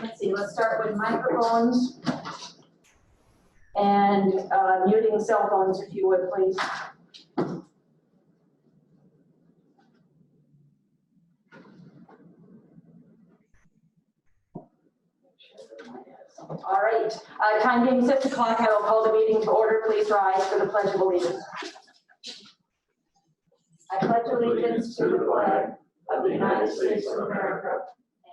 Let's see, let's start with microphones and muting cell phones, if you would, please. All right, time being 6 o'clock, I will call the meeting to order. Please rise for the Pledge of Allegiance. I pledge allegiance to the flag of the United States of America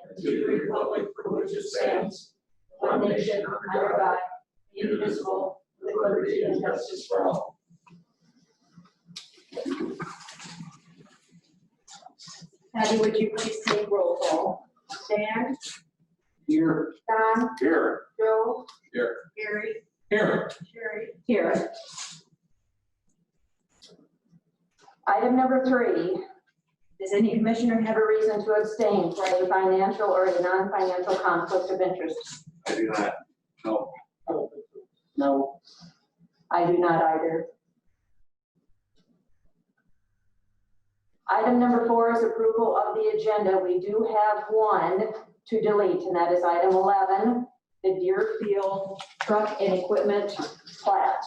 and to the republic for which it stands, one nation under God, indivisible, with liberty and justice for all. Patty, would you please take roll call? Dan? Here. Don? Here. Joe? Here. Gary? Here. Sherry? Here. Item number 3. Does any commissioner have a reason to abstain for a financial or a non-financial conflict of interest? I do not. No. No. I do not either. Item number 4 is approval of the agenda. We do have one to delete, and that is item 11, the Deerfield truck and equipment plat.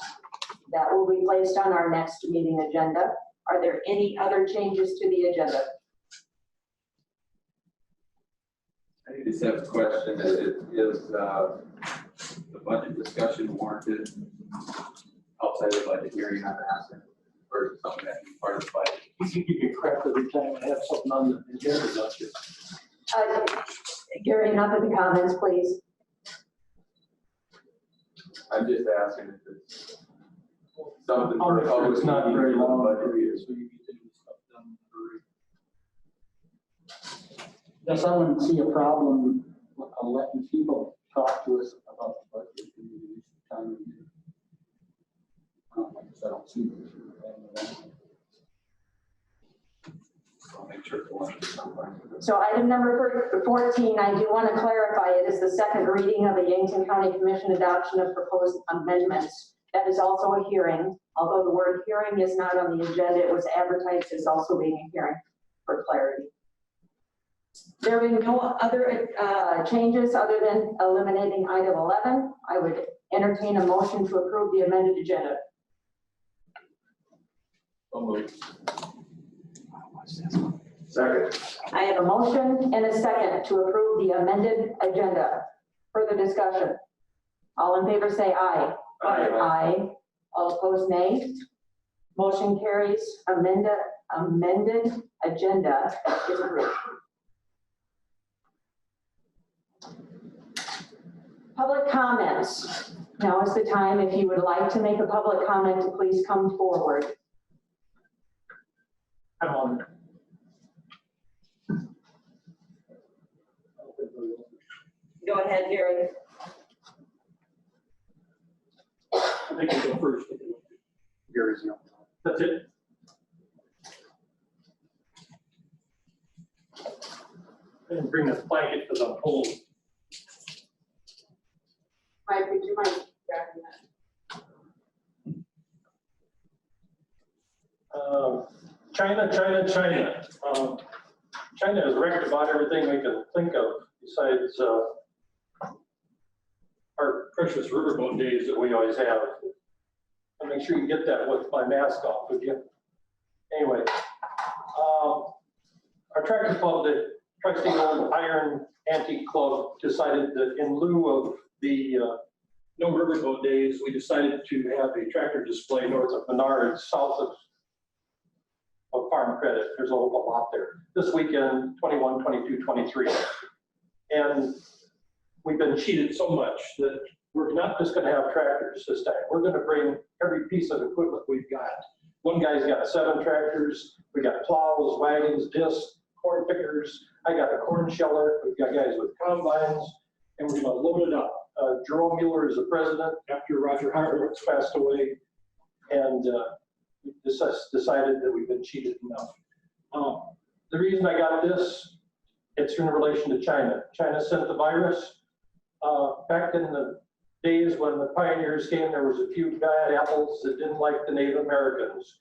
That will be placed on our next meeting agenda. Are there any other changes to the agenda? I just have a question. Is the budget discussion warranted outside of the budget hearing on the asset? Or is it something that can be part of the budget? You can get crap every time I have something on the agenda, don't you? Gary, enough of the comments, please. I'm just asking if it's something. I'll make sure it's not very long, budget. so you can get stuff done in a hurry. Yes, I wouldn't see a problem letting people talk to us about the budget. Time of year. I don't see the issue with that. I'll make sure to watch it. So item number 14, I do want to clarify, it is the second reading of the Yankton County Commission adoption of proposed amendments. That is also a hearing. Although the word hearing is not on the agenda, it was advertised as also being a hearing for clarity. There being no other changes other than eliminating item 11, I would entertain a motion to approve the amended agenda. Second. I have a motion and a second to approve the amended agenda. Further discussion? All in favor say aye. Aye. Aye. All opposed, nay. Motion carries. Amended agenda is approved. Public comments. Now is the time. If you would like to make a public comment, to please come forward. I'm on. Go ahead, Gary. I can go first. Gary's no. That's it. I didn't bring this blanket because I'm cold. Mike, would you mind grabbing that? China. China has wrecked about everything we can think of besides our precious riverboat days that we always have. And make sure you get that with my mask off, would you? Anyway, our tractor club, the Tri-State Old Iron Antique Club, decided that in lieu of the no riverboat days, we decided to have a tractor display north of Menards, south of Farm Credit. There's a lot there. This weekend, 21, 22, 23. And we've been cheated so much that we're not just going to have tractors this time. We're going to bring every piece of equipment we've got. One guy's got 7 tractors. We got plows, wagons, discs, corn pickers. I got a corn sheller. We've got guys with combines, and we're going to load it up. Jerome Mueller is the president after Roger Hartwitz passed away, and we decided that we've been cheated enough. The reason I got this, it's in relation to China. China sent the virus. Back in the days when the pioneers came, there was a few bad apples that didn't like the Native Americans.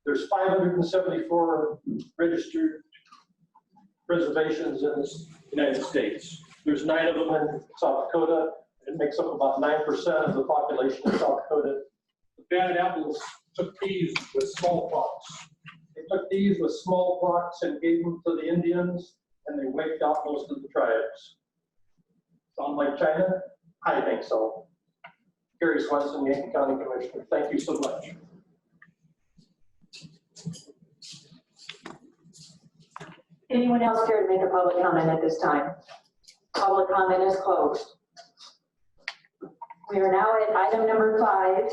There's 574 registered reservations in the United States. There's 9 of them in South Dakota. It makes up about 9% of the population of South Dakota. The bad apples took these with smallpox. They took these with smallpox and gave them to the Indians, and they wiped out most of the tribes. Sound like China? I think so. Gary Swenson, Yankton County Commissioner. Thank you so much. Anyone else care to make a public comment at this time? Public comment is closed. We are now at item number 5,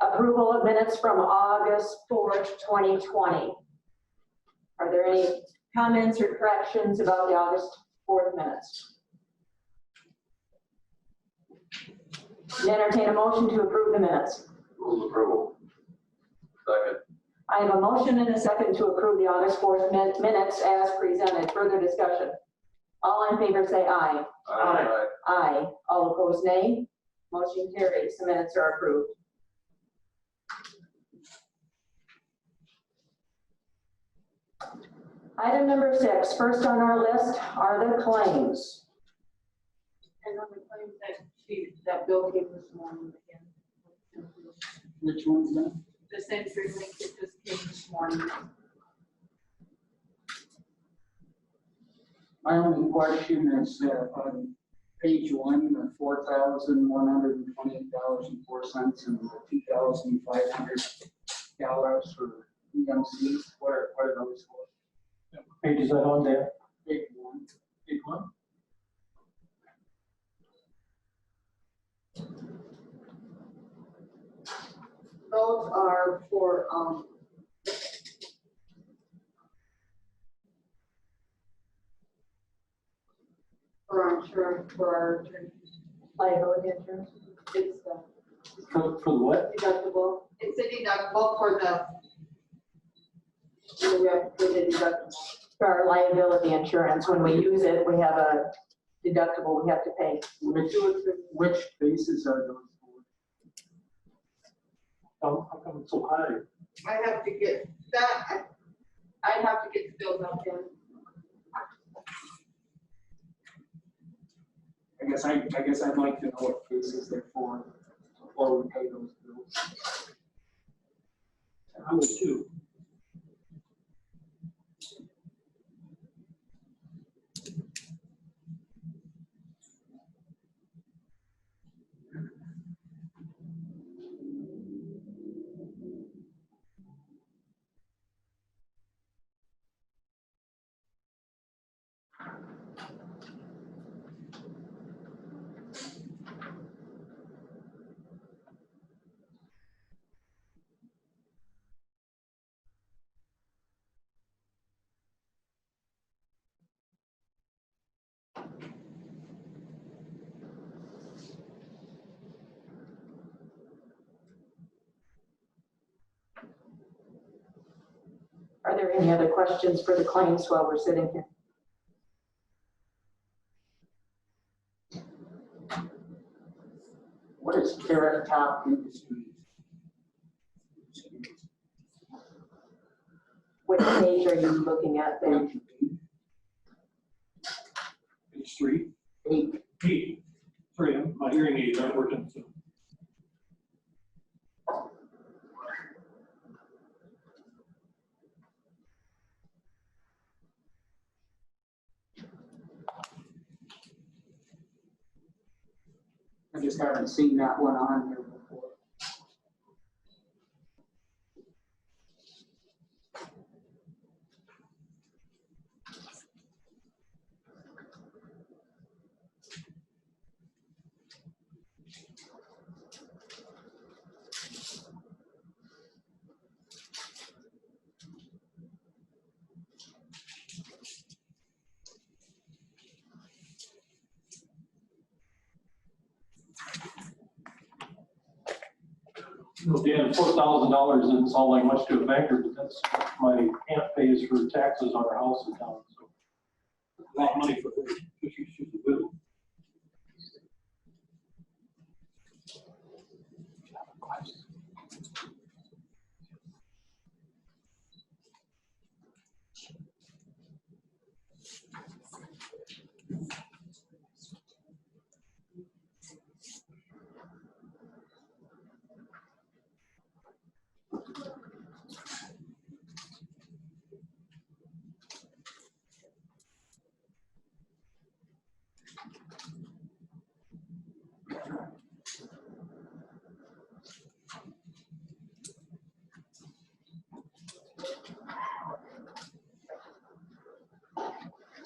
approval of minutes from August 4th, 2020. Are there any comments or corrections about the August 4th minutes? Entertain a motion to approve the minutes. Move approval. Second. I have a motion and a second to approve the August 4th minutes as presented. Further discussion? All in favor say aye. Aye. Aye. All opposed, nay. Motion carries. The minutes are approved. Item number 6, first on our list are the claims. And on the claims that Bill gave this morning again. Which one's that? The Century Link that just came this morning. My only question is on page 1, the $4,128.04 and the $2,500 for EMC. What are those for? Page is that on there? Page 1. Page 1. Those are for, our insurance, for our Liability insurance. it's For the what? deductible. It's a deductible for the, for the deductible. For our liability insurance, when we use it, we have a deductible we have to pay. Which bases are those for? How come it's so high? I have to get that, I have to get the bills out there. I guess I'd like to know what bases they're for before we pay those bills. I would too. Are there any other questions for the claims while we're sitting here? What is Carrot Top Industries? Which page are you looking at there? Page 3. 8. 8. Sorry, my hearing aids aren't working. So. I just haven't seen that one on here before. No, Dan, $4,000 doesn't sound like much to a banker, but that's what my aunt pays for taxes on her house in town. So a lot of money for her. She's a widow.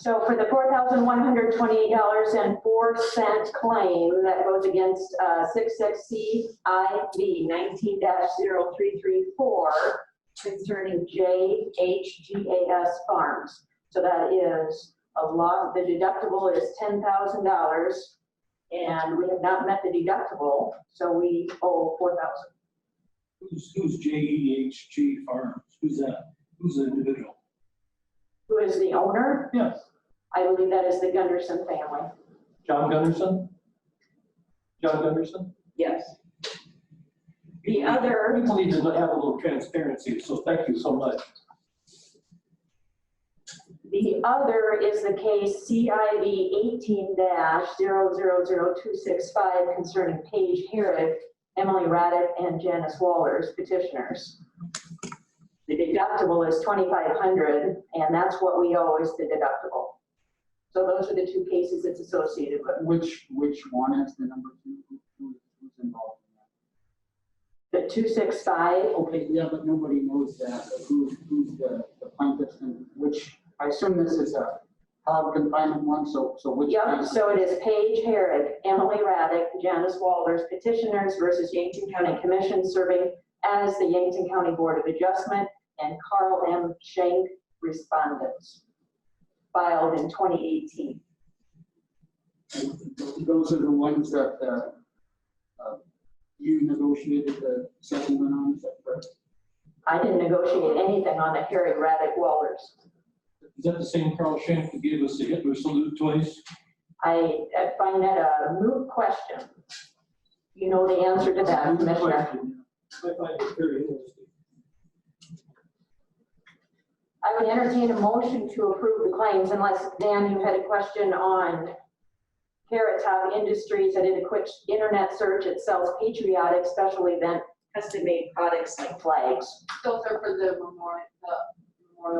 So for the $4,128.04 claim that goes against 66CIV 19-0334 concerning JHGAS Farms. So that is a lot, the deductible is $10,000 and we have not met the deductible, so we owe $4,000. Who's JEHG Farms? Who's that? Who's the individual? Who is the owner? Yes. I believe that is the Gunderson family. John Gunderson? John Gunderson? Yes. The other, People need to have a little transparency, so thank you so much. the other is the case CIV 18-000265 concerning Paige Herrick, Emily Raddick, and Janice Waller's petitioners. The deductible is $2,500, and that's what we owe is the deductible. So those are the two cases it's associated with. Which one is the number two? Who's involved in The 265, that? Okay, yeah, but nobody knows that. Who's the plaintiff and which, I assume this is a hog confinement one, so which? yep, so it is Paige Herrick, Emily Raddick, Janice Waller's petitioners versus Yankton County Commission serving as the Yankton County Board of Adjustment, and Carl M. Schenk respondents, filed in 2018. Those are the ones that you negotiated the settlement on, is that correct? I didn't negotiate anything on the Herrick Raddick Wallers. Is that the same Carl Schenk who gave us the Hitler salute twice? I find that a moot question. You know the answer to that, Commissioner. I find it very interesting. I would entertain a motion to approve the claims unless, Dan, you had a question on Carrot Top Industries. I did a quick internet search. It sells patriotic special event custom-made products like flags. Those are for the memorial.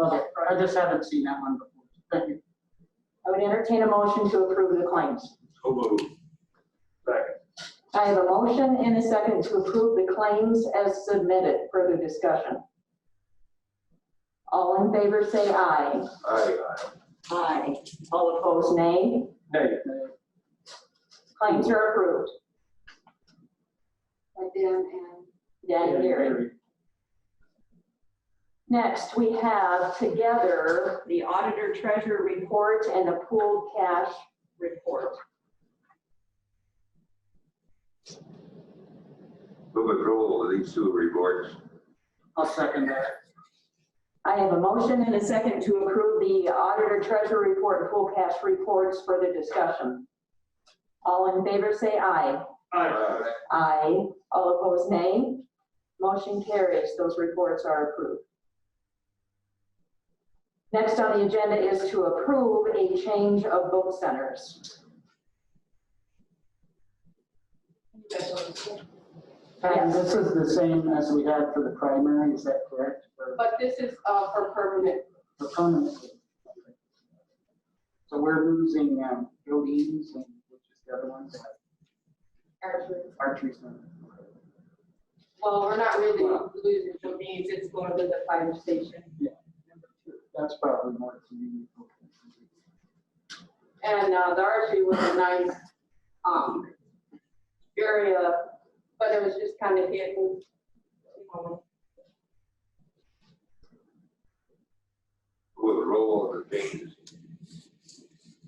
Okay, I just haven't seen that one before. Thank you. I would entertain a motion to approve the claims. So moved. Second. I have a motion and a second to approve the claims as submitted. Further discussion. All in favor say aye. Aye. Aye. All opposed, nay. Nay. Claims are approved. By Dan and. Dan Gary. Next, we have together the auditor treasurer report and the pooled cash report. Move approval of these two reports. I'll second that. I have a motion and a second to approve the auditor treasurer report and pool cash reports. Further discussion. All in favor say aye. Aye. Aye. All opposed, nay. Motion carries. Those reports are approved. Next on the agenda is to approve a change of vote centers. And this is the same as we had for the primary, is that correct? But this is for permanent. For permanent. So we're losing buildings and which is the other one? Archery center. Well, we're not really losing the means, it's going to the fire station. Yeah. That's probably more convenient. And the archery was a nice area, but it was just kind of hidden. Move approval of the changes.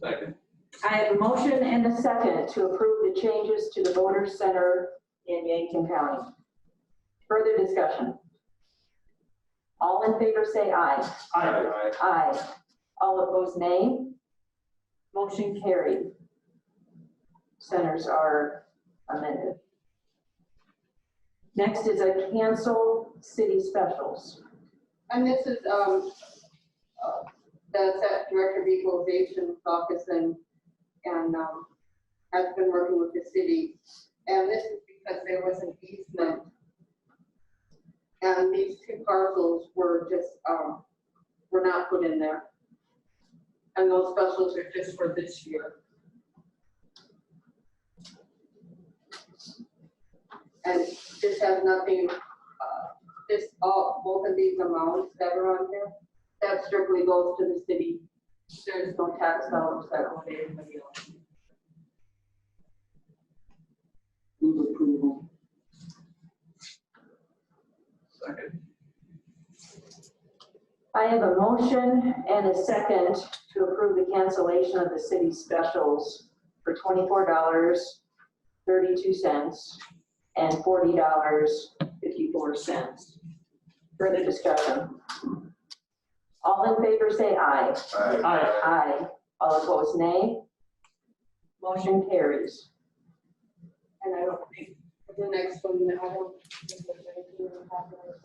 Second. I have a motion and a second to approve the changes to the voter center in Yankton County. Further discussion. All in favor say aye. Aye. Aye. All opposed, nay. Motion carried. Centers are amended. Next is a cancel city specials. And this is the Set Director of Equalization Office and has been working with the city. And this is because there was an easement. And these two parcels were just, were not put in there. And those specials are just for this year. And this has nothing, both of these amounts that are on here, that strictly goes to the city There's no tax dollars that go to anybody else. Move approval. Second. I have a motion and a second to approve the cancellation of the city specials for $24.32 and $40.54. Further discussion? All in favor say aye. Aye. Aye. All opposed, nay. Motion carries. And I don't think, the next one, I don't think there's anything that happens.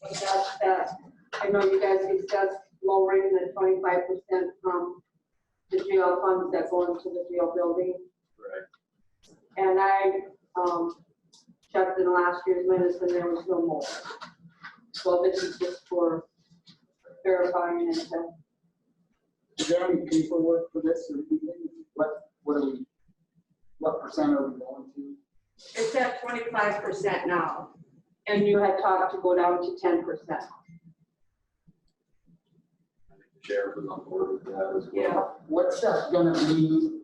But that's that, I know you guys discussed lowering the 25% from the jail funds that go into the jail building. Right. And I checked in last year's minutes and there was no more. So this is just for verifying and to Is there any paperwork for this or anything? What percent are we going to? It's at 25% now, and you had talked to go down to 10%. I think the sheriff was on board with that as well. Yeah. What's that gonna be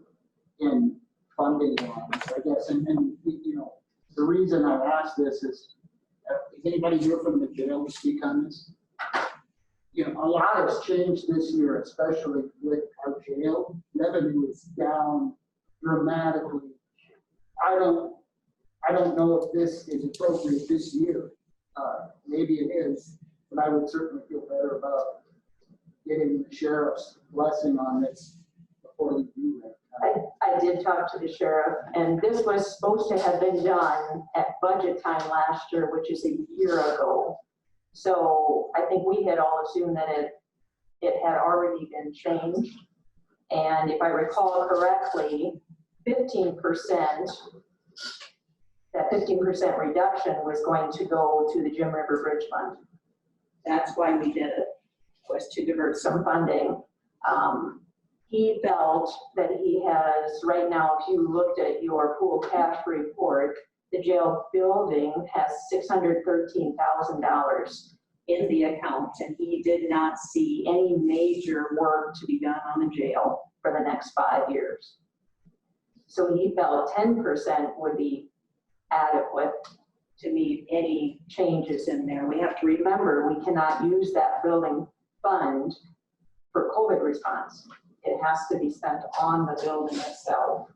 in funding lines, I guess, and, you know, the reason I ask this is anybody here from the jail to speak on this? You know, a lot has changed this year, especially with our jail. Revenue is down dramatically. I don't know if this is appropriate this year. Maybe it is, but I would certainly feel better about getting the sheriff's blessing on this before we do that. I did talk to the sheriff, and this was supposed to have been done at budget time last year, which is a year ago. So I think we had all assumed that it had already been changed. And if I recall correctly, 15%, that 15% reduction was going to go to the Jim River Bridge Fund. That's why we did it, was to divert some funding. He felt that he has, right now, if you looked at your pool cash report, the jail building has $613,000 in the account, and he did not see any major work to be done on the jail for the next 5 years. So he felt 10% would be adequate to meet any changes in there. We have to remember, we cannot use that building fund for COVID response. It has to be spent on the building itself.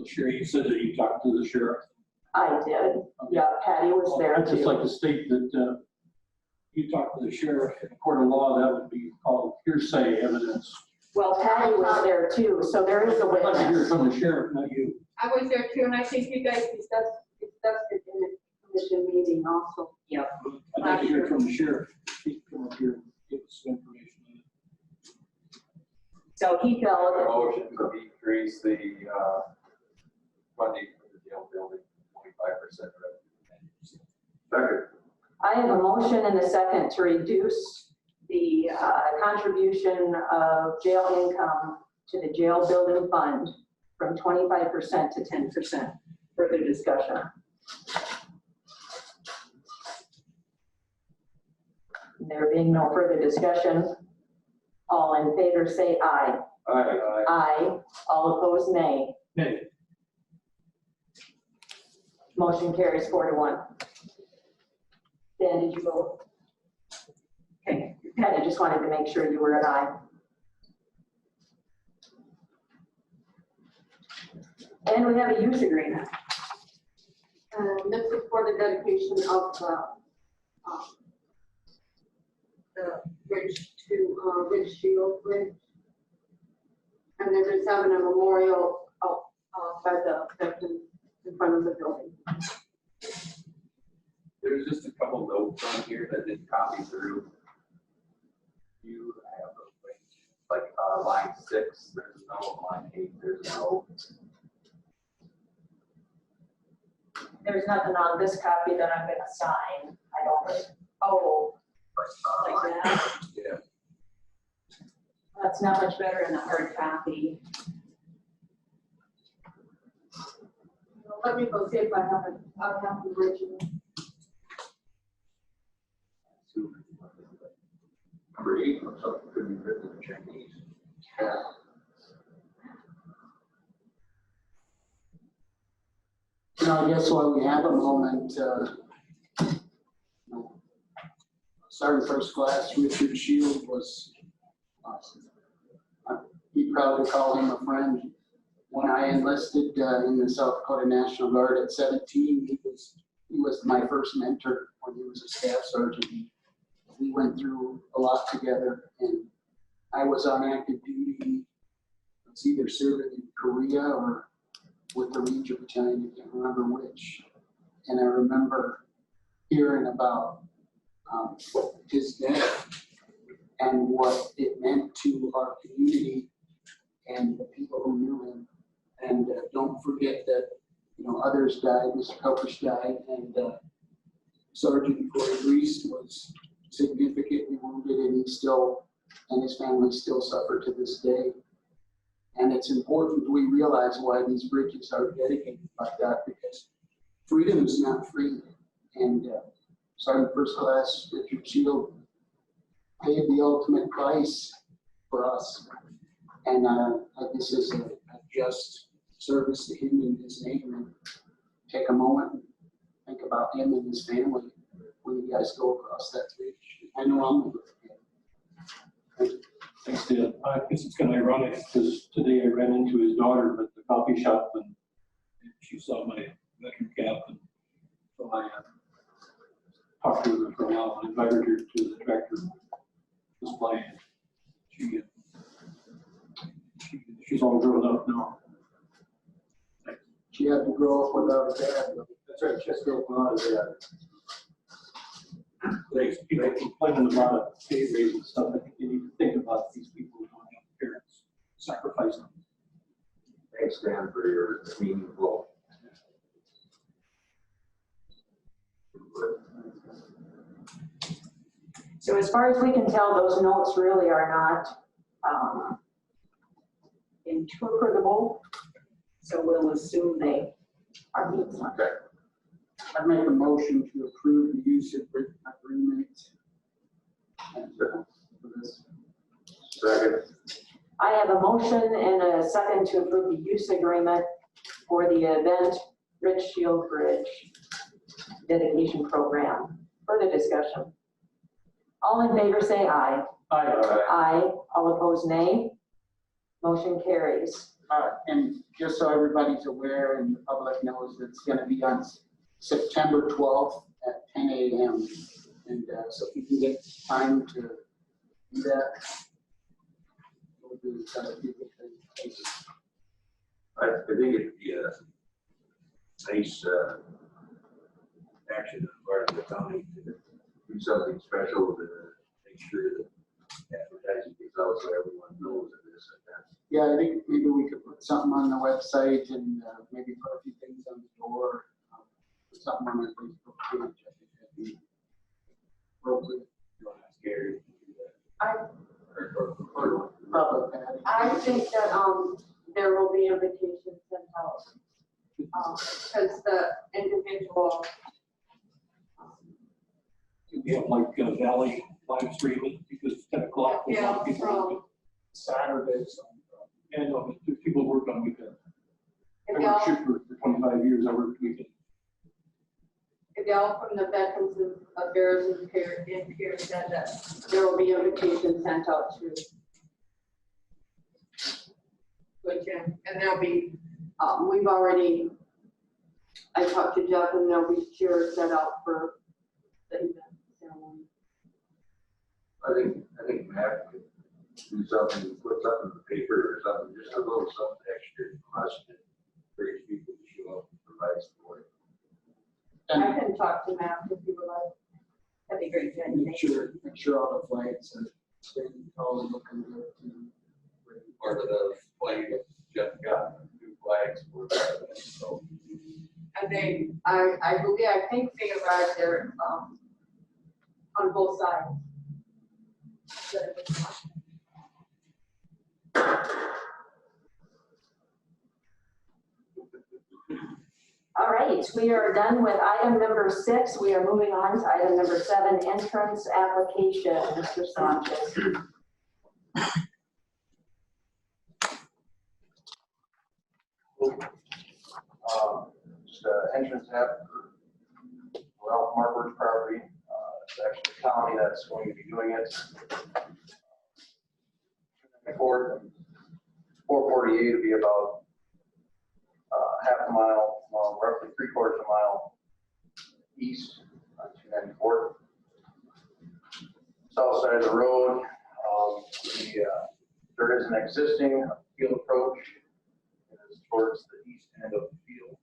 Sure, you said that you talked to the sheriff. I did. Yeah, Patty was there I'd just like too. to state that you talked to the sheriff. In a court of law, that would be called hearsay evidence. Well, Patty was there too, so there is a I'd like to hear witness. from the sheriff, not you. I was there too, and I think you guys discussed it in the commission meeting also. Yep. I'd like to hear from the sheriff. He can come up here and give us some information on it. So he A felt, motion to decrease the funding for the jail building, 25% revenue. Second. I have a motion and a second to reduce the contribution of jail income to the jail building fund from 25% to 10%. Further discussion. There being no further discussion, all in favor say aye. Aye. Aye. All opposed, nay. Nay. Motion carries 4-1. Dan, did you vote? Okay, Patty just wanted to make sure you were an aye. And we have a use agreement. This is for the dedication of the bridge to Ridge Shield Bridge. And they're just having a memorial by the veterans in front of the building. There's just a couple notes on here that didn't copy through. You have those things, like line 6, there's a note, line 8, there's a note. There's nothing on this copy that I'm gonna sign. I don't, like that. Yeah. That's not much better in a hard copy. Let me go see if I have it. I have the original. Number 8, or something could be written in Chinese. Yeah. You know, I guess while we have a moment, Sergeant First Class Richard Shield was, I'd be proud to call him a friend. When I enlisted in the South Dakota National Guard at 17, he was my first mentor when he was a staff sergeant. We went through a lot together, and I was on active duty. I was either serving in Korea or with the Ranger Battalion, I can't remember which. And I remember hearing about his death and what it meant to our community and the people who knew him. And don't forget that, you know, others died. Mr. Coppers died, and Sergeant Corey Reese was significantly wounded, and he still, and his family still suffer to this day. And it's important we realize why these bridges are dedicated like that, because freedom is not free. And Sergeant First Class Richard Shield paid the ultimate price for us. And this is a just service to him and his name. And take a moment and think about him and his family when you guys go across that bridge. I know I'm going to. Thanks, Dan. I guess it's kind of ironic because today I ran into his daughter at the coffee shop and she saw my veteran cap, and so I talked to her for a while and invited her to the tractor display. She's all grown up now. She had to grow up without a dad. That's right, she has to grow up without a dad. Thanks. People complaining about pay raise and stuff. I think you need to think about these people who don't have parents, sacrifice them. Thanks, Dan, for your meaningful. So as far as we can tell, those notes really are not interpretable. So we'll assume they are meaningless. Okay. I'd make a motion to approve the use of written agreement. For this. Second. I have a motion and a second to approve the use agreement for the event Rich Shield Bridge dedication program. Further discussion. All in favor say aye. Aye. All opposed, nay. Motion carries. And just so everybody's aware and the public knows, it's going to be on September 12th at 10 a.m. And so if you can get time to do that, we'll do it. I think it'd be a nice action on the part of the county to do something special to make sure that advertising gets out so everyone knows of this and that. Yeah, I think maybe we could put something on the website and maybe put a few things on the door, put something on the Facebook page. I think that'd be appropriate. You're not scared to do that. Probably, Patty. I think that, there will be invitations sent out. Because the individual, We have like Valley live streaming because it's 10 o'clock. There's a lot of people working. Saturdays. And there's people who work on weekends. I if y'all, worked shift for 25 years. I worked weekends. if y'all from the Veterans Affairs and Care said that there will be invitations sent out to. Which, and there'll be, we've already, I talked to Jeff and there'll be chairs set up for the event ceremony. I think Matt could do something, put something in the paper or something, just a little something extra from us to encourage people to show up and provide support. I can talk to Matt if you would like. That'd be great, Jen. Make sure all the flags are standing tall and looking good. Part of the flag, Jeff got new flags for that, so. And they, I believe, I think they arrived there, on both sides. All right, we are done with item number 6. We are moving on to item number 7, entrance application. Mr. Sanchez. Just entrance app for Ralph Markworth's property. It's actually the county that's going to be doing it. 448 would be about half a mile long, roughly 3/4 of a mile east on 294. South side of the road, there is an existing field approach. It is towards the east end of the field.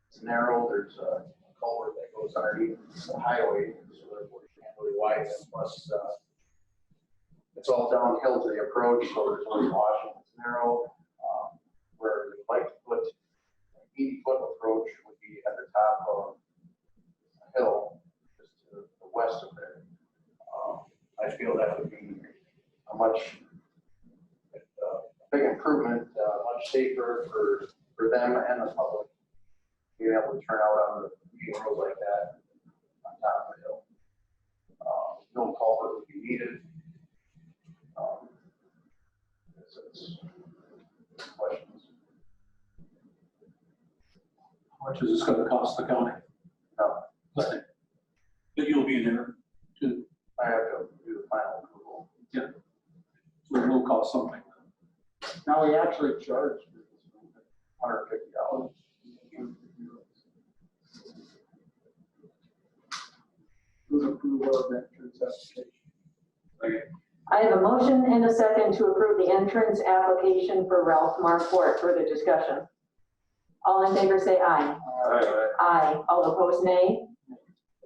It's narrow, there's a culvert that goes underneath the highway, so therefore you can't really widen it. Plus, it's all downhill to the approach, so there's no washing. It's narrow. Where we'd like to put an 80-foot approach would be at the top of a hill, just to the west of it. I feel that would be a much big improvement, much safer for them and the public, being able to turn out on the meeting road like that on top of the hill. No culvert would be needed. It's questions. How much is this gonna cost the county? No, Nothing. But you'll be in there too, I have to do the final approval. so it will cost something. Now we actually charge for this. $150. Move approval of entrance application. Okay. I have a motion and a second to approve the entrance application for Ralph Marquardt. Further discussion. All in favor say aye. Aye. All opposed, nay.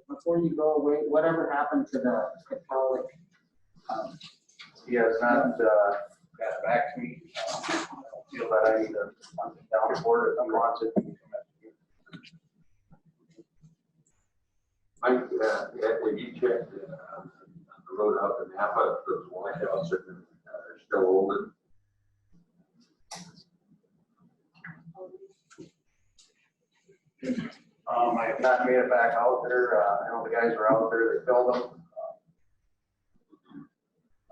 Before you go away, whatever happened to the Catholic? He has not got back to me. I don't feel that I need to hunt it down for it. If he wants it, he can come back to you. Mike, have you checked the road up in Napa, those White House are still holding? I have not made it back out there. I know the guys were out there, they filled them.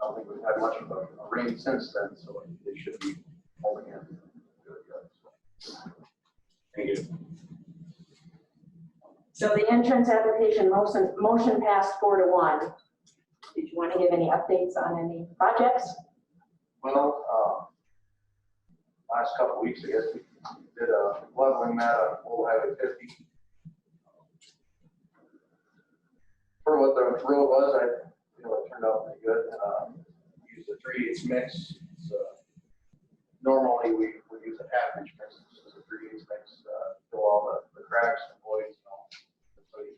I don't think we've had much of a rain since then, so they should be holding in. Thank you. So the entrance application motion passed 4-1. Did you want to give any updates on any projects? Well, last couple of weeks, I guess, we did a leveling mat on Old Highway 50. For what the road was, I feel it turned out pretty good. Used a 3/8 mix. Normally we would use a 1/2 inch mix. This is a 3/8 mix, fill all the cracks and voids. So you're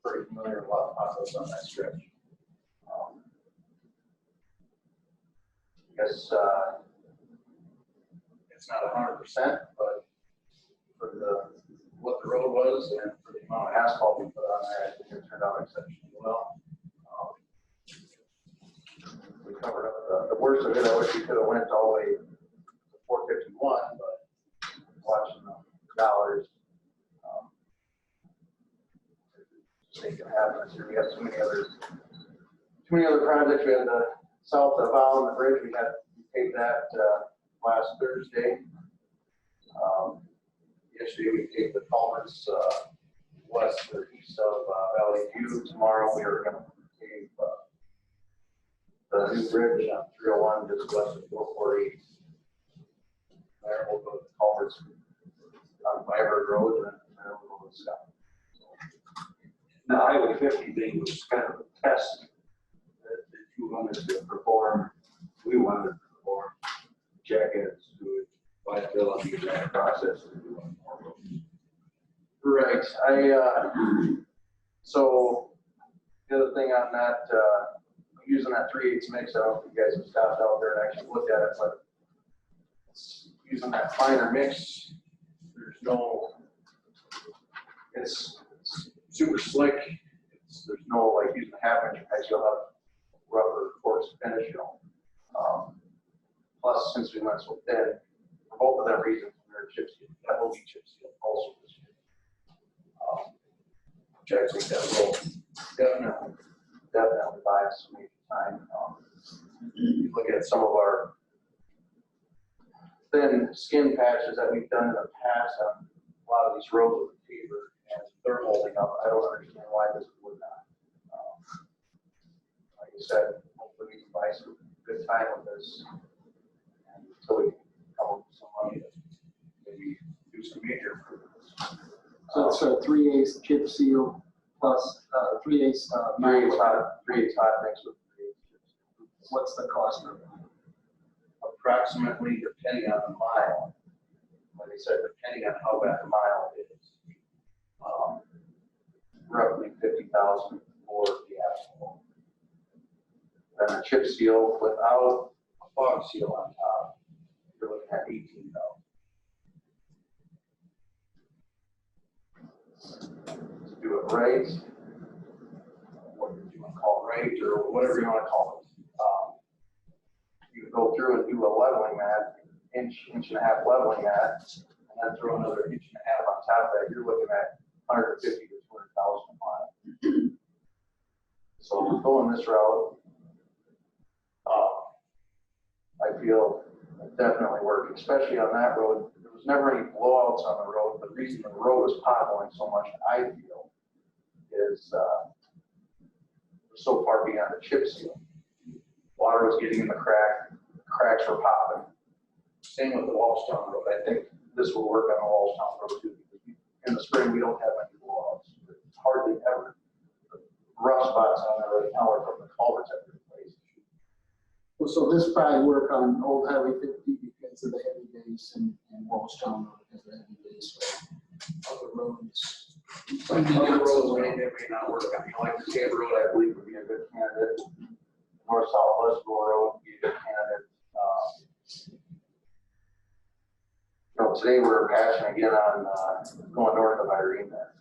pretty familiar with a lot of potholes on that stretch. I guess it's not 100%, but for what the road was and for the amount of asphalt we put on there, I think it turned out exceptionally well. We covered up the worst of it. I wish we could have went all the way to 451, but watching the dollars, just make it happen. We have too many other projects. We had the south of Allen Bridge. We paved that last Thursday. Yesterday we paved the culverts west or east of Valley View. Tomorrow we are going to pave the new bridge on 301 just west of 448. There we'll go to the culverts on Viber Road and then we'll go to Scott. The Highway 50 thing was kind of a test that you wanted to perform. We wanted to perform. Check it, do it, viability of that process. And do one more road. Right. So the other thing on that, using that 3/8 mix, I don't know if you guys have stopped out there and actually looked at it, but using that finer mix, it's super slick. There's no like using a 1/2 inch mix, you'll have rubber coarse finish. Plus, since we went so thin, for both of them reasons, we were their chip seal. That will be chip seal also this year. Which I think that will definitely buy us some time. You look at some of our thin skin patches that we've done in the past on a lot of these roads with the paver, and they're holding up. I don't understand why this would not. Like I said, hopefully we can buy some good time with this until we come up with some money to maybe do some major improvements. So it's a 3/8 chip seal plus 3/8. 3/8 hot mix with 3/8 chips. What's the cost of it? Approximately, depending on the mile, like I said, depending on how bad the mile is, roughly 50,000 for the asphalt. Then a chip seal without a fog seal on top, you're looking at 18,000. To do it right, what do you want to call it, right, or whatever you want to call it. You can go through and do a leveling mat, inch and a half leveling mat, and then throw another inch and a half on top of that. You're looking at 150 to 200,000 a mile. So we're going this route. I feel it definitely worked, especially on that road. There was never any blowouts on the road. The reason the road was potholing so much, I feel, is we're so far beyond the chip seal. Water was getting in the cracks were popping. Same with the Walshtown Road. I think this will work on the Walshtown Road too, because in the spring we don't have any blowouts. Hardly ever. The rough spots on there right now are from the culverts that are replaced. Well, so this probably work on Old Highway 50 because of the heavy base and Walshtown Road because of the heavy base. Other roads. Some other roads may not work. I mean, like the Tabor Road, I believe would be a good candidate. North-southwest road would be a good candidate. Today we're patching again on going north of Irene there.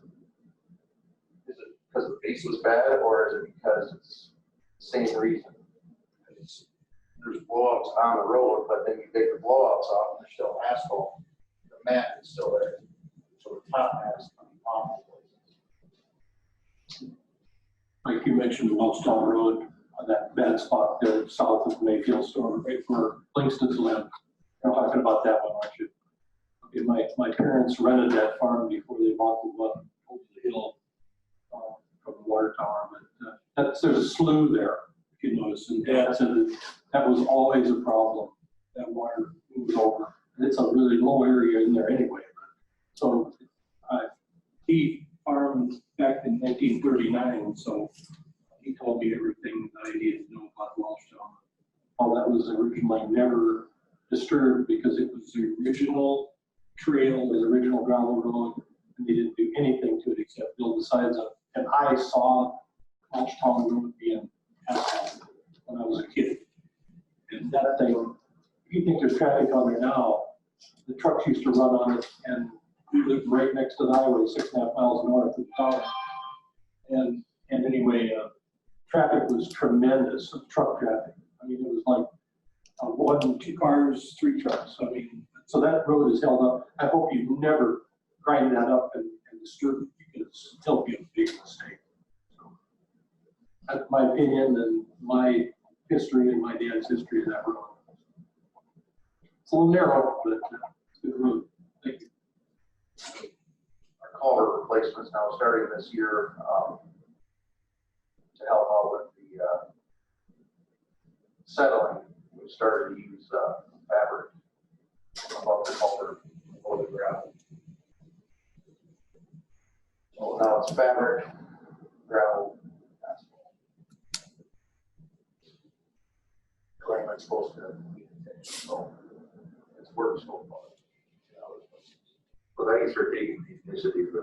Is it because the base was bad, or is it because it's the same reason? There's blowouts on the road, but then you take the blowouts off and there's still asphalt. The mat is still there. So the top mat is coming off. Like you mentioned, Welchtown Road, on that bad spot there south of Mayfield Store, right where Langston's live. You're talking about that one, aren't you? Okay, my parents rented that farm before they bought the one over the hill from the water tower. But there's a slough there, if you notice, and Dad said that was always a problem. That water moves over, and it's a really low area in there anyway. So he farmed back in 1939, so he told me everything that I needed to know about Welshtown. All that was originally never disturbed because it was the original trail, the original gravel road, and they didn't do anything to it except build the sides of it. And I saw Welshtown Road being asphalt when I was a kid. And that thing, if you think there's traffic on there now, the trucks used to run on it, and we lived right next to the highway, 6.5 miles north of town. And anyway, traffic was tremendous, truck traffic. I mean, it was like 1, 2 cars, 3 trucks. I mean, so that road is held up. I hope you never grind that up and disturb it because it'll be a big mistake. So that's my opinion and my history and my dad's history of that road. It's a little narrow, but it's a good road. Thank you. Our culvert replacements now starting this year to help out with the settling. We started to use fabric above the culvert below the gravel. So now it's fabric, gravel, asphalt. Claimant's supposed to be intentional, so it's worked so far. Well, thanks for taking the initiative to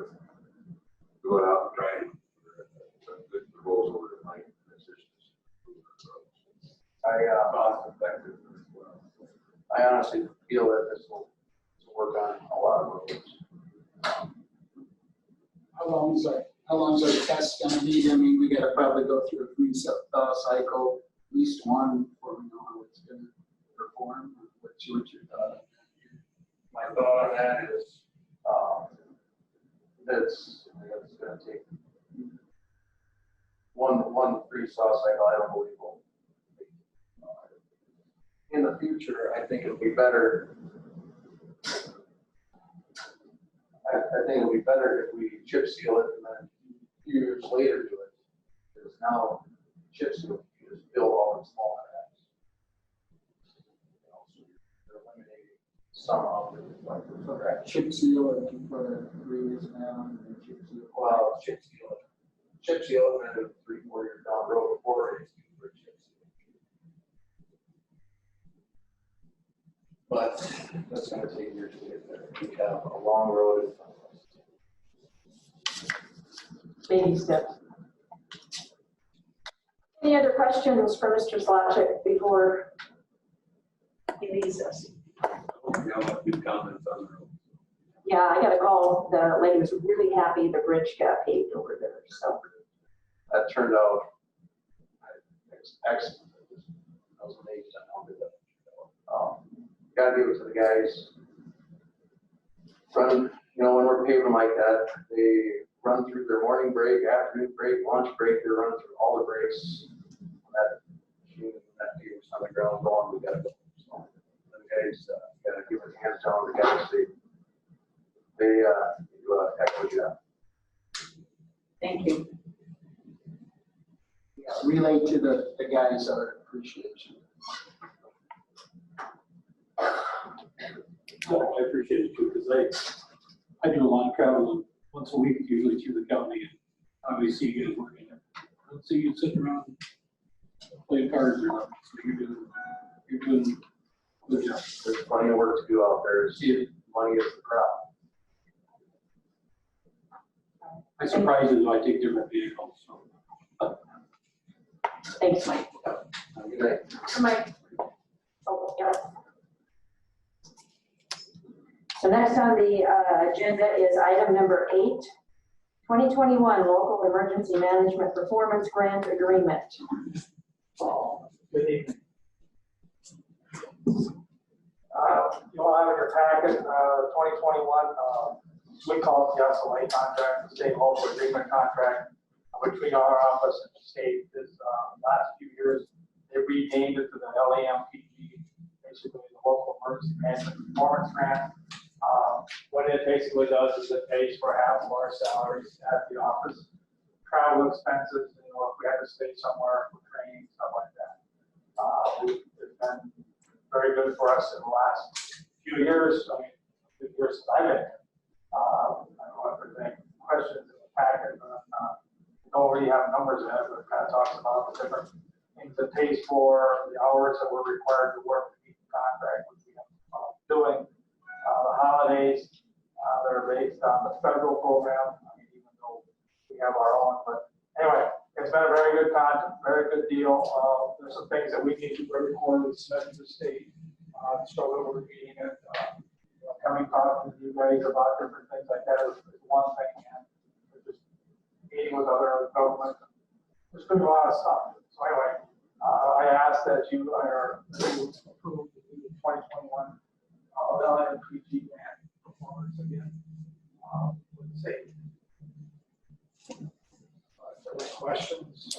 go out and try and some good proposal over the night. Cost effective as well. I honestly feel that this will work on a lot of roads. How long is our test gonna be? I mean, we gotta probably go through a thaw cycle, at least one, before we know how it's gonna perform. What's your thought on that? My my thought on that is, it's gonna take one freeze-thaw cycle, I don't believe will. In the future, I think it'll be better. I think it'll be better if we chip seal it and then a few years later do it. Because now chip seal, you just fill all the small cracks. You know, so you're eliminating some of the cracks. Chip seal it, you put a grease down and chip seal. Well, chip seal it. Chip seal it and then 3-4 years down the road before it's due for chip seal. But that's gonna take years to get there. We have a long road in front of us. Baby steps. Any other questions for Mr. Slachik before he leaves us? We have a few comments on the road. Yeah, I got a call. The lady was really happy the bridge got paved over there, so. That turned out excellent. I was amazed at how good that turned out. Gotta give it to the guys. Running, you know, when we're paving like that, they run through their morning break, afternoon break, lunch break, they're running through all the breaks. That machine, that pave's on the ground going, we gotta go. So, the guys, gotta give it hands down, the guys, they do a heck of a job. Thank you. Relay to the guys our appreciation. Well, I appreciate it too, because I do a lot of traveling once a week, usually through the county, and I always see you guys working there. I don't see you sitting around playing cards or nothing, so you're doing a good job. There's plenty of work to do out there. See, money is the problem. My surprise is I take different vehicles, so. Thanks, Mike. Have a good night. Mike. Oh, yeah. So next on the agenda is item number 8, 2021 Local Emergency Management Performance Grant Agreement. Good evening. You'll have in your packet, 2021, we call it the SLA contract, the state local agreement contract, between our office and the state. This last few years, they renamed it to the LAMPG, basically the Local Emergency Management Performance Grant. What it basically does is it pays for half of our salaries at the office, travel expenses, you know, if we had to stay somewhere for training, stuff like that. It's been very good for us in the last few years. I mean, the years that I've been here. I don't know if there's any questions in the packet, but don't really have numbers in it, but it kind of talks about the different things it pays for, the hours that we're required to work to meet the contract, which we have doing. The holidays that are based on the federal program. I mean, even though we have our own, but anyway, it's been a very good contract, very good deal. There's some things that we need to record and submit to the state. So we're reading it, coming talking to you guys about different things like that is one thing, and just meeting with other government. There's been a lot of stuff. So anyway, I ask that you are approved the 2021 LMPG grant performance again. With the state. Questions?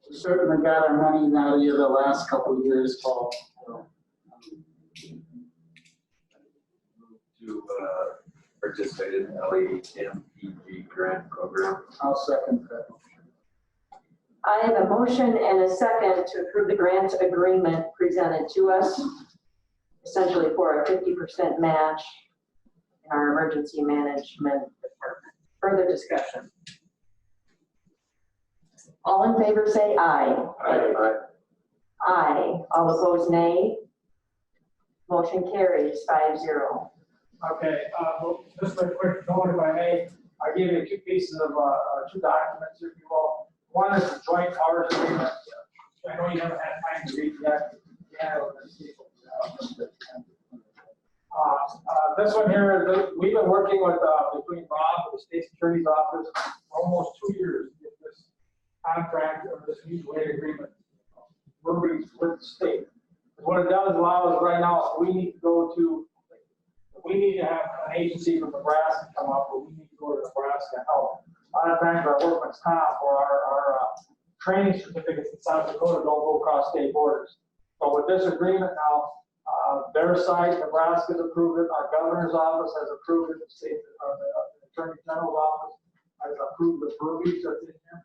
We certainly got our money out of you the last couple of years, Paul. To participate in the LAMPG grant program. I'll second that. I have a motion and a second to approve the grant agreement presented to us, essentially for a 50% match in our emergency management department. Further discussion. All in favor say aye. Aye. Aye. All opposed nay. Motion carries 5-0. Okay, well, just a quick note, if I may, I gave you 2 pieces of, 2 documents, if you will. One is the joint powers agreement. I know you haven't had time to read that. Yeah, this one here, we've been working with, between Rob and the state security's office for almost 2 years to get this contract or this mutual aid agreement. We're with the state. what it does allow us right now, if we need to go to, if we need to have an agency from Nebraska come up, or we need to go to Nebraska and help. A lot of times our workman's comp or our training certificates in South Dakota don't go across state borders. So with this agreement now, their side, Nebraska's approved it, our governor's office has approved it, the state, the attorney general's office has approved the verbiage that's in here.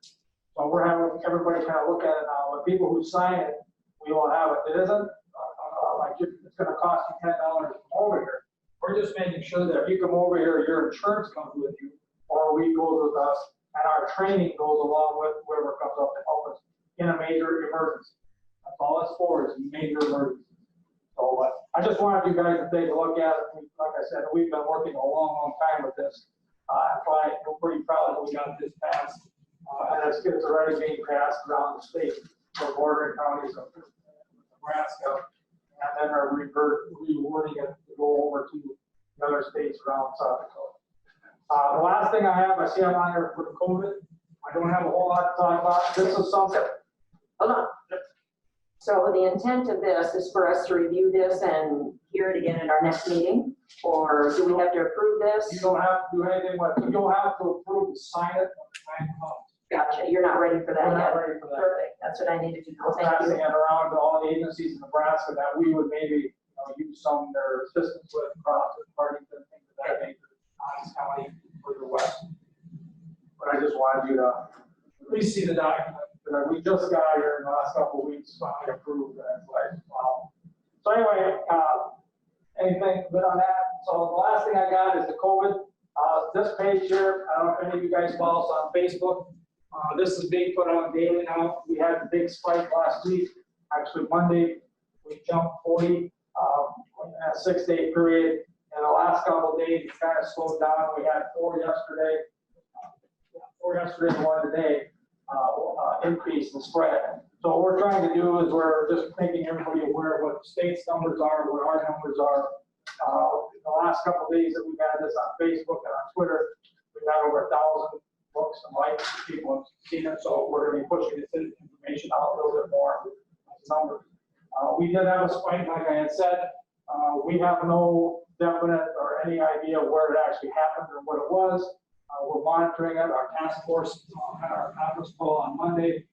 So we're having everybody kind of look at it now. The people who sign it, we will have it. It isn't like it's going to cost you $10 to come over here. We're just making sure that if you come over here, your insurance comes with you, or we goes with us, and our training goes along with whoever comes up to help us in a major emergency. That's all it's for, is major emergency. So, but I just wanted you guys to take a look at it. Like I said, we've been working a long, long time with this. We're pretty proud that we got this passed. And it's already being passed around the state for bordering counties of Nebraska. And then are rewording it to go over to the other states around South Dakota. The last thing I have, I see I'm on here for the COVID. I don't have a whole lot to talk about. This is something. Hold on. So the intent of this is for us to review this and hear it again at our next meeting? Or do we have to approve You this? don't have to do anything with it. You don't have to approve to sign it when the time comes. Gotcha, you're not ready for that We're yet? not ready for that. Perfect, that's what I needed to know, We're thank passing you. it around to all the agencies in Nebraska that we would maybe, use some of their assistance with, Crofton, Partington, things of that nature, Hines County, further west. But I just wanted you to at least see the document, that we just got here in the last couple of weeks, finally approved, and it's like, wow. So anyway, anything good on that? So the last thing I got is the COVID. This page here, I don't know if any of you guys follow us on Facebook. This is being put on daily now. We had the big spike last week. Actually, Monday, we jumped 40 in a 6-day period. In the last couple of days, it kind of slowed down. We had 4 yesterday, and 1 today, increase in spread. So what we're trying to do is we're just making everybody aware of what the state's numbers are, what our numbers are. The last couple of days that we've had this on Facebook and on Twitter, we've had over 1,000 books and likes. People have seen it, so we're going to be pushing this information out a little bit more with numbers. We did have a spike, like I had said. We have no definite or any idea where it actually happened or what it was. We're monitoring it. Our task force had our conference call on Monday.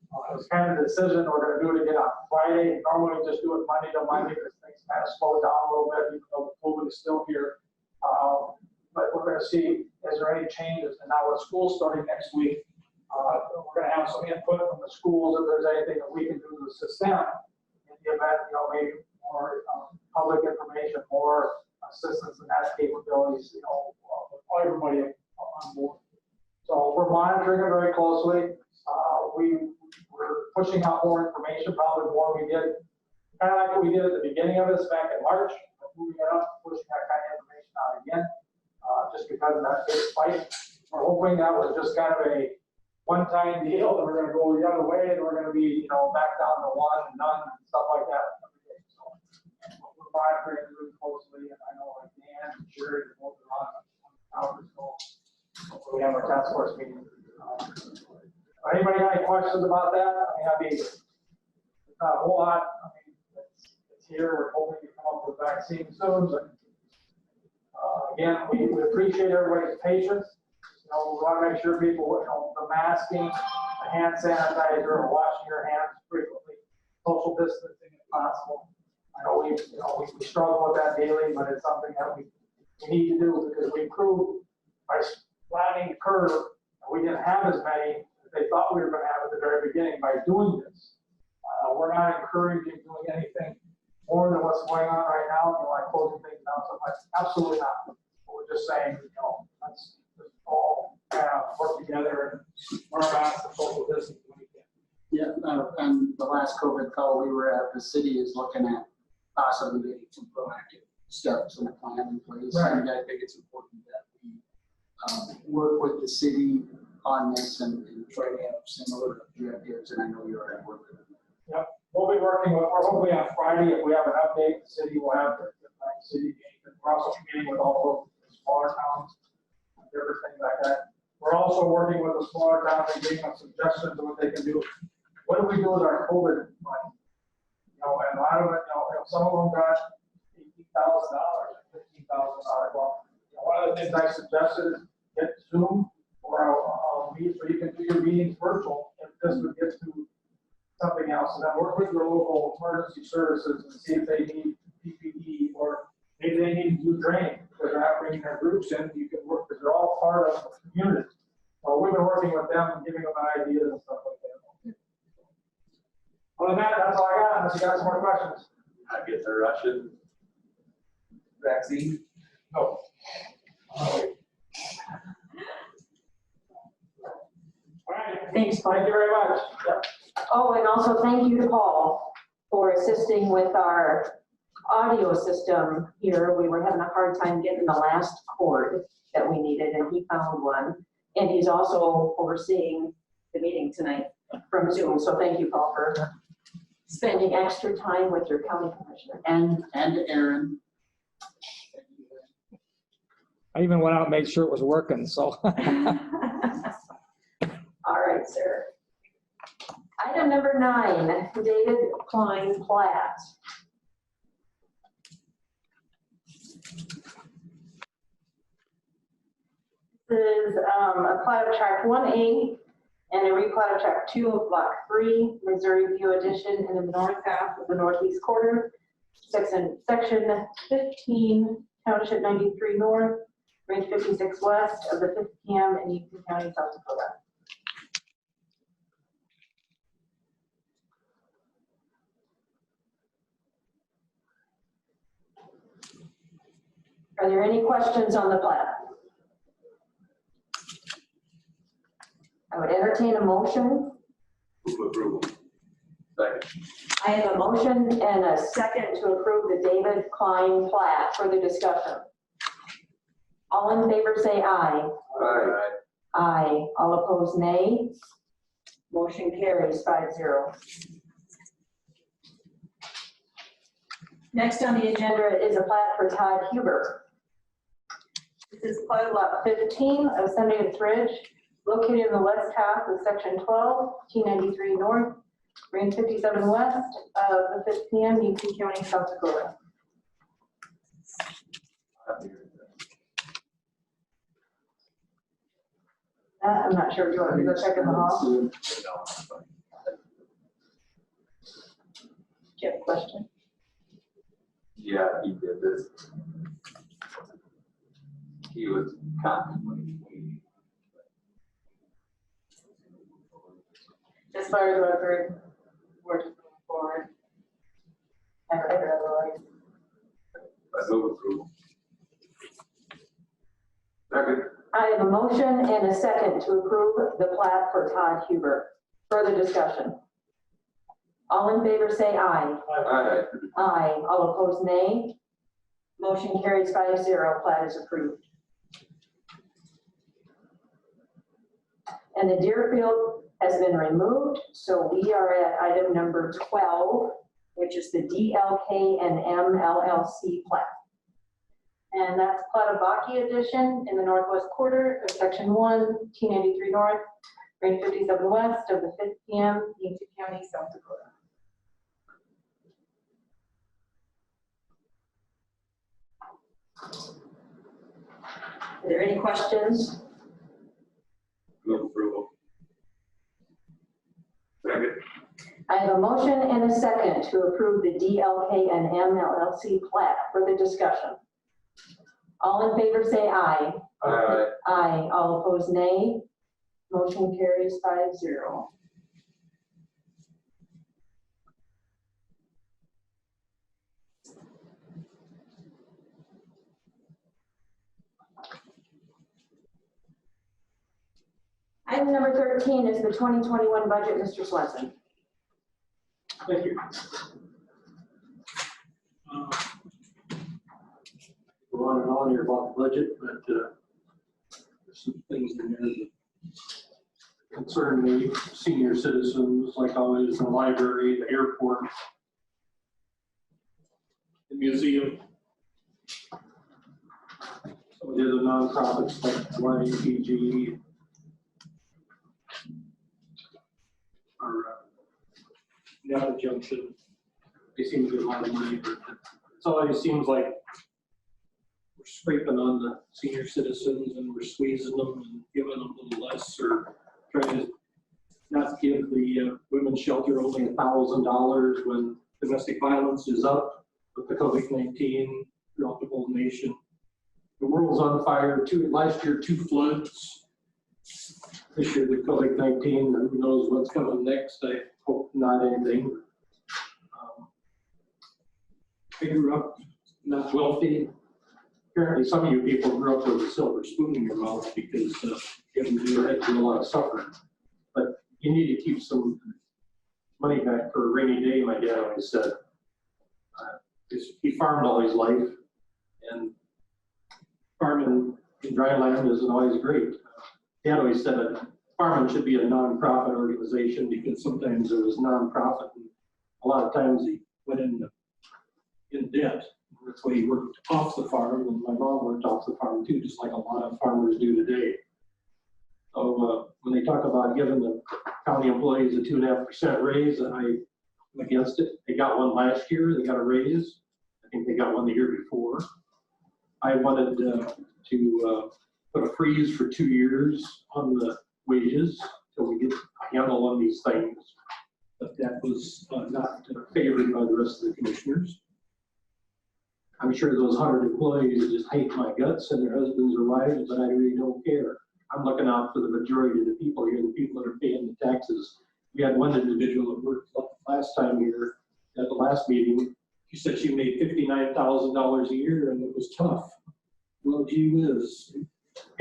It was kind of the decision, we're going to do it again on Friday. Normally we just do it Monday to Monday because things kind of slow down a little bit, even though COVID is still here. But we're going to see, is there any changes? And now with school starting next week, we're going to have some input from the schools if there's anything that we can do to assist them in the event, maybe more public information, more assistance in that capabilities, with everybody on board. So we're monitoring it very closely. We're pushing out more information, probably more we did, kind of like what we did at the beginning of this back in March, moving it up, pushing that kind of information out again, just because of that big spike. We're hoping that was just kind of a one-time deal, and we're going to go the other way, and we're going to be, back down to 1 and none and stuff like that. So we're monitoring it really closely, and I know like Dan and Jerry are both on our call. We have our task force meeting. Anybody got any questions about that? It's not a whole lot. It's here. We're hoping to come up with a vaccine soon. But again, we appreciate everybody's patience. We want to make sure people, the masking, the hand sanitizer, washing your hands frequently, social distancing if possible. I know we struggle with that daily, but it's something that we need to do because we proved by flattening the curve that we didn't have as many as they thought we were going to have at the very beginning by doing this. We're not encouraging doing anything more than what's going on right now, like closing things down so much. Absolutely not. But we're just saying, let's just all work together and learn how to social distance when we can. Yeah, and the last COVID call we were at, the city is looking at possibly getting some proactive steps and a plan in place. Right. And I think it's important that we work with the city on this and try to have similar objectives, and I know you're already working on that. Yep, we'll be working with, or hopefully on Friday, if we have an update, the city will have the city meeting. We're also meeting with all of the smaller towns, different things like that. We're also working with the smaller towns and giving them suggestions of what they can do. What do we do with our COVID money? And a lot of it, some of them got $18,000, $15,000. Well, one of the things I suggested is get Zoom or a meet so you can do your meetings virtual, if this would get to something else, and then work with your local emergency services and see if they need PPE, or maybe they need to do training, because they're not bringing their groups in, you can work, because they're all part of the community. So we've been working with them and giving them ideas and stuff like that. Other than that, that's all I got, unless you got some more questions. I get the Russian vaccine. No. All right, Thanks, thank you very much. Yep. Oh, and also thank you to Paul for assisting with our audio system here. We were having a hard time getting the last cord that we needed, and he found one. And he's also overseeing the meeting tonight from Zoom. So thank you, Paul, for spending extra time with your county commissioner. And Aaron. I even went out and made sure it was working, so. All right, sir. Item number 9, David Klein plat. This is a plat of tract 1A and a replat of tract 2 of block 3, Missouri View Addition in the north half of the northeast quarter, section 15, township 93 north, range 56 west of the 5th PM in Yankton County, South Dakota. Are there any questions on the plat? I would entertain a motion. Move approval. Second. I have a motion and a second to approve the David Klein plat. Further discussion. All in favor say aye. Aye. Aye. All opposed, nay. Motion carries 5-0. Next on the agenda is a plat for Todd Huber. This is plat lot 15 of Sunday Ridge, located in the west half of section 12, T93 north, range 57 west of the 5th PM, Yankton County, South Dakota. I'm not sure. Do you want me to go check in the hall? Do you have a question? Yeah, he did this. He was contemplating. As far as what we're just moving forward. Never heard otherwise. I move approval. Second. I have a motion and a second to approve the plat for Todd Huber. Further discussion. All in favor say aye. Aye. Aye. All opposed, nay. Motion carries 5-0. Plat is approved. And the Deerfield has been removed, so we are at item number 12, which is the DLK and M LLC plat. And that's plat of Baki Edition in the northwest quarter of section 1, T93 north, range 57 west of the 5th PM, Yankton County, South Dakota. Are there any questions? Move approval. Second. I have a motion and a second to approve the DLK and M LLC plat. Further discussion. All in favor say aye. Aye. Aye. All opposed, nay. Motion carries 5-0. Item number 13 is the 2021 budget, Mr. Swenson. Thank you. Go on and on here about the budget, but there's some things in there that concern me, senior citizens, like always, the library, the airport, the museum. Some of the other nonprofits like YPG are not a junction. they seem to get a lot of money, but it always seems like we're scraping on the senior citizens and we're squeezing them and giving them a little less, or trying to not give the women's shelter only $1,000 when domestic violence is up with the COVID-19 throughout the whole nation. The world's on fire. Last year, 2 floods. This year, the COVID-19, who knows what's coming next. I hope not anything. I grew up not wealthy. Apparently, some of you people grew up with a silver spoon in your mouth because you had to do a lot of suffering. But you need to keep some money back for a rainy day, my dad always said. He farmed all his life, and farming in dry land isn't always great. Dad always said that farming should be a nonprofit organization because sometimes it was nonprofit, and a lot of times he went in debt. That's why he worked off the farm, and my mom worked off the farm too, just like a lot of farmers do today. So when they talk about giving the county employees a 2.5% raise, I'm against it. They got one last year, they got a raise. I think they got one the year before. I wanted to put a freeze for 2 years on the wages till we get a handle on these things. But that was not favored by the rest of the commissioners. I'm sure those 100 employees just hate my guts and their husbands or wives, but I really don't care. I'm looking out for the majority of the people here, the people that are paying the taxes. We had one individual that worked last time here at the last meeting. She said she made $59,000 a year and it was tough. Well, gee whiz.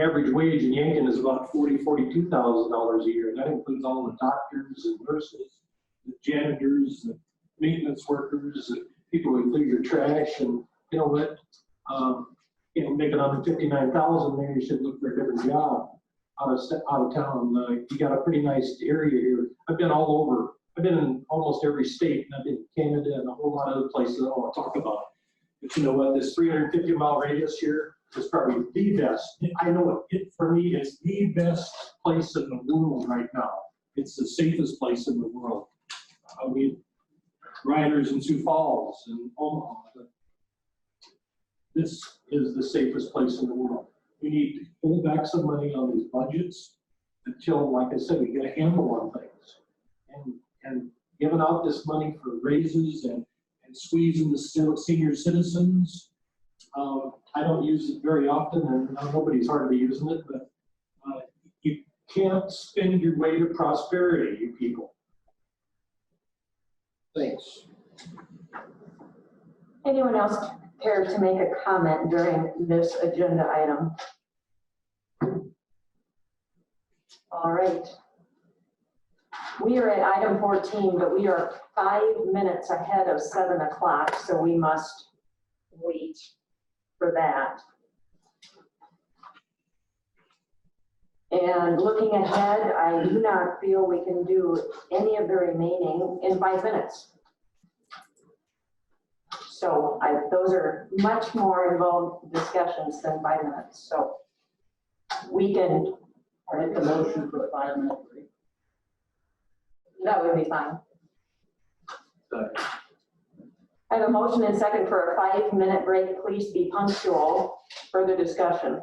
Average wage in Yankton is about $42,000 a year. And that includes all the doctors and nurses, the janitors, the maintenance workers, the people who clear your trash. And you know what? Making $159,000, maybe you should look for a different job out of town. You got a pretty nice area here. I've been all over. I've been in almost every state, and I've been in Canada and a whole lot of other places I don't want to talk about. But you know what? This 350-mile radius here is probably the best. I know for me, it's the best place in the world right now. It's the safest place in the world. Riders in Sioux Falls and Omaha. This is the safest place in the world. We need to pull back some money on these budgets until, like I said, we get a handle on things. And giving out this money for raises and squeezing the senior citizens, I don't use it very often, and nobody's hardly using it, but you can't spend your way to prosperity, you people. Thanks. Anyone else care to make a comment during this agenda item? All right. We are at item 14, but we are 5 minutes ahead of 7 o'clock, so we must wait for that. And looking ahead, I do not feel we can do any of the remaining in 5 minutes. So those are much more involved discussions than 5 minutes. So we can. Make a motion for a 5-minute break. That would be fine. I have a motion and second for a 5-minute break. Please be punctual. Further discussion.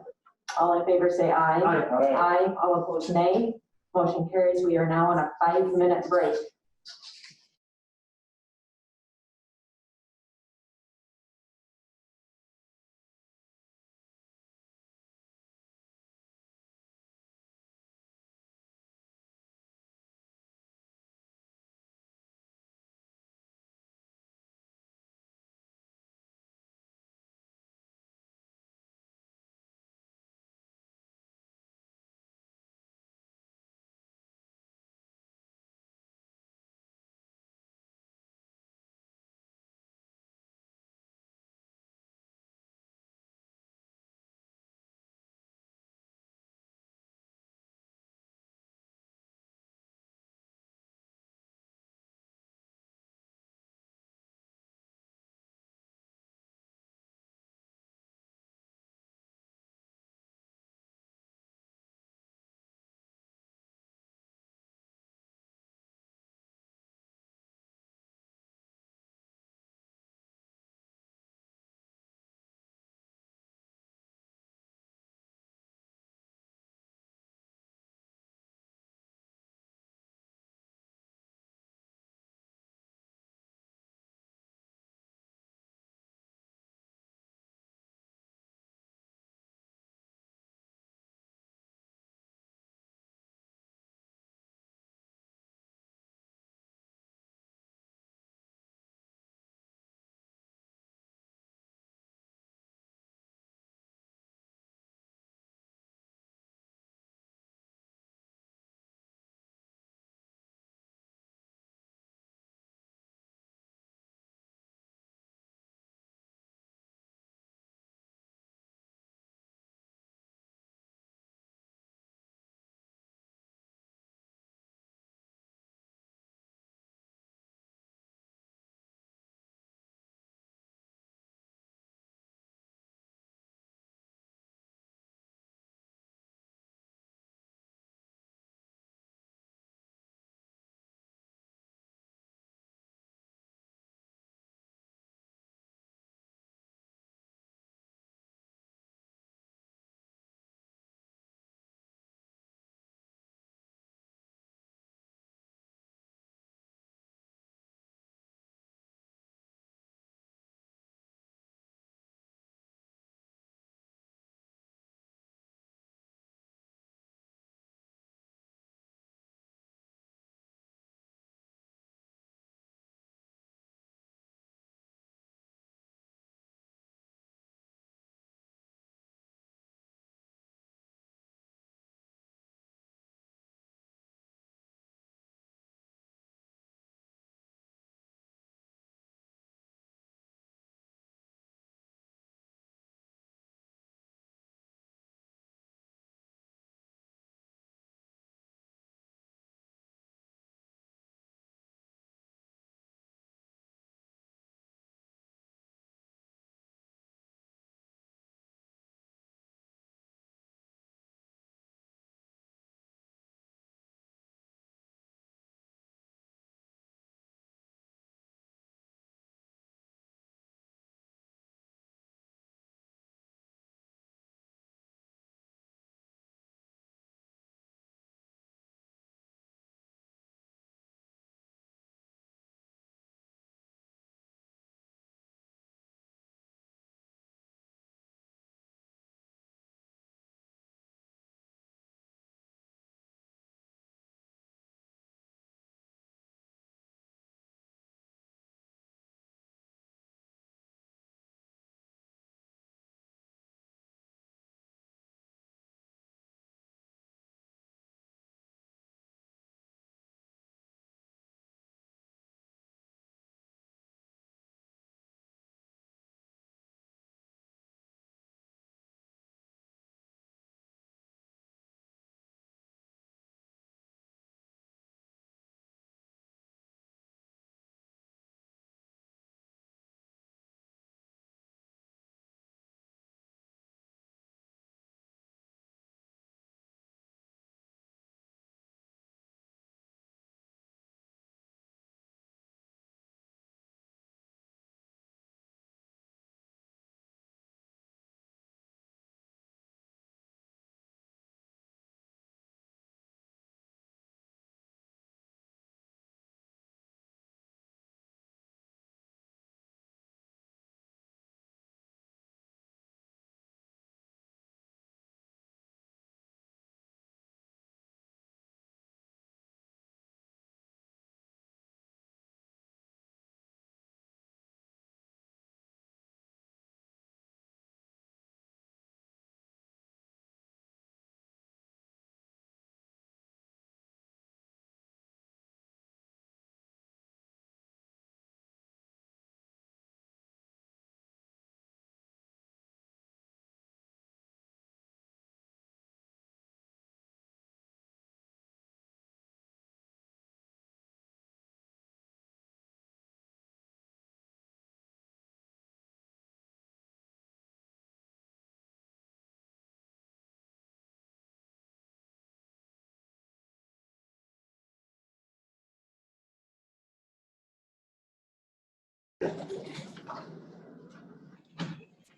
All in favor say aye. Aye. Aye. All opposed nay. Motion carries. We are now on a 5-minute break.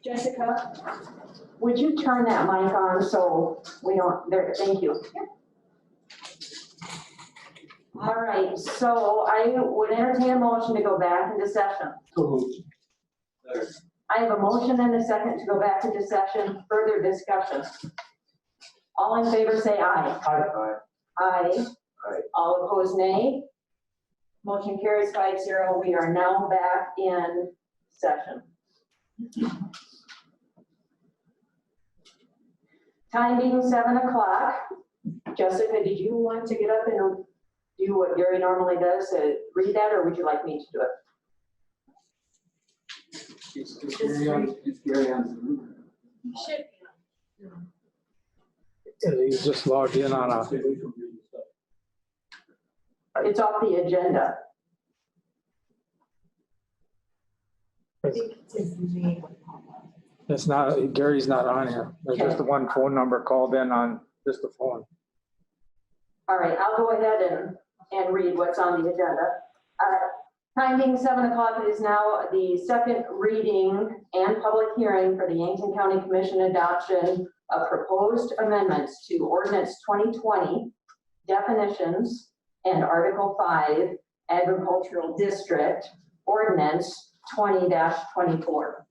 Jessica, would you turn that mic on so we don't, there, thank you. All right, so I would entertain a motion to go back into session. I have a motion and a second to go back into session. Further discussion. All in favor, say aye. Aye. Aye. Aye. All opposed, nay. Motion carries 5-0. We are now back in session. Time being 7 o'clock. Jessica, did you want to get up and do what Gary normally does, read that, or would you like me to do it? It's Gary on Zoom. He's just logged in on a, It's off the agenda. it's not, Gary's not on here. There's just the one phone number called in on just the phone. All right, I'll go ahead and read what's on the agenda. Time being 7 o'clock, it is now the second reading and public hearing for the Yankton County Commission adoption of proposed amendments to Ordinance 2020 definitions and Article 5 Agricultural District Ordinance 20-24.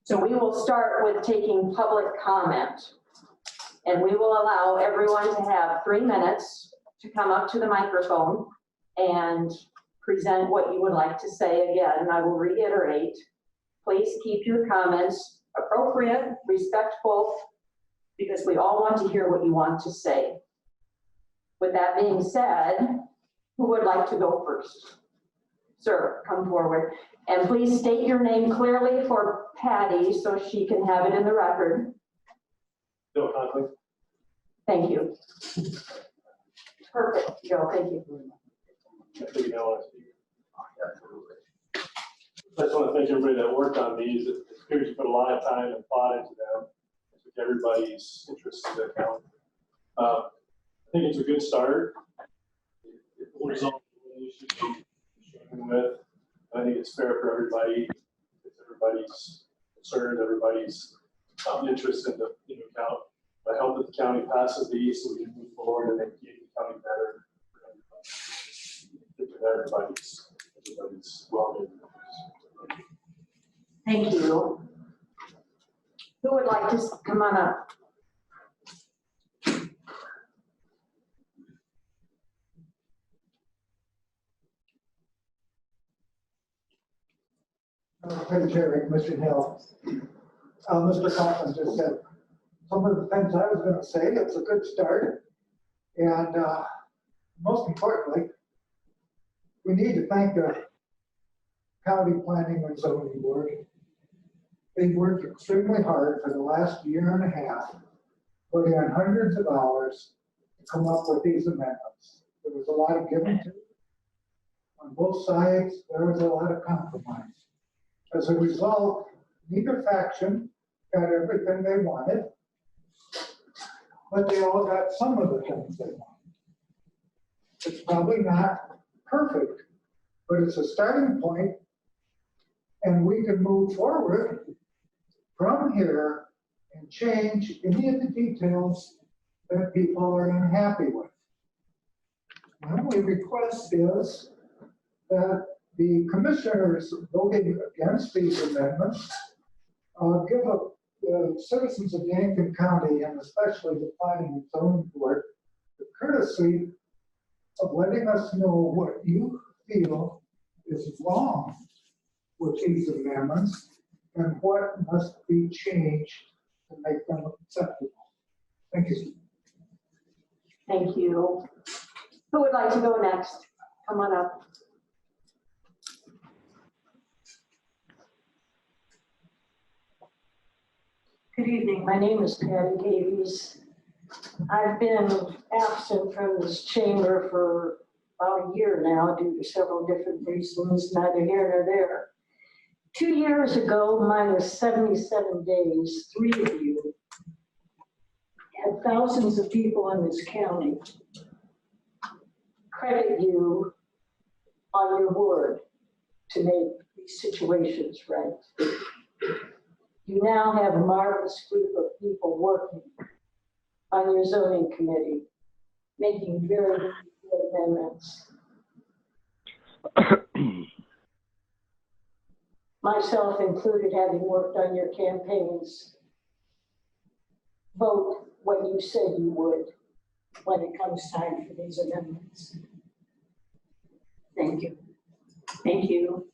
So we will start with taking public comment. And we will allow everyone to have 3 minutes to come up to the microphone and present what you would like to say. Again, I will reiterate, please keep your comments appropriate, respectful, because we all want to hear what you want to say. With that being said, who would like to go first? Sir, come forward. And please state your name clearly for Patty so she can have it in the record. Bill Conley. Thank you. Perfect, Joe, thank you. I think you know what I speak. I just want to thank everybody that worked on these. It appears you put a lot of time and thought into them. I took everybody's interest into account. I think it's a good start. It will result in what we should be struggling with. I think it's fair for everybody. It's everybody's concerns, everybody's interest into account. I hope that the county passes these so we can move forward and make the county better. Everybody's well. Thank you. Who would like to come on up? Chair, Mr. Hill. Mr. Coughlin just said some of the things I was going to say. It's a good start. And most importantly, we need to thank the County Planning and Zoning Board. They've worked extremely hard for the last year and a half, putting in hundreds of hours to come up with these amendments. There was a lot of give and take. On both sides, there was a lot of compromise. As a result, neither faction got everything they wanted, but they all got some of the things they wanted. It's probably not perfect, but it's a starting point, and we can move forward from here and change any of the details that people are unhappy with. My only request is that the commissioners voting against these amendments give the citizens of Yankton County, and especially the Planning and Zoning Board, the courtesy of letting us know what you feel is wrong with these amendments and what must be changed to make them acceptable. Thank you. Thank you. Who would like to go next? Come on up. Good evening. My name is Patty Davies. I've been absent from this chamber for about a year now due to several different reasons, neither here nor there. 2 years ago, minus 77 days, 3 of you had thousands of people in this county credit you on your word. to make these situations right. You now have a marvelous group of people working on your zoning committee, making very good amendments. Myself included, having worked on your campaigns, vote what you said you would when it comes time for these amendments. Thank you. Thank you.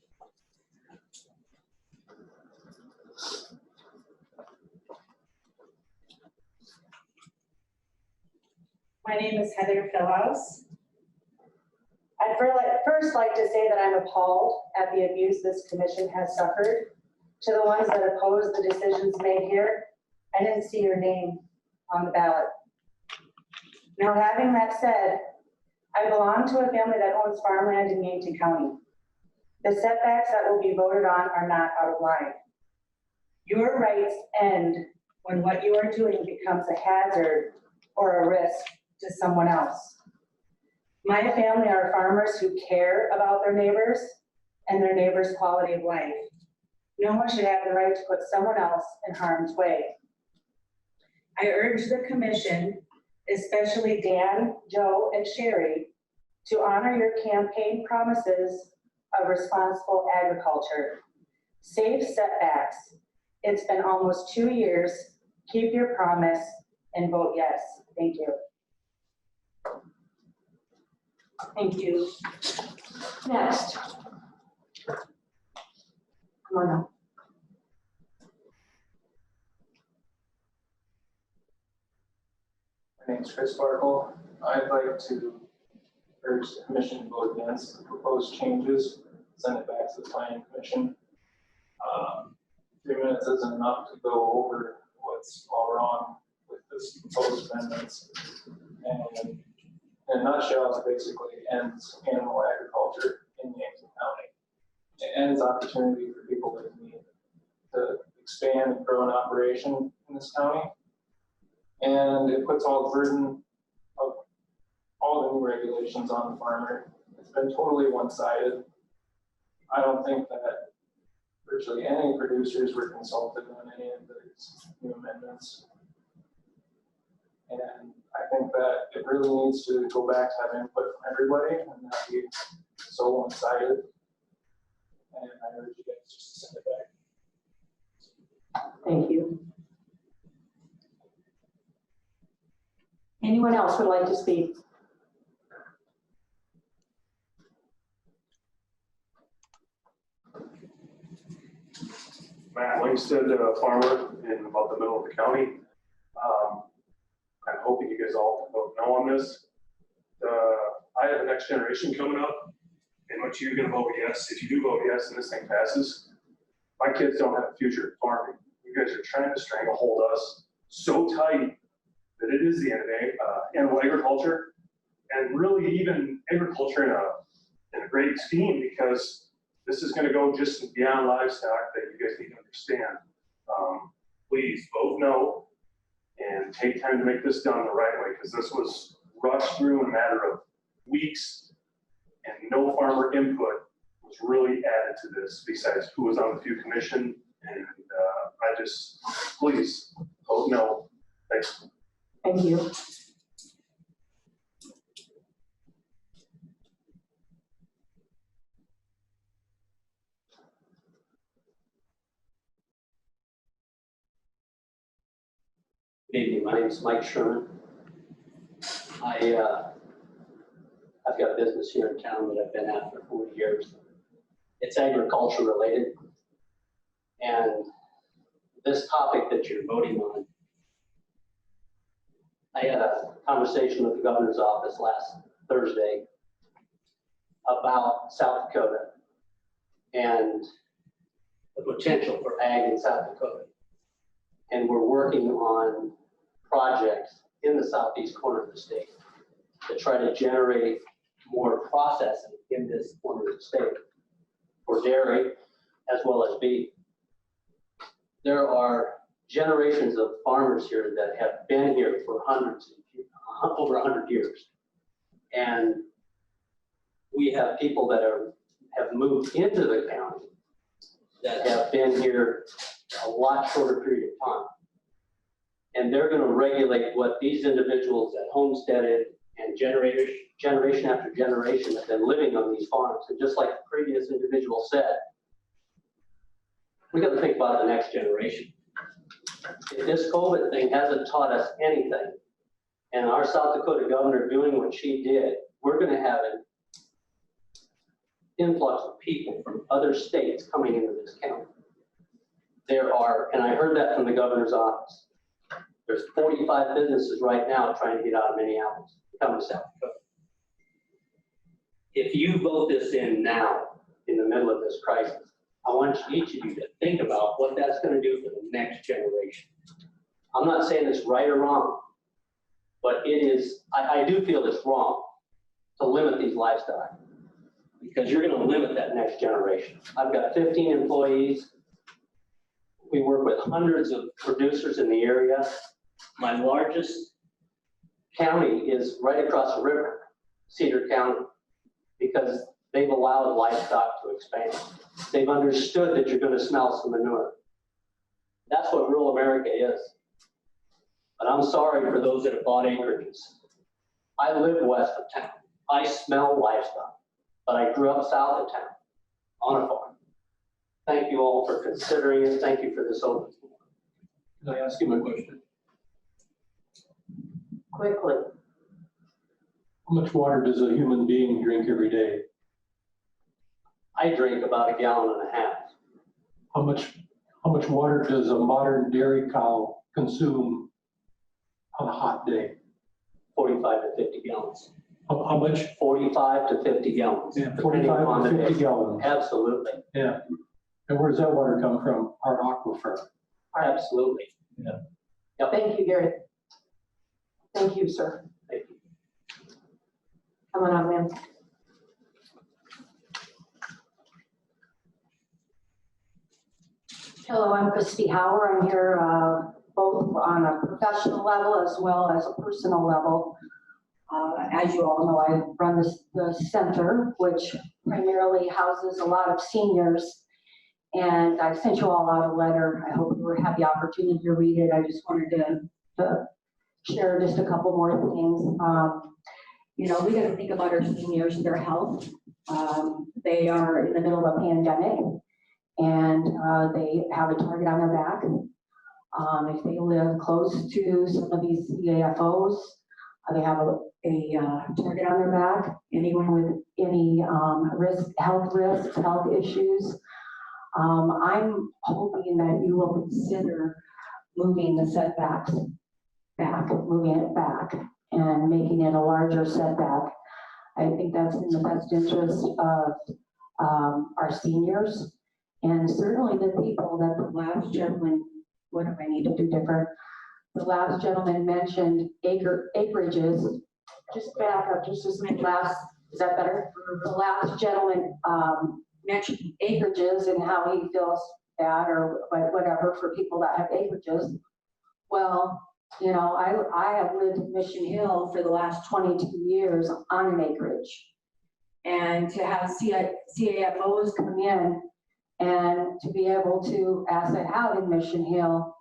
My name is Heather Philhouse. I'd first like to say that I'm appalled at the abuse this commission has suffered. To the ones that oppose the decisions made here, I didn't see your name on the ballot. Now, having that said, I belong to a family that owns farmland in Yankton County. The setbacks that will be voted on are not out of line. Your rights end when what you are doing becomes a hazard or a risk to someone else. My family are farmers who care about their neighbors and their neighbors' quality of life. No one should have the right to put someone else in harm's way. I urge the commission, especially Dan, Joe, and Sherry, to honor your campaign promises of responsible agriculture. Safe setbacks. It's been almost 2 years. Keep your promise and vote yes. Thank you. Thank you. Next. Come on up. My name is Chris Sparkle. I'd like to urge the commission to vote against the proposed changes, send it back to the planning commission. 3 minutes isn't enough to go over what's all wrong with this proposed amendments. And in a nutshell, it basically ends animal agriculture in Yankton County. It ends opportunity for people like me to expand and grow an operation in this county. And it puts all the burden of all the new regulations on the farmer. It's been totally one-sided. I don't think that virtually any producers were consulted on any of these new amendments. And I think that it really needs to go back to have input from everybody and not be so one-sided. And I urge you guys just to send it back. Thank you. Anyone else would like to speak? Matt Langston, a farmer in about the middle of the county. I'm hoping you guys all both know on this. I have a next generation coming up, and what you're gonna vote yes, if you do vote yes and this thing passes, my kids don't have a future farming. You guys are trying to stranglehold us so tight that it is the end of animal agriculture, and really even agriculture in a great scheme, because this is gonna go just beyond livestock that you guys need to understand. Please vote no and take time to make this done the right way, because this was rushed through in a matter of weeks, and no farmer input was really added to this besides who was on the few commission. And I just, please vote no. Thanks. Thank you. Good evening, my name is Mike Sherman. I've got a business here in town that I've been at for 40 years. It's agriculture related. And this topic that you're voting on, I had a conversation with the governor's office last Thursday about South Dakota and the potential for ag in South Dakota. And we're working on projects in the southeast corner of the state to try to generate more processing in this corner of the state for dairy as well as beef. There are generations of farmers here that have been here for over 100 years. And we have people that are have moved into the county that have been here a lot shorter period of time. And they're going to regulate what these individuals that homesteaded and generation after generation have been living on these farms. And just like the previous individual said, we got to think about the next generation. If this COVID thing hasn't taught us anything, and our South Dakota governor doing what she did, we're going to have an influx of people from other states coming into this county. There are, and I heard that from the governor's office, there's 45 businesses right now trying to get out of Minneapolis, come to South Dakota. If you vote this in now, in the middle of this crisis, I want each of you to think about what that's going to do for the next generation. I'm not saying it's right or wrong, but it is, I do feel it's wrong to limit these livestock because you're going to limit that next generation. I've got 15 employees. We work with hundreds of producers in the area. My largest county is right across the river, Cedar County, because they've allowed livestock to expand. They've understood that you're going to smell some manure. That's what rural America is. But I'm sorry for those that have bought acreages. I live west of town. I smell livestock, but I grew up south of town on a farm. Thank you all for considering it. Thank you for this open. Can I ask him a question? Quickly. How much water does a human being drink every day? I drink about 1.5 gallons. How much water does a modern dairy cow consume on a hot day? 45 to 50 gallons. How much? 45 to 50 gallons. Yeah, 45 to 50 gallons. Absolutely. Yeah. And where does that water come from? Our aquifer. Absolutely. Yeah. Yep. Thank you, Gary. Thank you, sir. Thank you. Come on up, ma'am. Hello, I'm Christy Hauer. I'm here both on a professional level as well as a personal level. As you all know, I run the center, which primarily houses a lot of seniors. And I sent you all out a letter. I hope you had the opportunity to read it. I just wanted to share just a couple more things. You know, we got to think about our seniors, their health. They are in the middle of a pandemic, and they have a target on their back. If they live close to some of these CAFOs, they have a target on their back. Anyone with any health risks, health issues. I'm hoping that you will consider moving the setbacks back, moving it back and making it a larger setback. I think that's in the best interest of our seniors and certainly the people that the last gentleman, what do I need to do different? The last gentleman mentioned acreages. Just back up, just as my last, is that better? The last gentleman mentioned acreages and how he feels bad or whatever for people that have acreages. Well, you know, I have lived in Mission Hill for the last 22 years on an acreage. And to have CAFOs come in and to be able to, as they have in Mission Hill,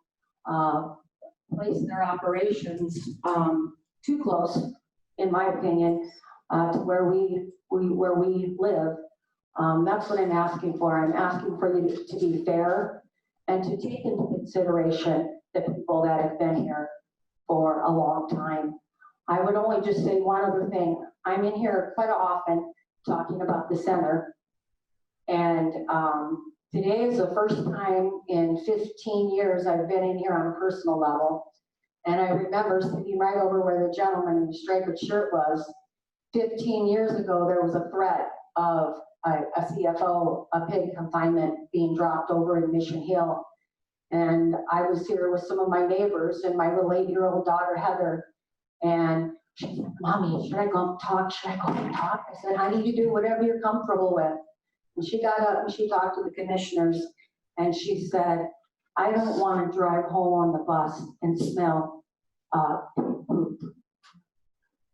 place their operations too close, in my opinion, to where we live. That's what I'm asking for. I'm asking for you to be fair and to take into consideration the people that have been here for a long time. I would only just say one other thing. I'm in here quite often talking about the center. And today is the first time in 15 years I've been in here on a personal level. And I remember sitting right over where the gentleman in the striped shirt was. 15 years ago, there was a threat of a CFO, a pig confinement being dropped over in Mission Hill. And I was here with some of my neighbors and my little 8-year-old daughter, Heather. And she said, Mommy, should I go and talk? Should I go and talk? I said, honey, you do whatever you're comfortable with. And she got up and she talked to the commissioners and she said, I don't want to drive home on the bus and smell poop.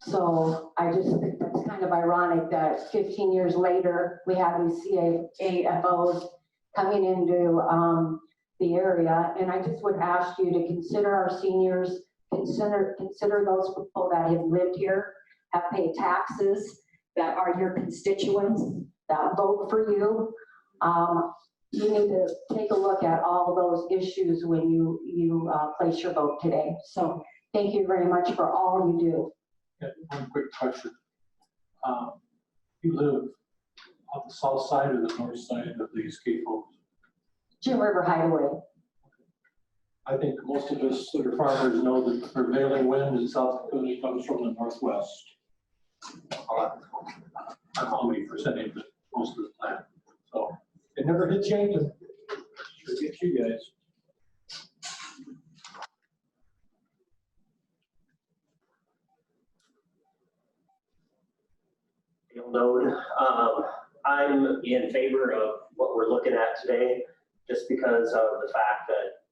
So I just think that's kind of ironic that 15 years later, we have these CAFOs coming into the area. And I just would ask you to consider our seniors, consider those people that have lived here, have paid taxes, that are your constituents, that vote for you. You need to take a look at all those issues when you place your vote today. So thank you very much for all you do. Yeah, one quick question. You live on the south side or the north side of these cables? Jim River Highway. I think most of us that are farmers know that the prevailing wind in South Dakota comes from the northwest. I don't know how many percentage, but most of the time. So it never hits Yankton. Sure gets you guys. Load. I'm in favor of what we're looking at today, just because of the fact that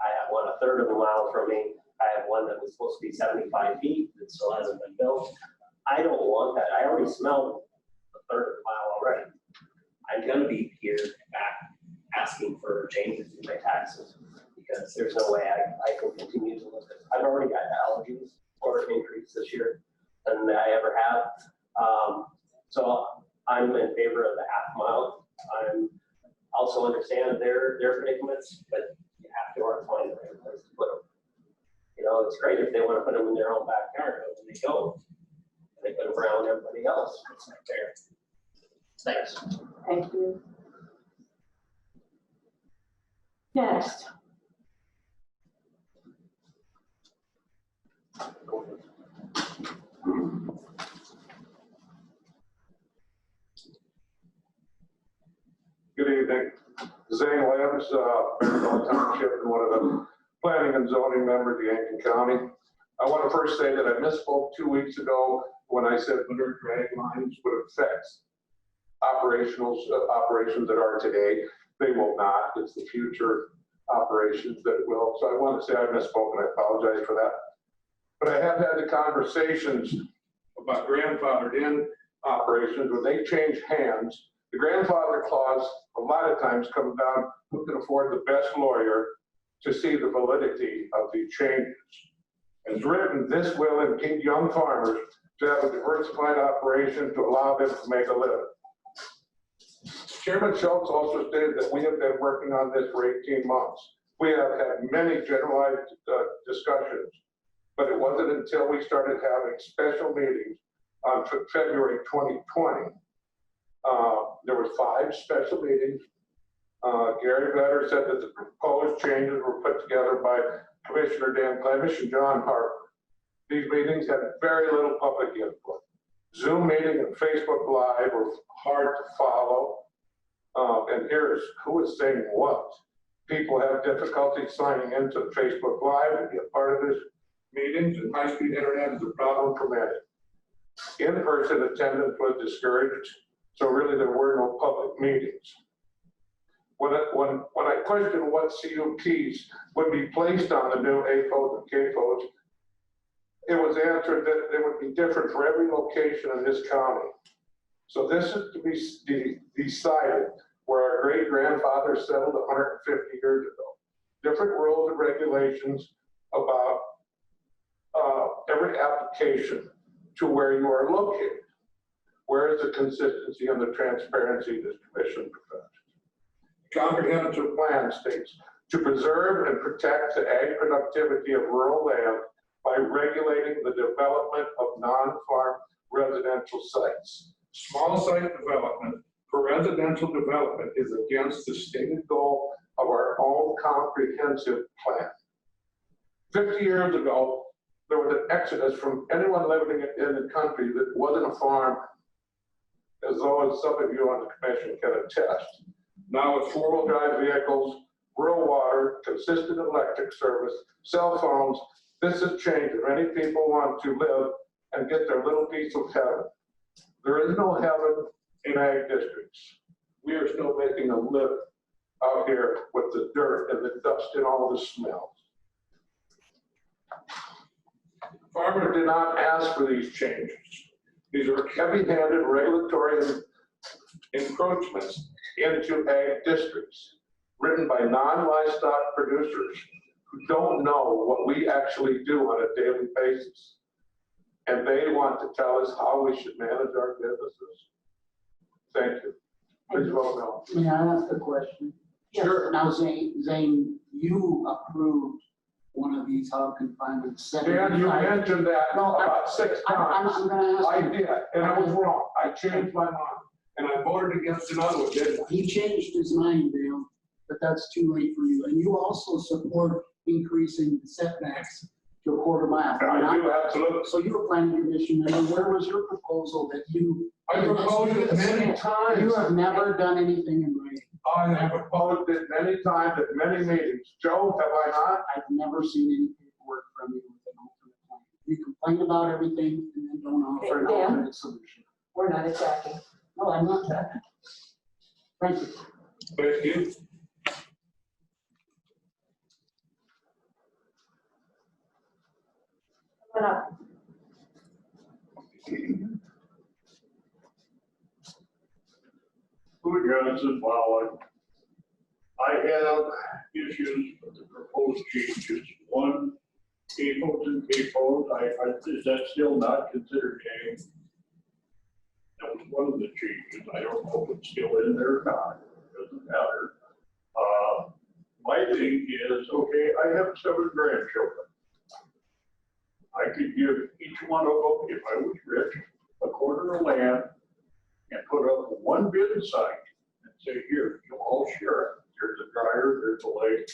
I have one 1/3 of a mile from me. I have one that was supposed to be 75 feet that still hasn't been built. I don't want that. I already smelled 1/3 of a mile already. I'm gonna be here back asking for changes in my taxes because there's no way I can continue to live it. I've already got allergies or an increase this year than I ever have. So I'm in favor of the 1/2 mile. I'm also understand their predicaments, but you have to find the right place to put them. You know, it's great if they want to put them in their own backyard, but when they don't, they put them around everybody else. It's not fair. Thanks. Thank you. Next. Good evening. Zane Lambs, Fairfield Township, and one of the planning and zoning members of Yankton County. I want to first say that I misspoke 2 weeks ago when I said winter drag lines would affect operations that are today. They will not. It's the future operations that will. So I want to say I misspoke and I apologize for that. But I have had the conversations about grandfathered in operations when they change hands. The grandfather clause a lot of times comes down who can afford the best lawyer to see the validity of the changes. As written, this will impede young farmers to have a diversified operation to allow them to make a living. Chairman Schultz also stated that we have been working on this for 18 months. We have had many generalized discussions, but it wasn't until we started having special meetings on February 2020. There was 5 special meetings. Gary Vetter said that the proposed changes were put together by Commissioner Dan Clemish and John Harper. These meetings had very little public input. Zoom meeting and Facebook Live were hard to follow. And here's who is saying what. People have difficulty signing into Facebook Live and be a part of this meetings, and high-speed internet is a problem for many. In-person attendance was discouraged, so really there were no public meetings. When I questioned what CUPs would be placed on the new AFOs and KFOs, it was answered that they would be different for every location in this county. So this is to be decided where our great-grandfather settled 150 years ago. Different rules and regulations about every application to where you are located. Where is the consistency and the transparency this commission professes? Comprehensive plan states to preserve and protect the ag productivity of rural land by regulating the development of non-farm residential sites. Small site development for residential development is against the stated goal of our own comprehensive plan. 50 years ago, there was an exodus from anyone living in the country that wasn't a farm, as though as some of you on the commission can attest. Now with 4-wheel drive vehicles, rural water, consistent electric service, cell phones, this has changed. Many people want to live and get their little piece of heaven. There is no heaven in ag districts. We are still making a living out here with the dirt and the dust and all the smells. Farmer did not ask for these changes. These are heavy-handed regulatory encroachments into ag districts, written by non-livestock producers who don't know what we actually do on a daily basis. And they want to tell us how we should manage our businesses. Thank you. Please vote no. May I ask a question? Sure. Now, Zane, you approved one of these hog confinements. Dan, you mentioned that about 6 times. I'm gonna ask I you. did, and I was wrong. I changed my mind, and I voted against another one, didn't I? He changed his mind, Dale, but that's too late for you. And you also support increasing the setbacks to a quarter mile. I do, absolutely. So you're a planning commission member. Where was your proposal that you? I proposed it many times. You have never done anything in writing. I have opposed it many times at many meetings. Joe, have I not? I've never seen any paperwork from you with an alternate plan. You complain about everything and then don't offer an Dan? alternate solution. We're not attacking. No, I'm not that. Thank you. Thank you. Come on up. Johnson, well, I have issues with the proposed changes. One, CAFOs and CAFOs, is that still not considered change? That was one of the changes. I don't know if it's still in there or not. It doesn't matter. My thing is, okay, I have 7 grandchildren. I could give each one of them, if I was rich, a quarter of land and put up one building site and say, here, you all share it. There's a dryer, there's a lake,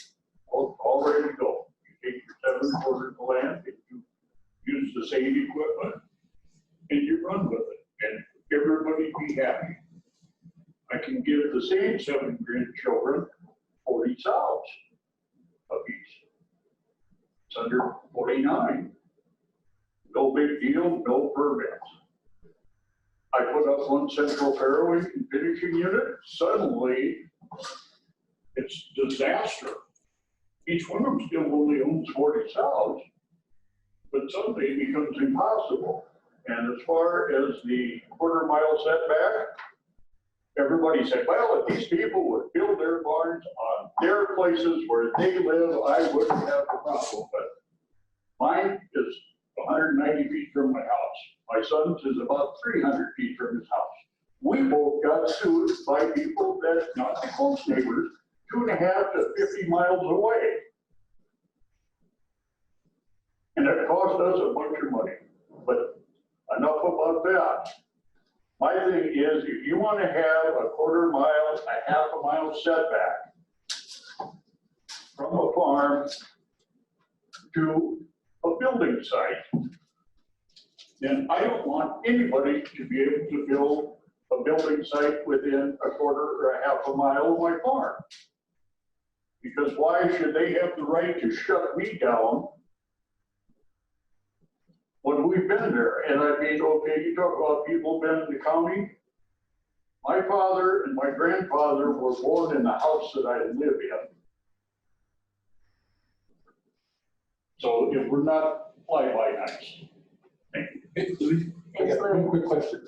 all ready to go. You take your 7 quarters of land and you use the same equipment and you run with it and everybody be happy. I can give the same 7 grandchildren 40 sows apiece. It's under 49. No big deal, no permits. I put up one central fairway finishing unit, suddenly it's disaster. Each one of them still only owns 40 sows, but suddenly it becomes impossible. And as far as the quarter mile setback, everybody said, well, if these people would build their barns on their places where they live, I wouldn't have a problem. But mine is 190 feet from my house. My son's is about 300 feet from his house. We both got sued by people that, not the close neighbors, 2.5 to 50 miles away. And that cost us a bunch of money. But enough about that. My thing is, if you want to have a quarter mile, a half a mile setback from a farm to a building site, then I don't want anybody to be able to build a building site within a quarter or a half a mile of my farm. Because why should they have the right to shut me down when we've been there? And I mean, okay, you talk about people been in the county. My father and my grandfather were born in the house that I live in. So if we're not fly-by-nights. Hey, Louis, I got one quick question.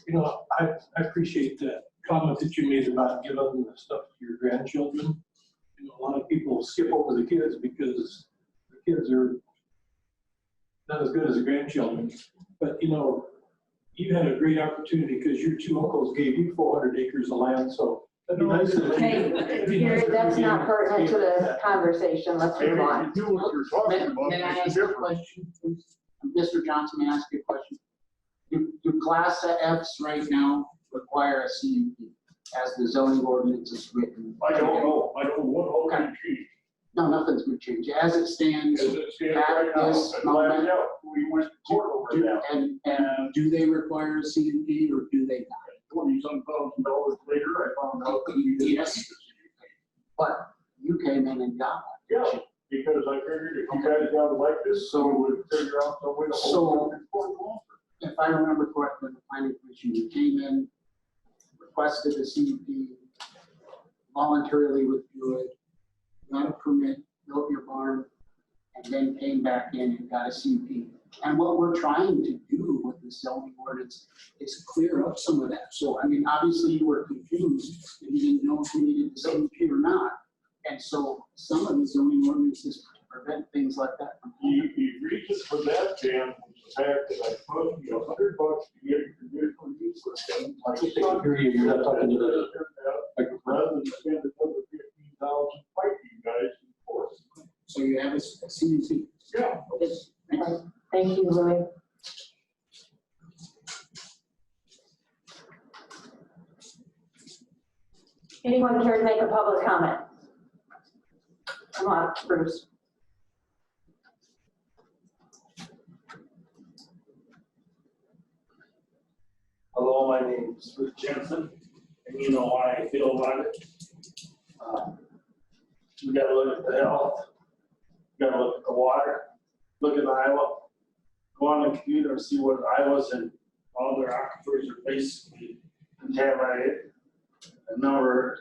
You know, I appreciate that comment that you made about giving the stuff to your grandchildren. You know, a lot of people skip over the kids because the kids are not as good as the grandchildren. But, you know, you had a great opportunity because your 2 uncles gave you 400 acres of land, so that'd be nice. Hey, Gary, that's not pertinent to the conversation. Let's move on. You know what you're talking about. May I ask you a question, please? Mr. Johnson, may I ask you a question? Do Class Fs right now require a CUP as the zoning ordinance is written? I don't know. I don't know what all can change. No, nothing's going to change. As it stands As it stands at right now, this and moment, we went to court over that. and do they require a CUP or do they not? $20,000 later, I found out that we didn't. Yes. But you came in and got Yeah, because I figured if you guys got it like this, so we would figure out some way to hold it for longer. If I remember correctly, the planning commission, you came in, requested a CUP, voluntarily withdrew it, got a permit, built your barn, and then came back in and got a CUP And what we're trying to do with the zoning ordinance is clear up some of that. So, I mean, obviously you were confused and you didn't know if you needed the CUP or not. And so some of the zoning ordinances prevent things like that from happening. The reason for that, Dan, was the fact that I put you $100 to get your conditional use listing. I think they can hear you, you're not talking to the. Rather than spend another 15,000 fighting you guys in court. So you have a CUP. Yeah. Thank you, Louis. Anyone care to make a public comment? Come on, Bruce. Hello, my name is Bruce Jensen, and you know how I feel about it. We gotta look at the health, we gotta look at the water, look at Iowa, go on the computer and see what Iowa's and all their aquifers are basically contaminated. And number,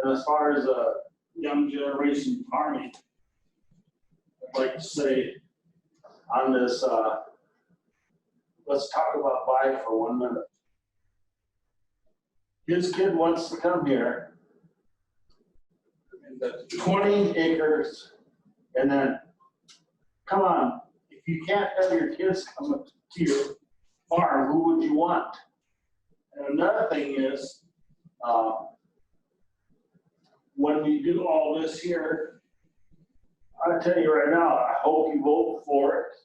and as far as a young generation farming, I'd like to say on this, let's talk about buy for 1 minute. His kid wants to come here, 20 acres, and then, come on, if you can't have your kids come to your farm, who would you want? And another thing is, when we do all this here, I tell you right now, I hope you vote for it,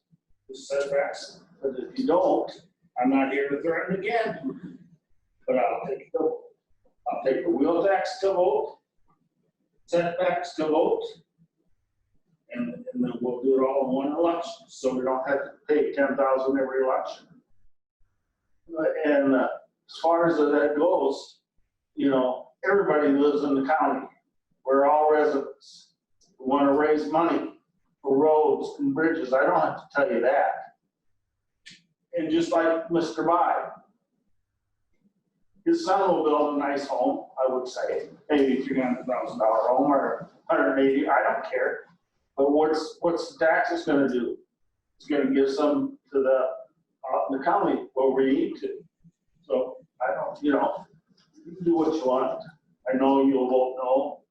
the setbacks. But if you don't, I'm not here to threaten again. But I'll take the wheel tax to vote, setbacks to vote, and then we'll do it all in one election, so we don't have to pay 10,000 every election. And as far as that goes, you know, everybody lives in the county. We're all residents. We want to raise money for roads and bridges. I don't have to tell you that. And just like Mr. Bai, his son will build a nice home, I would say, maybe $300,000 home or 180, I don't care. But what's the taxes gonna do? It's gonna give some to the county where we need to. So I don't, you know, you can do what you want. I know you'll vote no,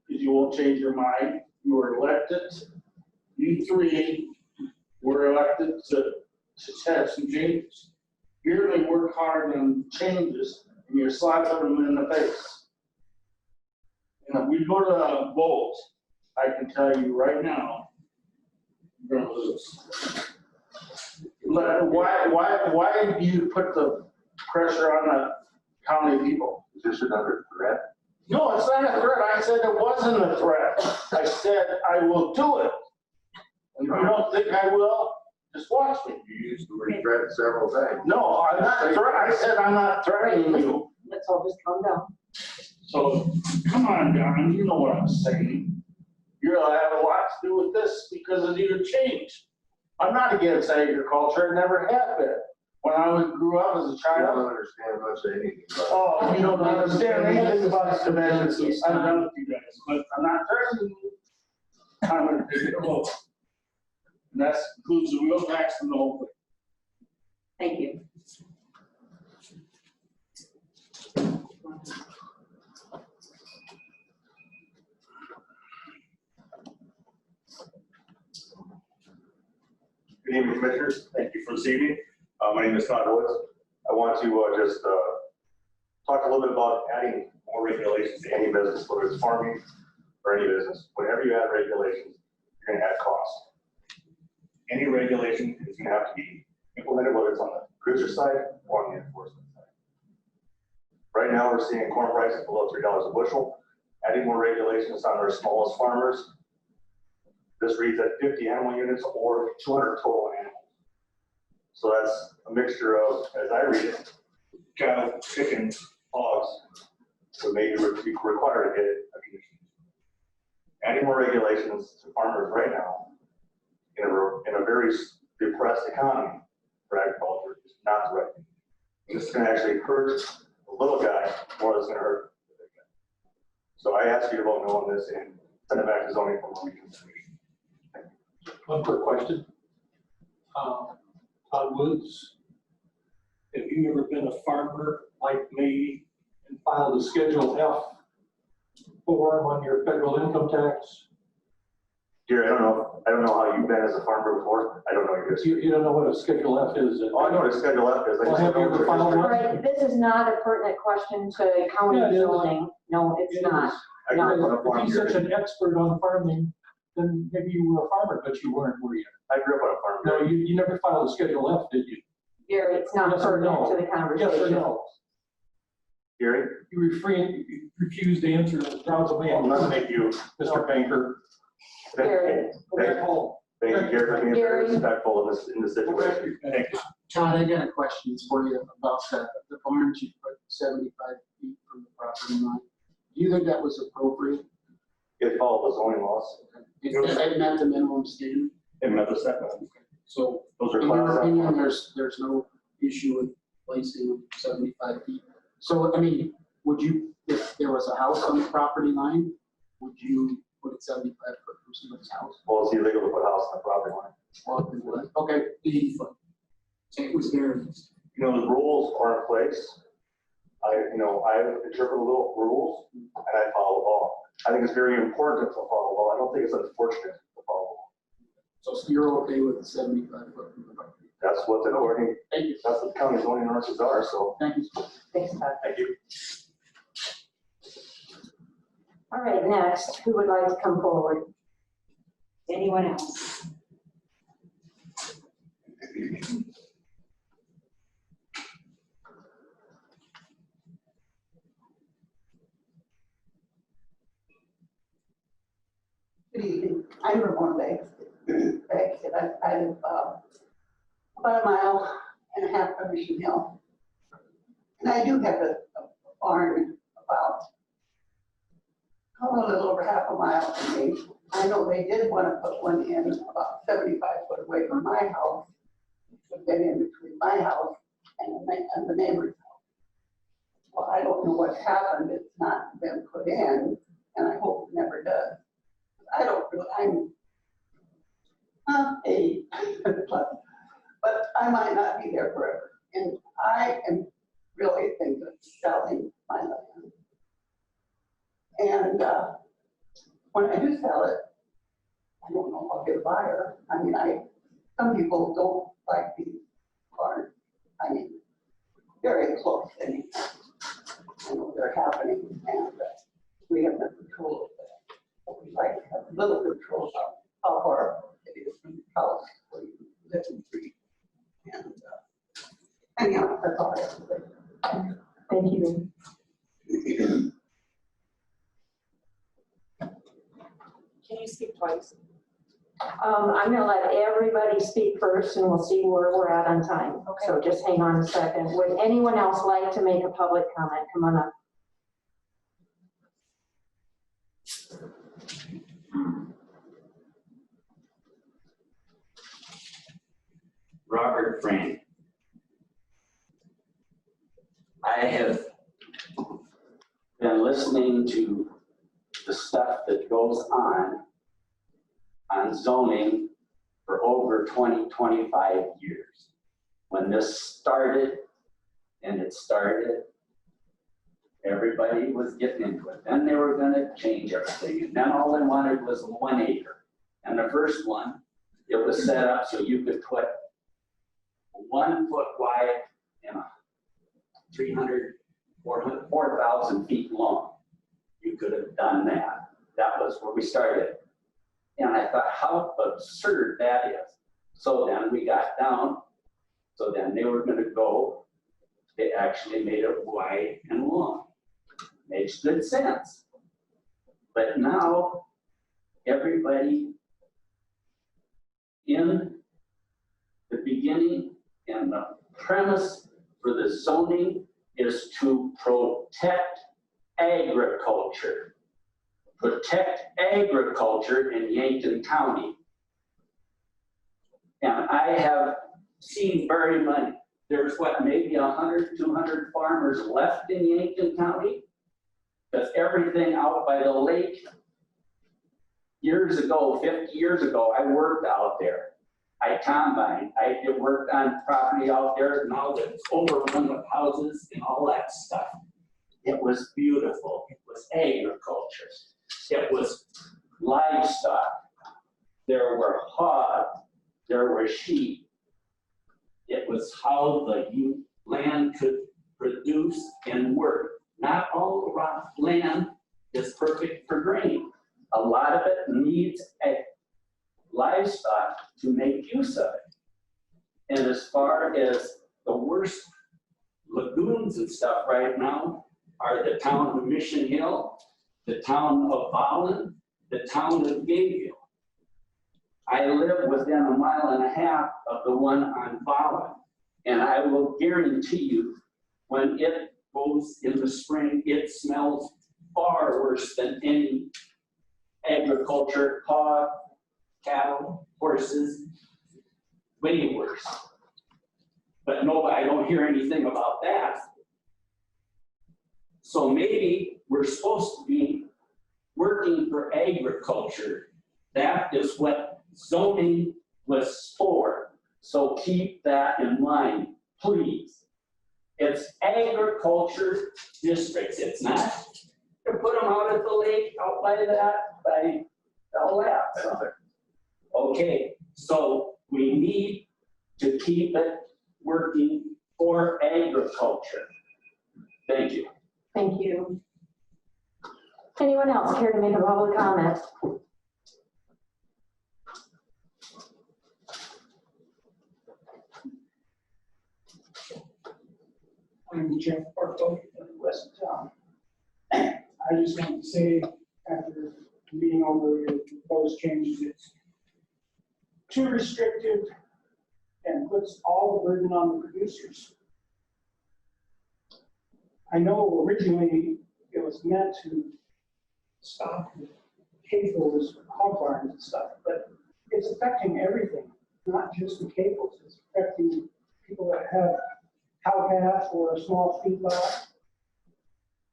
because you won't change your mind. You were elected, you three were elected to have some changes. You really work hard on changes, and you're slapping them in the face. And if we go to a vote, I can tell you right now, you're gonna lose. Why do you put the pressure on the county people? Is this another threat? No, it's not a threat. I said it wasn't a threat. I said I will do it. And if you don't think I will, just watch me. You used the word threat several times. No, I'm not I said I'm not threatening you. Let's all just calm down. So, come on, Don, you know what I'm saying. You'll have a lot to do with this because of your change. I'm not against agriculture, I never have been. When I grew up as a I child. don't understand much of anything. Oh, you don't understand anything about dimensions. I'm done with you guys, but I'm not threatening you. I'm gonna take it over. And that includes the wheel tax and the whole thing. Thank you. Good evening, Commissioners. Thank you for this evening. My name is Todd Woods. I want to just talk a little bit about adding more regulations to any business, whether it's farming or any business. Whenever you add regulations, you're going to add costs. Any regulation is going to have to be implemented, whether it's on the producer side or on the enforcement side. Right now, we're seeing corn prices below $3 a bushel. Adding more regulations on our smallest farmers. This reads at 50 animal units or 200 total animals. So that's a mixture of, as I read it, cattle, chickens, hogs, so maybe we're required to get a condition. Adding more regulations to farmers right now in a very depressed economy for agriculture is not the right thing. This is going to actually hurt the little guy more than it's going to hurt the big guy. So I ask you to vote no on this and send it back to zoning for more reconsideration. One quick question. Todd Woods. Have you ever been a farmer like me and filed a Schedule F form on your federal income tax? Gary, I don't know how you've been as a farmer before. I don't know your history. You don't know what a Schedule F is? Oh, I know what a Schedule F is. I Well, just have don't you know ever what filed your All history is. right, this is not a pertinent question to county Yeah, it is. zoning. No, it's not. I grew up on a farm If you're here. such an expert on farming, then maybe you were a farmer, but you weren't, were you? I grew up on a farm No, here. you never filed a Schedule F, did you? Gary, it's not Yes or pertinent no? to the conversation. Yes or no? Gary? You refused to answer the grounds of man. Well, thank you. Mr. Banker. Gary. Go back home. Thank you, Gary, for being very Gary. respectful in this situation. Thank you. Todd, I got a question for you about the barns you put 75 feet from the property line. Do you think that was appropriate? It followed the zoning laws. It met the minimum standard? It met the setback. So Those are in your class opinion, F. there's no issue with placing them 75 feet? So, I mean, would you, if there was a house on the property line, would you put it 75 foot from somebody's house? Well, it's illegal to put a house on the property line. Well, it was, okay, 80 foot. So it was variance. You know, the rules are in place. I interpret the little rules and I follow the law. I think it's very important to follow the law. I don't think it's unfortunate to follow the law. So you're okay with the 75 foot from the property? That's what the county, Thank you. that's what the county zoning ordinances are, so. Thank you. Thanks, Todd. Thank you. All right, next, who would like to come forward? Anyone else? Good evening. I'm Ramon Banks. I live about a mile and a half from Mission Hill. And I do have a barn about a little over half a mile from me. I know they did want to put one in about 75 foot away from my house. It's been in between my house and the neighbor's house. Well, I don't know what happened. It's not been put in, and I hope it never does. I don't really, I'm not a but I might not be there forever. And I am really thinking of selling my land. And when I do sell it, I don't know if I'll get a buyer. I mean, some people don't like these barns. I mean, very close anyhow. I know they're happening, and we have no control of that. But we like to have a little control of how far it is from the house where you live and breathe. And anyhow, that's all I have to say. Thank you. Can you speak twice? I'm gonna let everybody speak first and we'll see where we're at on time. Okay. So just hang on a second. Would anyone else like to make a public comment? Come on up. Robert Frame. I have been listening to the stuff that goes on zoning for over 20, 25 years. When this started, everybody was getting into it. Then they were gonna change everything. And then all they wanted was 1 acre. And the first one, it was set up so you could put 1 foot wide and 4,000 feet long. You could have done that. That was where we started. And I thought, how absurd that is. So then we got down. So then they were going to go. They actually made it wide and long. Makes good sense. But now everybody in the beginning and the premise for the zoning is to protect agriculture. Protect agriculture in Yankton County. And I have seen very many. There's what, maybe 100, 200 farmers left in Yankton County? Because everything out by the lake, years ago, 50 years ago, I worked out there. I combined, I did work on property out there, now that's overrun with houses and all that stuff. It was beautiful. It was agriculture. It was livestock. There were hogs. There were sheep. It was how the land could produce and work. Not all the rock land is perfect for grain. A lot of it needs a livestock to make use of it. And as far as the worst lagoons and stuff right now are the town of Mission Hill, the town of Ballin, the town of Gayville. I live within 1.5 miles of the one on Ballin, and I will guarantee you, when it goes in the spring, it smells far worse than any agriculture, hog, cattle, horses, way worse. But no, I don't hear anything about that. So maybe we're supposed to be working for agriculture. That is what zoning was for. So keep that in mind, please. It's agriculture districts. It's not to put them out at the lake, out by that, by all that. So, okay, so we need to keep it working for agriculture. Thank you. Thank you. Anyone else care to make a public comment? I'm Jeff Bartow from West Town. I just want to say, after reading over your proposed changes, it's too restrictive and puts all the burden on the producers. I know originally it was meant to stop cables, hog barns and stuff, but it's affecting everything, not just the cables. It's affecting people that have cow calf or a small feedlot.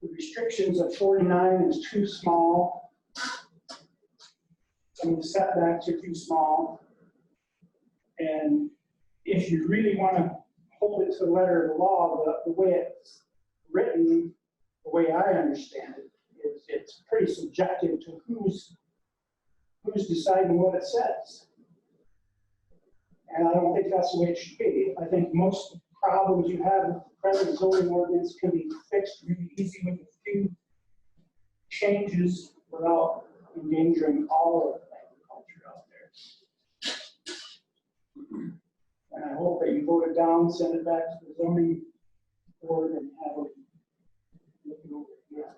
The restrictions of 49 is too small. Some of the setbacks are too small. And if you really want to hold it to the letter of the law, the way it's written, the way I understand it, is it's pretty subjective to who's deciding what it says. And I don't think that's the way it should be. I think most problems you have with the present zoning ordinance can be fixed really easy with a few changes without endangering all of agriculture out there. And I hope that you vote it down, send it back to the zoning board and have it look it over again.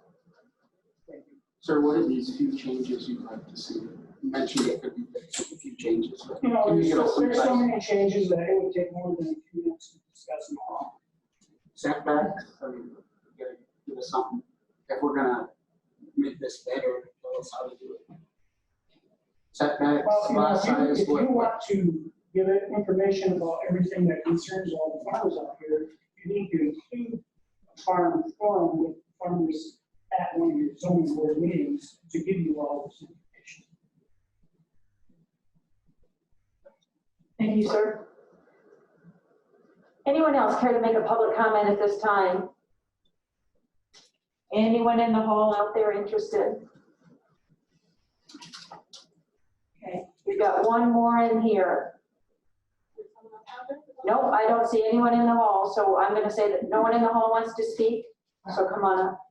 Thank you. Sir, what are these few changes you'd like to see? You mentioned it could be a few changes. But you know, can you give us some there's so advice? many changes that it would take more than a few minutes to discuss them all. Setbacks, I mean, you gotta give us something. If we're gonna make this better, tell us how to do it. Setbacks, Well, you know, lot size, if you what? want to give it information about everything that concerns all the farmers out here, you need to include a farm forum with farmers at one of your zoning board meetings to give you all this information. Thank you, sir. Anyone else care to make a public comment at this time? Anyone in the hall out there interested? Okay, we've got one more in here. Nope, I don't see anyone in the hall, so I'm gonna say that no one in the hall wants to speak, so come on up.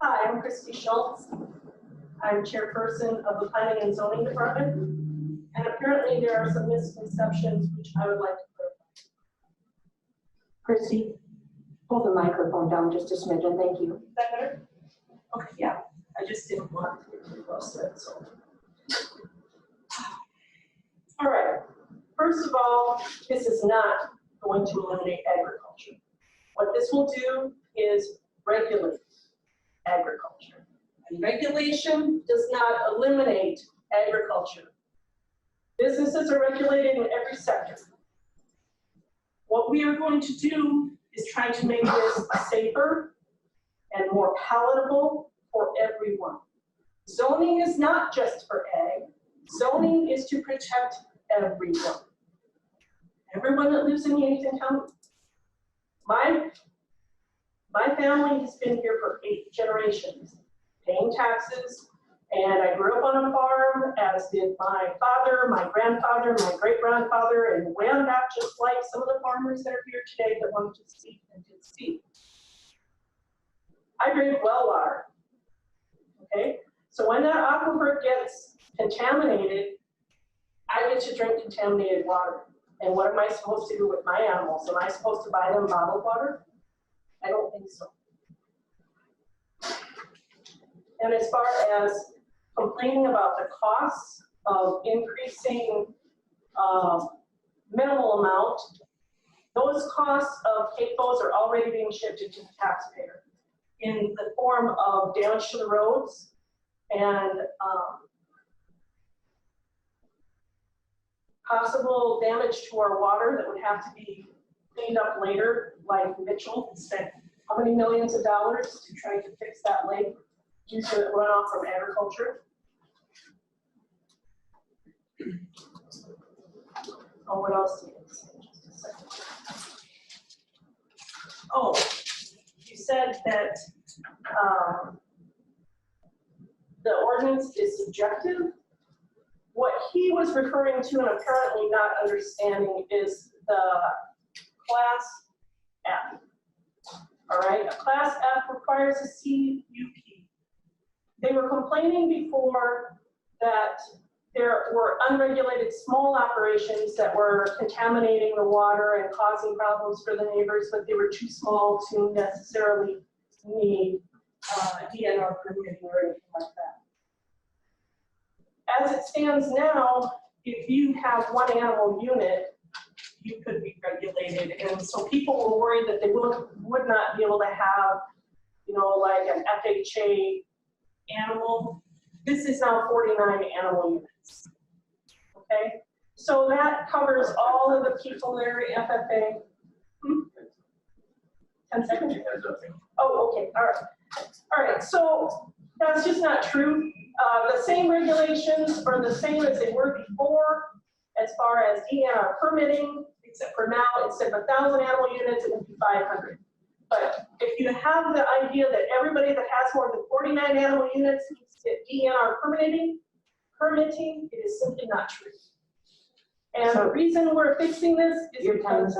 Hi, I'm Christy Schultz. I'm chairperson of the Planning and Zoning Department, and apparently there are some misconceptions which I would like to clarify. Christy, hold the microphone down just a smidgen, thank you. Is that better? Okay, yeah, I just didn't want to get too close to it, so. All right, first of all, this is not going to eliminate agriculture. What this will do is regulate agriculture. And regulation does not eliminate agriculture. Businesses are regulated in every sector. What we are going to do is trying to make this safer and more palatable for everyone. Zoning is not just for ag. Zoning is to protect everyone. Everyone that lives in Yankton County. My family has been here for 8 generations, paying taxes, and I grew up on a farm, as did my father, my grandfather, my great-grandfather, and ran back just like some of the farmers that are here today that wanted to speak and did speak. I drink well water, okay? So when that aquifer gets contaminated, I get to drink contaminated water. And what am I supposed to do with my animals? Am I supposed to buy them bottled water? I don't think so. And as far as complaining about the costs of increasing minimal amount, those costs of CAFOs are already being shifted to the taxpayer in the form of damage to the roads and possible damage to our water that would have to be cleaned up later, like Mitchell spent how many millions of dollars to try to fix that lake due to runoff from agriculture. Oh, what else do you say? Just a second. Oh, you said that the ordinance is subjective. What he was referring to and apparently not understanding is the Class F. All right, a Class F requires a CUP. They were complaining before that there were unregulated small operations that were contaminating the water and causing problems for the neighbors, but they were too small to necessarily need DNR permitting or anything like that. As it stands now, if you have one animal unit, you could be regulated. And so people were worried that they would not be able to have, you know, like an FHA animal. This is now 49 animal units. Okay, so that covers all of the people that are FFA. 10 seconds? Oh, okay, all right. All right, so that's just not true. The same regulations are the same as they were before as far as DNR permitting, except for now, instead of 1,000 animal units, it would be 500. But if you have the idea that everybody that has more than 49 animal units needs to get DNR permitting, it is simply not true. And the reason we're fixing this is because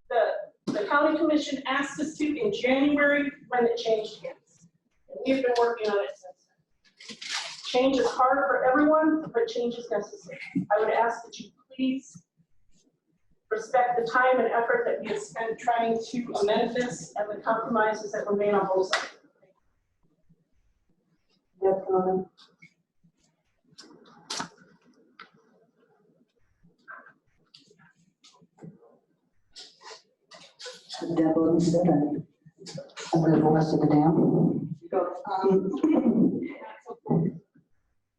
the county commission asked us to in January when it changed hands. And we've been working on it since then. Change is hard for everyone, but change is necessary. I would ask that you please respect the time and effort that we have spent trying to amend this and the compromises that were made on both sides. Yes, Norman. Devil instead of the rest of the dam.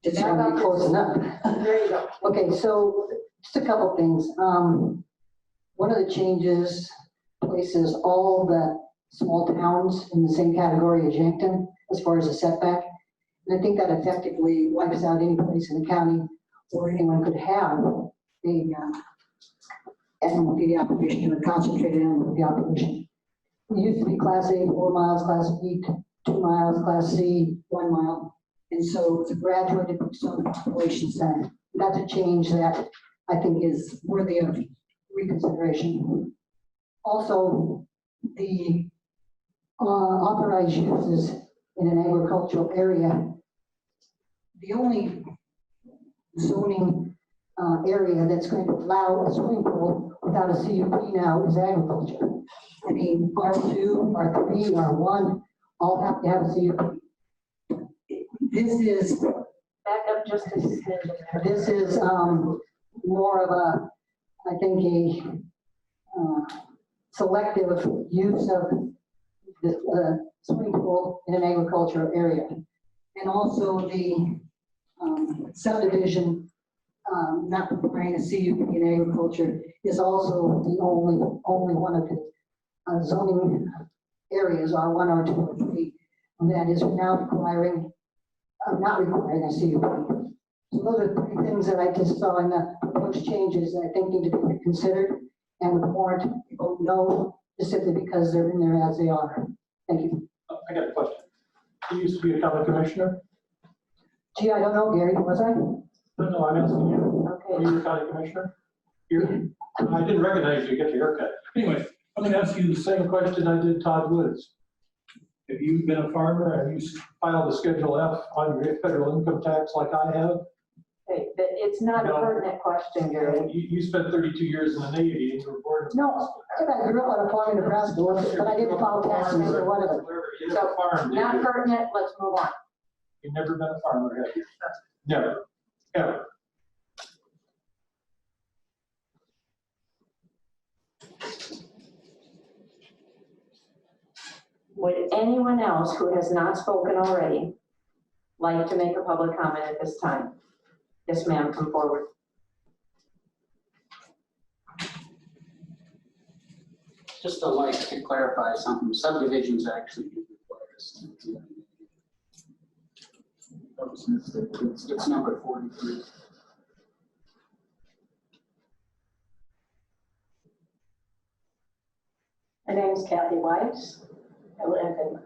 Just trying to be close enough. There you go. Okay, so just a couple things. One of the changes places all the small towns in the same category as Yankton as far as a setback. And I think that effectively wipes out any place in the county where anyone could have a animal feed operation or concentrated animal feed operation. It used to be Class A, 4 miles, Class B, 2 miles, Class C, 1 mile. And so it's a graduated population center. That's a change that I think is worthy of reconsideration. Also, the authorized uses in an agricultural area, the only zoning area that's going to allow a swimming pool without a CUP now is agriculture. I mean, R2, R3, R1, all have to have a CUP. This is back up just a second. This is more of a, I think, a selective use of the swimming pool in an agricultural area. And also the subdivision not requiring a CUP in agriculture is also the only one of the zoning areas, R1, R2, R3, and that is now requiring, not requiring a CUP. So those are three things that I just saw in the proposed changes that I think need to be reconsidered and would warrant people no, just simply because they're in there as they are. Thank you. I got a question. You used to be a county commissioner? Gee, I don't know, Gary, was I? No, I'm asking you. Okay. Are you a county commissioner? I didn't recognize you. Get your haircut. Anyway, I'm going to ask you the same question I did Todd Woods. Have you been a farmer? Have you filed a Schedule F on your federal income tax like I have? Okay, but it's not a pertinent question, Gary. You spent 32 years in the Navy and you were born. No, I grew up on a farm in Nebraska, but I didn't file taxes or whatever. You never farmed, did Not you? pertinent, let's move on. You've never been a farmer, have you? Never, ever. Would anyone else who has not spoken already like to make a public comment at this time? Yes, ma'am, come forward. Just to like to clarify something, subdivisions actually do require a CUP. That was missed. It's number 43. My name is Kathy Weiss. I live in the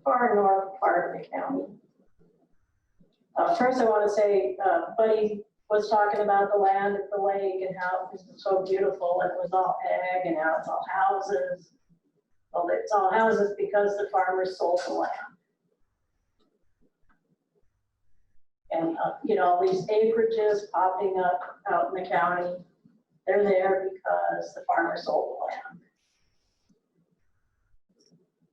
far north part of the county. First, I want to say, Buddy was talking about the land at the lake and how it was so beautiful and it was all ag and now it's all houses. Well, it's all houses because the farmers sold the land. And, all these acreages popping up out in the county, they're there because the farmers sold the land.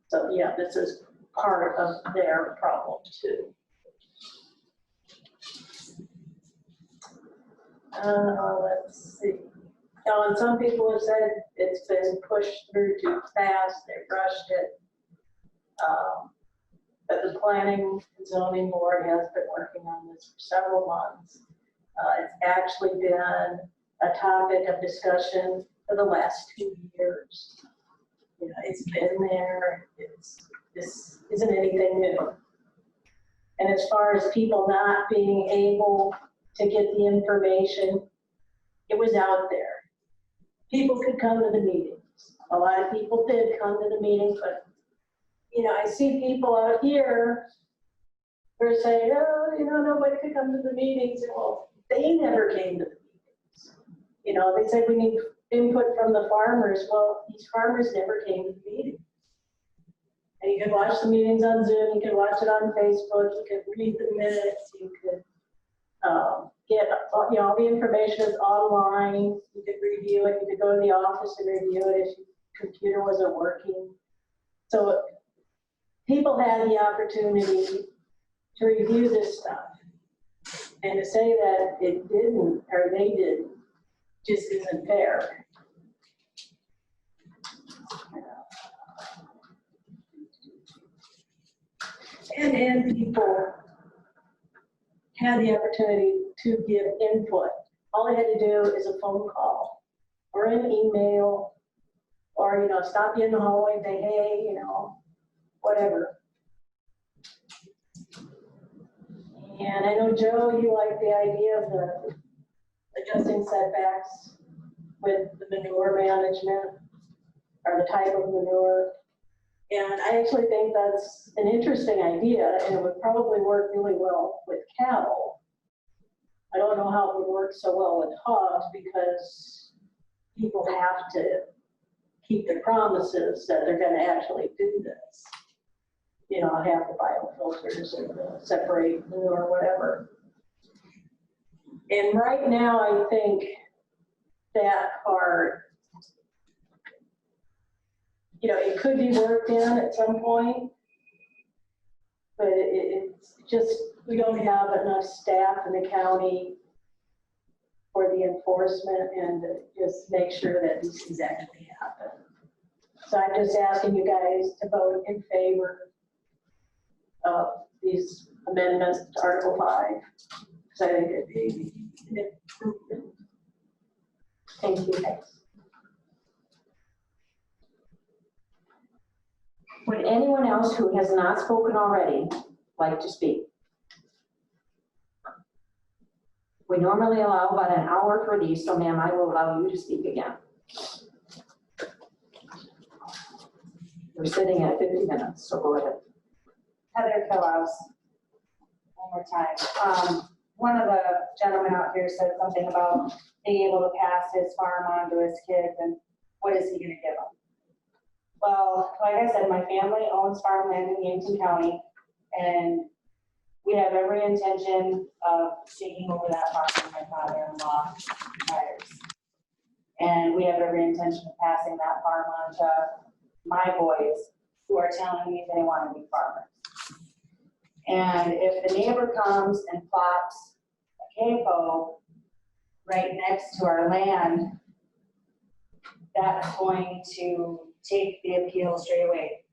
So, yeah, this is part of their problem too. Let's see. Now, and some people have said it's been pushed through too fast, they rushed it. But the planning and zoning board has been working on this for several months. It's actually been a topic of discussion for the last 2 years. It's been there, this isn't anything new. And as far as people not being able to get the information, it was out there. People could come to the meetings. A lot of people did come to the meetings, but I see people out here who are saying, oh, nobody could come to the meetings. Well, they never came to the meetings. They said we need input from the farmers. Well, these farmers never came to the meetings. And you could watch the meetings on Zoom, you could watch it on Facebook, you could read the minutes, you could get, all the information is online, you could review it, you could go to the office and review it if your computer wasn't working. So people had the opportunity to review this stuff. And to say that it didn't, or they didn't, just isn't fair. And people had the opportunity to give input. All they had to do is a phone call or an email or, stop you in the hallway and say, hey, whatever. And I know, Joe, you like the idea of the adjusting setbacks with the manure management or the type of manure. And I actually think that's an interesting idea and it would probably work really well with cattle. I don't know how it would work so well with hogs because people have to keep their promises that they're going to actually do this. Have the biofilters and separate manure or whatever. And right now, I think that part, it could be worked in at some point, but it's just, we don't have enough staff in the county for the enforcement and to just make sure that these things actually happen. So I'm just asking you guys to vote in favor of these amendments to Article 5, because I think it'd be an improvement. Thank you, guys. Would anyone else who has not spoken already like to speak? We normally allow about an hour for these, so ma'am, I will allow you to speak again. We're sitting at 50 minutes, so go ahead. Heather Phillips. One more time. One of the gentlemen out here said something about being able to pass his farm on to his kids, and what is he gonna give them? Well, like I said, my family owns farmland in Yankton County, and we have every intention of taking over that farm when my father-in-law retires. And we have every intention of passing that farm on to my boys, who are telling me they want to be farmers. And if the neighbor comes and plops a CAFO right next to our land, that's going to take the appeal straight away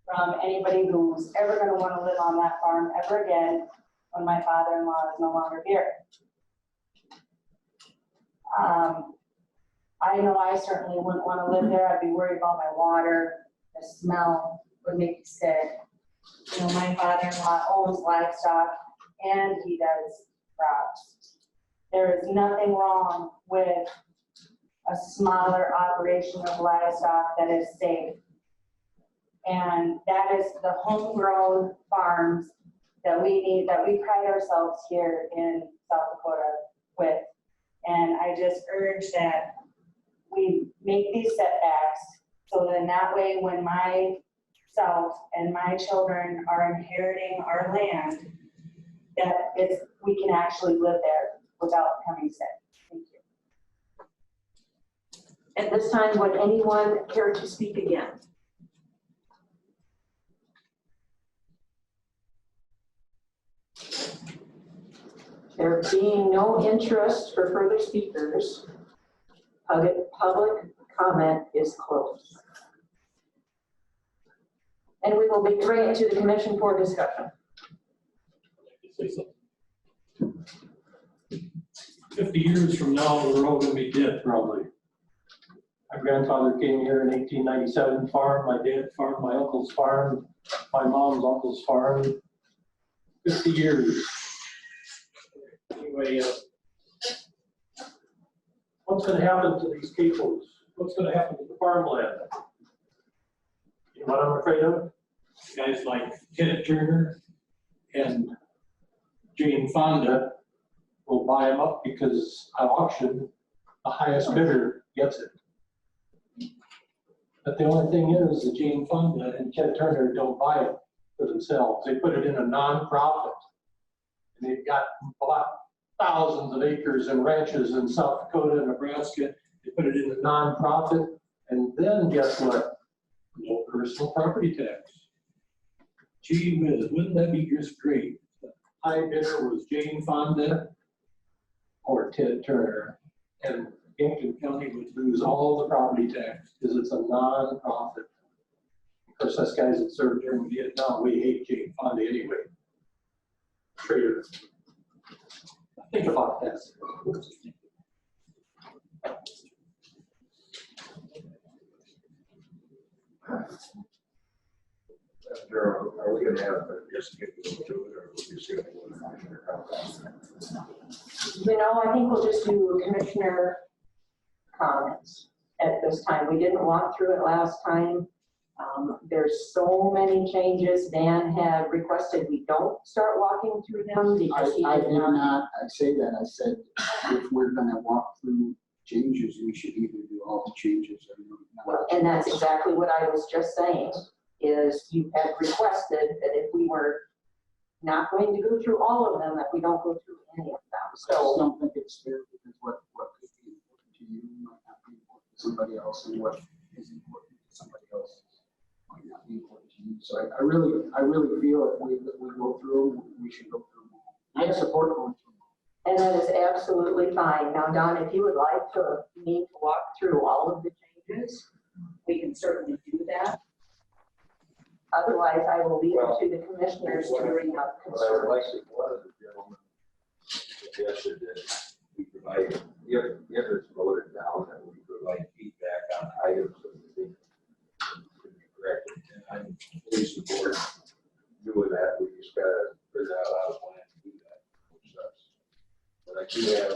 from anybody who's ever going to want to live on that farm ever again when my father-in-law is no longer here. I know I certainly wouldn't want to live there. I'd be worried about my water, the smell would make me sick. You know, my father-in-law owns livestock and he does crops. There is nothing wrong with a smaller operation of livestock that is safe. And that is the homegrown farms that we need, that we pride ourselves here in South Dakota with. And I just urge that we make these setbacks so then that way when myself and my children are inheriting our land, that we can actually live there without becoming sick. Thank you. At this time, would anyone care to speak again? There being no interest for further speakers, public comment is closed. And we will bring it to the commission for discussion. 50 years from now, the road will be dead probably. My grandfather came here in 1897, farmed, my dad farmed, my uncle's farm, my mom's uncle's farm. 50 years. Anyway, what's going to happen to these CAFOs? What's going to happen to the farmland? You know what I'm afraid of? Guys like Ted Turner and Jane Fonda will buy them up because at auction, the highest bidder gets it. But the only thing is that Jane Fonda and Ted Turner don't buy it for themselves. They put it in a non-profit. And they've got thousands of acres and ranches in South Dakota and Nebraska. They put it in a non-profit. And then guess what? No personal property tax. Gee whiz, wouldn't that be just great? The high bidder was Jane Fonda or Ted Turner. And Yankton County would lose all the property tax because it's a non-profit. Of course, us guys that served during Vietnam, we hate Jane Fonda anyway. Traitor. Think about that. Are we gonna have just get to it, or we just gonna You know, I think we'll just do commissioner comments at this time. We didn't walk through it last time. There's so many changes. Dan had requested we don't start walking through them because I did not say that. I said if we're gonna walk through changes, we should either do all the changes or not. And that's exactly what I was just saying, is you had requested that if we were not going to go through all of them, that we don't go through any of them. I just don't think it's fair because what could be important to you might not be important to somebody else, and what is important to somebody else might not be important to you. So I really feel if we go through them, we should go through them. I support going through them. And that is absolutely fine. Now, Don, if you would like me to walk through all of the changes, we can certainly do that. Otherwise, I will leave it to the commissioners to bring up concerns. One of the gentlemen suggested that we provide, if it's voted down, that we provide feedback on items that we think should be corrected. And I'm pleased the board doing that. We just gotta figure out how to plan to do that. Which sucks. But I do have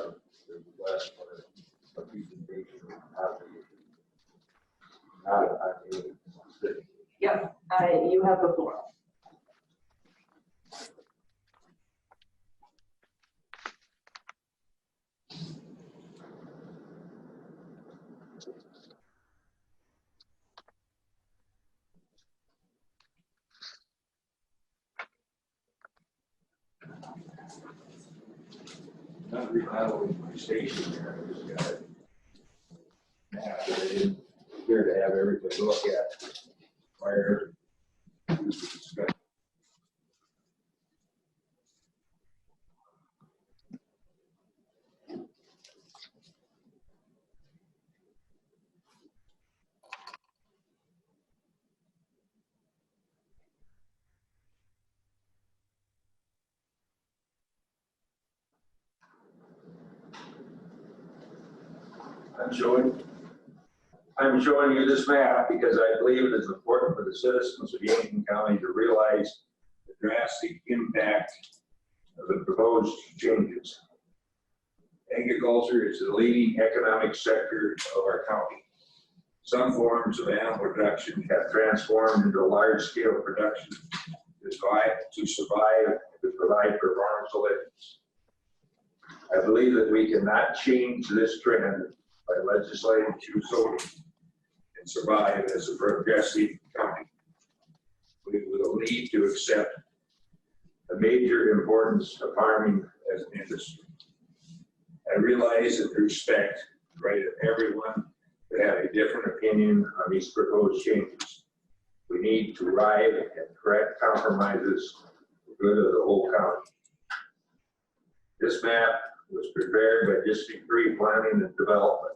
the request for a presentation on the, not on the. Yep, you have the floor. Not remodeling my station there, I just got it. Map that I didn't care to have everybody look at prior to the discussion. I'm showing you this map because I believe it is important for the citizens of Yankton County to realize the drastic impact of the proposed changes. Agriculture is the leading economic sector of our county. Some forms of animal production have transformed into large-scale production to survive and to provide for farmers' livings. I believe that we cannot change this trend by legislating through zoning and survive as a progressive county. We will need to accept the major importance of farming as an industry. I realize and respect the right of everyone to have a different opinion on these proposed changes. We need to arrive at correct compromises for the good of the whole county. This map was prepared by District 3 Planning and Development.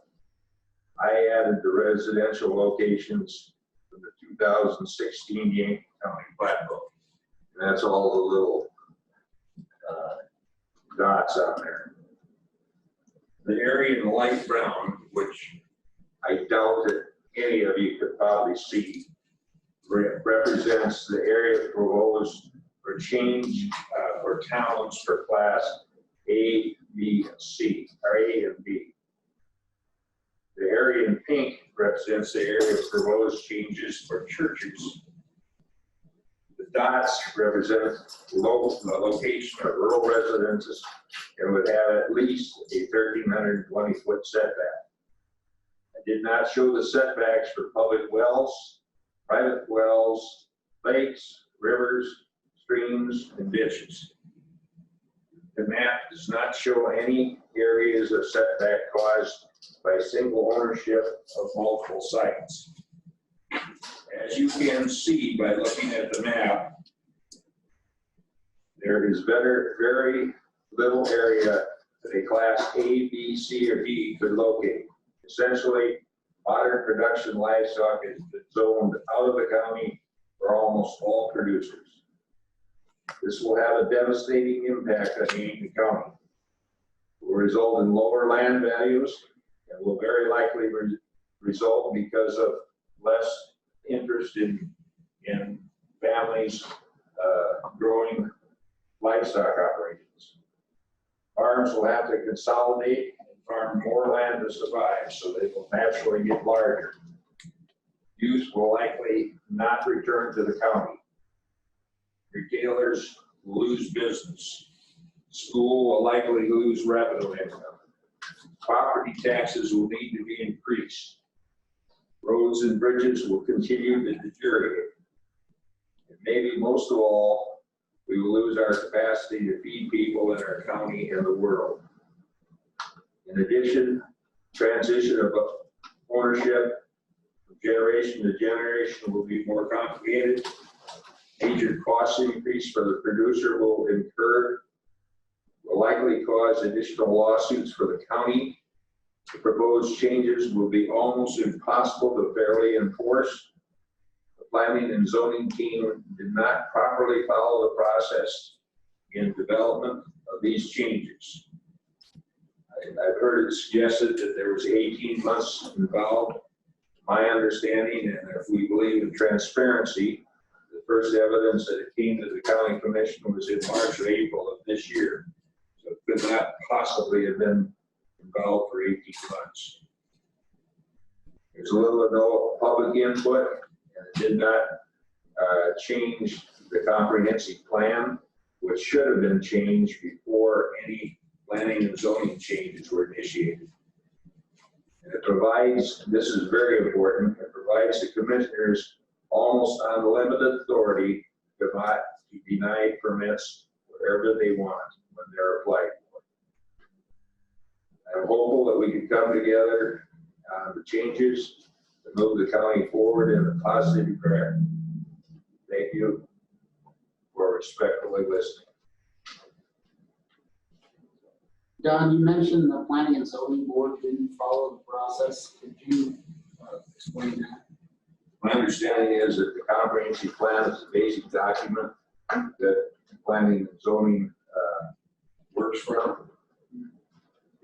I added the residential locations from the 2016 Yankton County Plat Book. And that's all the little dots on there. The area in light brown, which I doubt that any of you could probably see, represents the area proposed for change for towns for class A, B, and C, or A and B. The area in pink represents the area of proposed changes for churches. The dots represent the location of rural residences and would have at least a 1,320-foot setback. I did not show the setbacks for public wells, private wells, lakes, rivers, streams, and ditches. The map does not show any areas of setback caused by single ownership of multiple sites. As you can see by looking at the map, there is very little area that a class A, B, C, or D could locate. Essentially, modern production livestock has been zoned out of the county for almost all producers. This will have a devastating impact on Yankton County. It will result in lower land values and will very likely result because of less interest in families growing livestock operations. Farms will have to consolidate and farm more land to survive, so they will naturally get larger. Youth will likely not return to the county. Retailers will lose business. School will likely lose revenue income. Property taxes will need to be increased. Roads and bridges will continue to deteriorate. And maybe most of all, we will lose our capacity to feed people in our county and the world. In addition, transition of ownership from generation to generation will be more complicated. Major cost increase for the producer will likely cause additional lawsuits for the county. The proposed changes will be almost impossible to fairly enforce. The planning and zoning team did not properly follow the process in development of these changes. I've heard it suggested that there was 18 months involved. My understanding, and if we believe in transparency, first evidence that it came to the county commission was in March or April of this year. So it could not possibly have been involved for 18 months. There's a little or no public input, and it did not change the comprehensive plan, which should have been changed before any planning and zoning changes were initiated. And it provides, this is very important, it provides the commissioners almost unlimited authority to deny permits wherever they want when they're applied for. I'm hopeful that we can come together on the changes to move the county forward in a positive direction. Thank you for respectfully listening. Don, you mentioned the planning and zoning board didn't follow the process. Could you explain that? My understanding is that the comprehensive plan is a basic document that planning and zoning works from.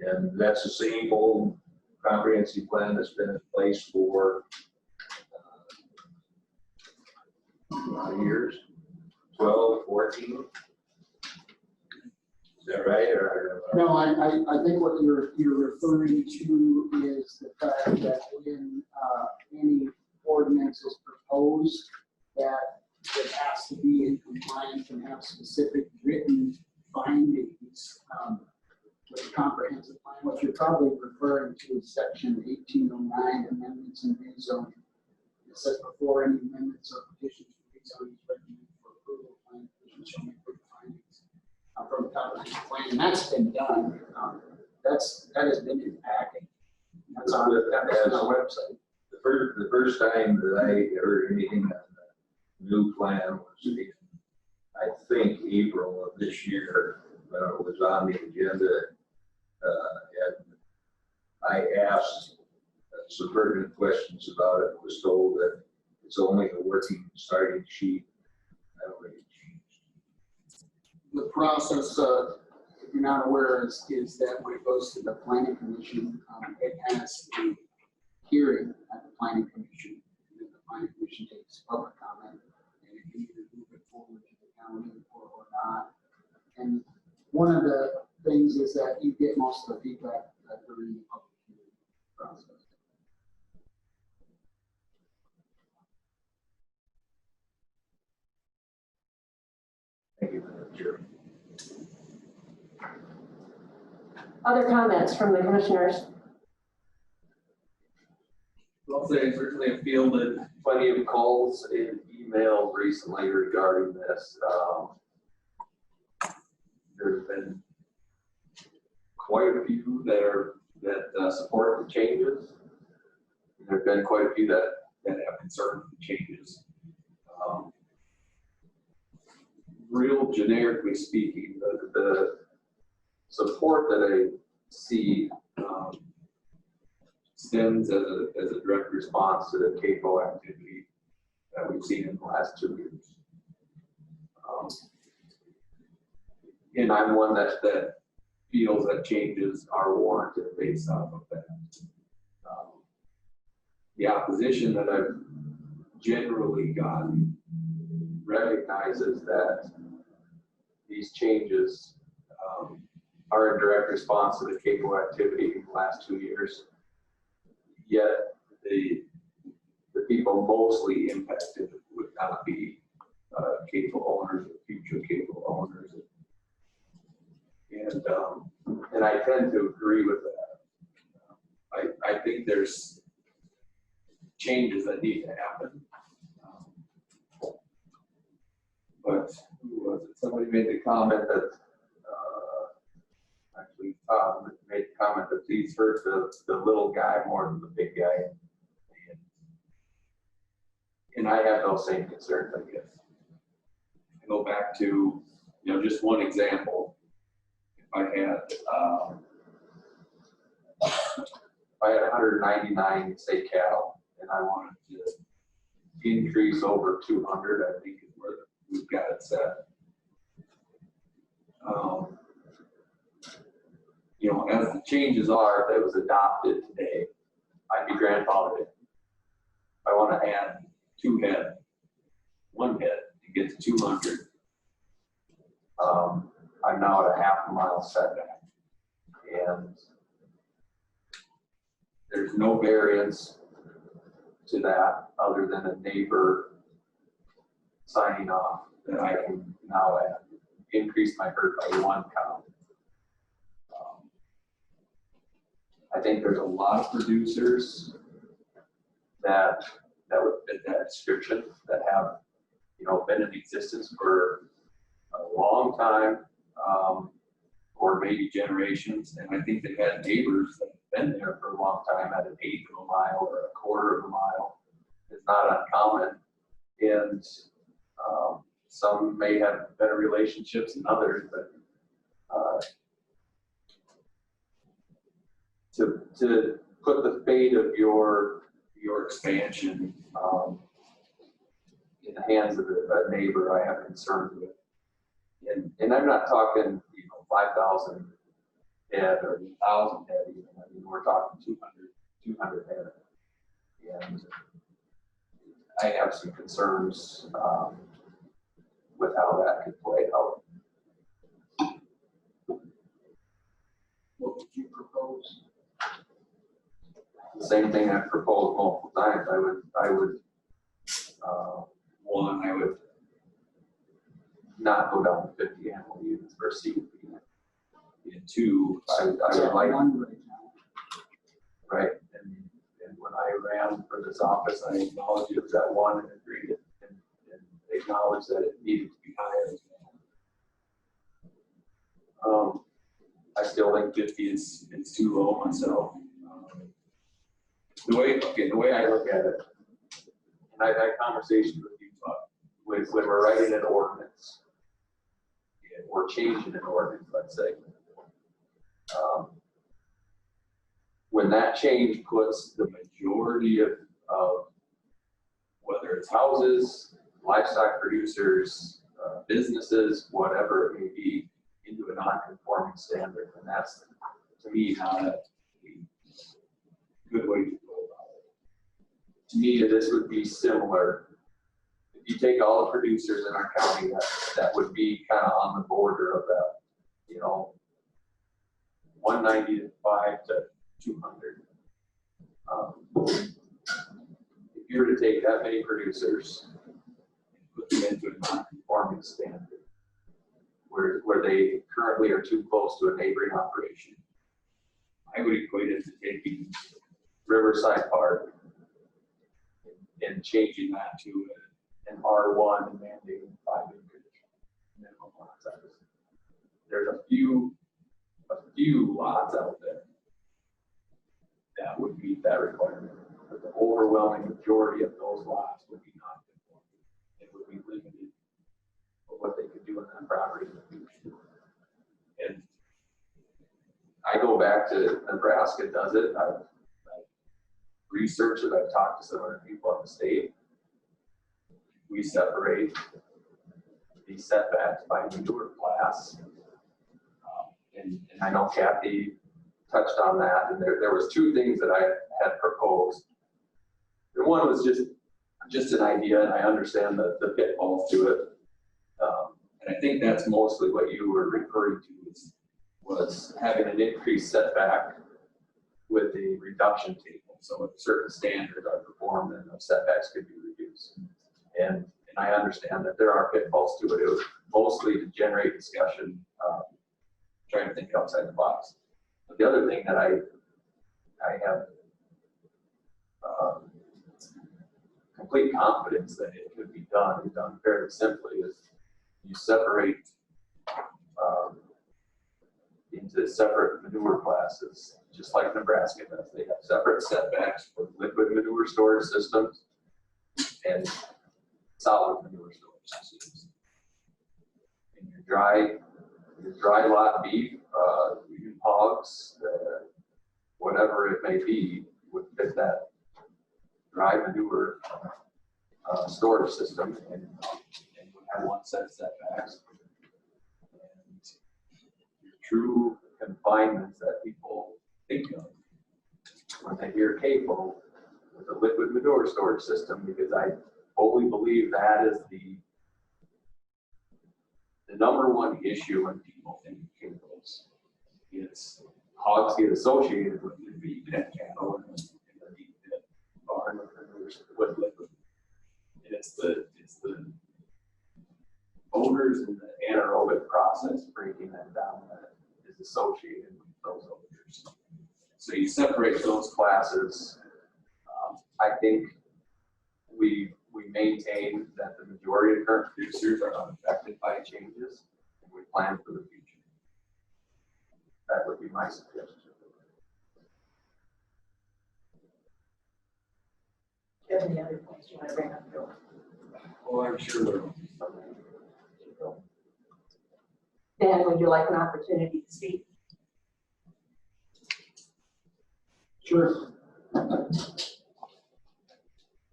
And that's the same old comprehensive plan that's been in place for years, 12, 14. Is that right? Or no, I think what you're referring to is the fact that when any ordinance is proposed, that it has to be in compliance and have specific written findings with the comprehensive plan. What you're probably referring to is section 1809, amendments and rezoning. It says before any amendments or petitions for rezoning is recommended for approval, plan commission shall make written findings from the comprehensive plan, and that's been done. That has been impacting. That's on our website. The first time that I heard anything on the new plan was in, I think, April of this year, when it was on the agenda. And I asked some pertinent questions about it, was told that it's only a working starting sheet. I don't think it changed. The process, if you're not aware, is that when it goes to the planning commission, it has a hearing at the planning commission. And then the planning commission takes public comment, and it can either move it forward to the county or not. And one of the things is that you get most of the feedback during the public hearing process. Thank you, Madam Chair. Other comments from the commissioners? I'll say I certainly have fielded plenty of calls and emails recently regarding this. There's been quite a few that support the changes. There've been quite a few that have concerns with the changes. Real generically speaking, the support that I see stems as a direct response to the CAFO activity that we've seen in the last 2 years. And I'm one that feels that changes are warranted based off of that. The opposition that I've generally gotten recognizes that these changes are in direct response to the CAFO activity in the last 2 years. Yet the people mostly impacted would not be CAFO owners or future CAFO owners. And I tend to agree with that. I think there's changes that need to happen. But who was it? Somebody made the comment that actually made the comment that these hurt the little guy more than the big guy. And I have those same concerns, I guess. I go back to, just one example. If I had 199, say, cattle, and I wanted to increase over 200, I think is where we've got it set. As the changes are, if it was adopted today, I'd be grandfathered in. If I want to add 2 head, 1 head to get to 200. I'm now at a half a mile setback. And there's no variance to that other than a neighbor signing off that I can now add, increase my herd by 1 cow. I think there's a lot of producers that would fit that description, that have, you know, been in existence for a long time, or maybe generations. And I think they've had neighbors that have been there for a long time at an 1/8 of a mile or a 1/4 of a mile. It's not uncommon. And some may have better relationships than others, but to put the fate of your expansion in the hands of a neighbor, I have concerns with. And I'm not talking, you know, 5,000 head or 1,000 head even. I mean, we're talking 200 head. And I have some concerns with how that could play out. What would you propose? The same thing I've proposed multiple times. I would not go down to 50 animal units per seed. And 2, I would like, right, and when I ran for this office, I acknowledged it was at 1 and agreed it, and acknowledged that it needed to be higher as well. I still think 50 is too low myself. The way I look at it, and I've had conversations with you, when we're writing an ordinance, or changing an ordinance, let's say, when that change puts the majority of whether it's houses, livestock producers, businesses, whatever it may be, into a non-conforming standard, and that's, to me, not a good way to go about it. To me, this would be similar. If you take all the producers in our county, that would be kind of on the border of that, you know, 195 to 200. If you were to take that many producers and put them into a non-conforming standard, where they currently are too close to a neighboring operation, I would equate it to taking Riverside Park and changing that to an R1 and mandating 5 acres minimum lot size. There's a few lots out there that would meet that requirement, but the overwhelming majority of those lots would be non-conforming. It would be limited for what they could do on that property in the future. And I go back to Nebraska does it. I've researched it. I've talked to some other people in the state. We separate these setbacks by manure class. And I know Kathy touched on that. And there was 2 things that I had proposed. And one was just an idea, and I understand the pitfalls to it. And I think that's mostly what you were referring to was having an increased setback with the reduction table. So if certain standards are performed, then the setbacks could be reduced. And I understand that there are pitfalls to it. It was mostly to generate discussion, trying to think outside the box. But the other thing that I have complete confidence that it could be done fairly simply is you separate into separate manure classes, just like Nebraska does. They have separate setbacks for liquid manure storage systems and solid manure storage systems. And your dry lot beef, hogs, whatever it may be, would fit that dry manure storage system and would have one set of setbacks. And your true confinements that people think of when they hear CAFO with a liquid manure storage system, because I fully believe that is the the number one issue when people think of chemicals is hogs get associated with the deep pit cattle and the deep pit barn with liquid. And it's the odors and the anaerobic process breaking them down that is associated with those odors. So you separate those classes. I think we maintain that the majority of current producers are unaffected by changes, and we plan for the future. That would be my suggestion. Do you have any other points you want to bring up, Bill? Well, I'm sure there will be some. Dan, would you like an opportunity to speak? Sure.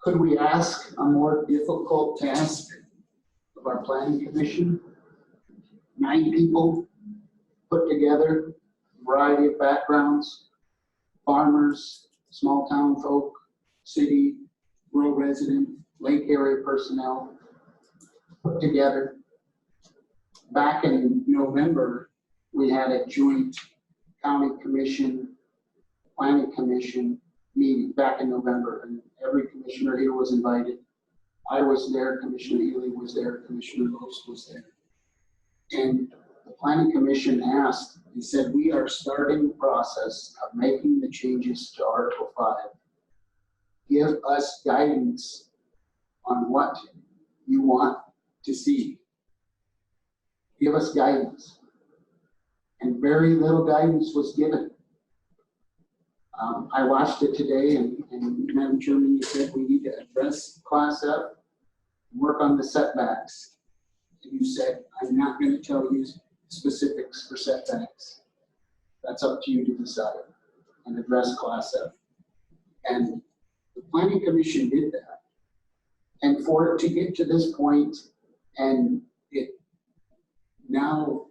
Could we ask a more difficult task of our planning commission? 9 people put together, variety of backgrounds, farmers, small town folk, city, rural resident, lake area personnel, put together. Back in November, we had a joint county commission, planning commission meeting back in November, and every commissioner here was invited. I was there, Commissioner Ely was there, Commissioner Lopes was there. And the planning commission asked, he said, we are starting the process of making the changes to Article 5. Give us guidance on what you want to see. Give us guidance. And very little guidance was given. I watched it today, and Madam Chairman, you said we need to address Class F, work on the setbacks. And you said, I'm not going to tell you specifics for setbacks. That's up to you to decide and address Class F. And the Planning Commission did that. And for it to get to this point, and it now,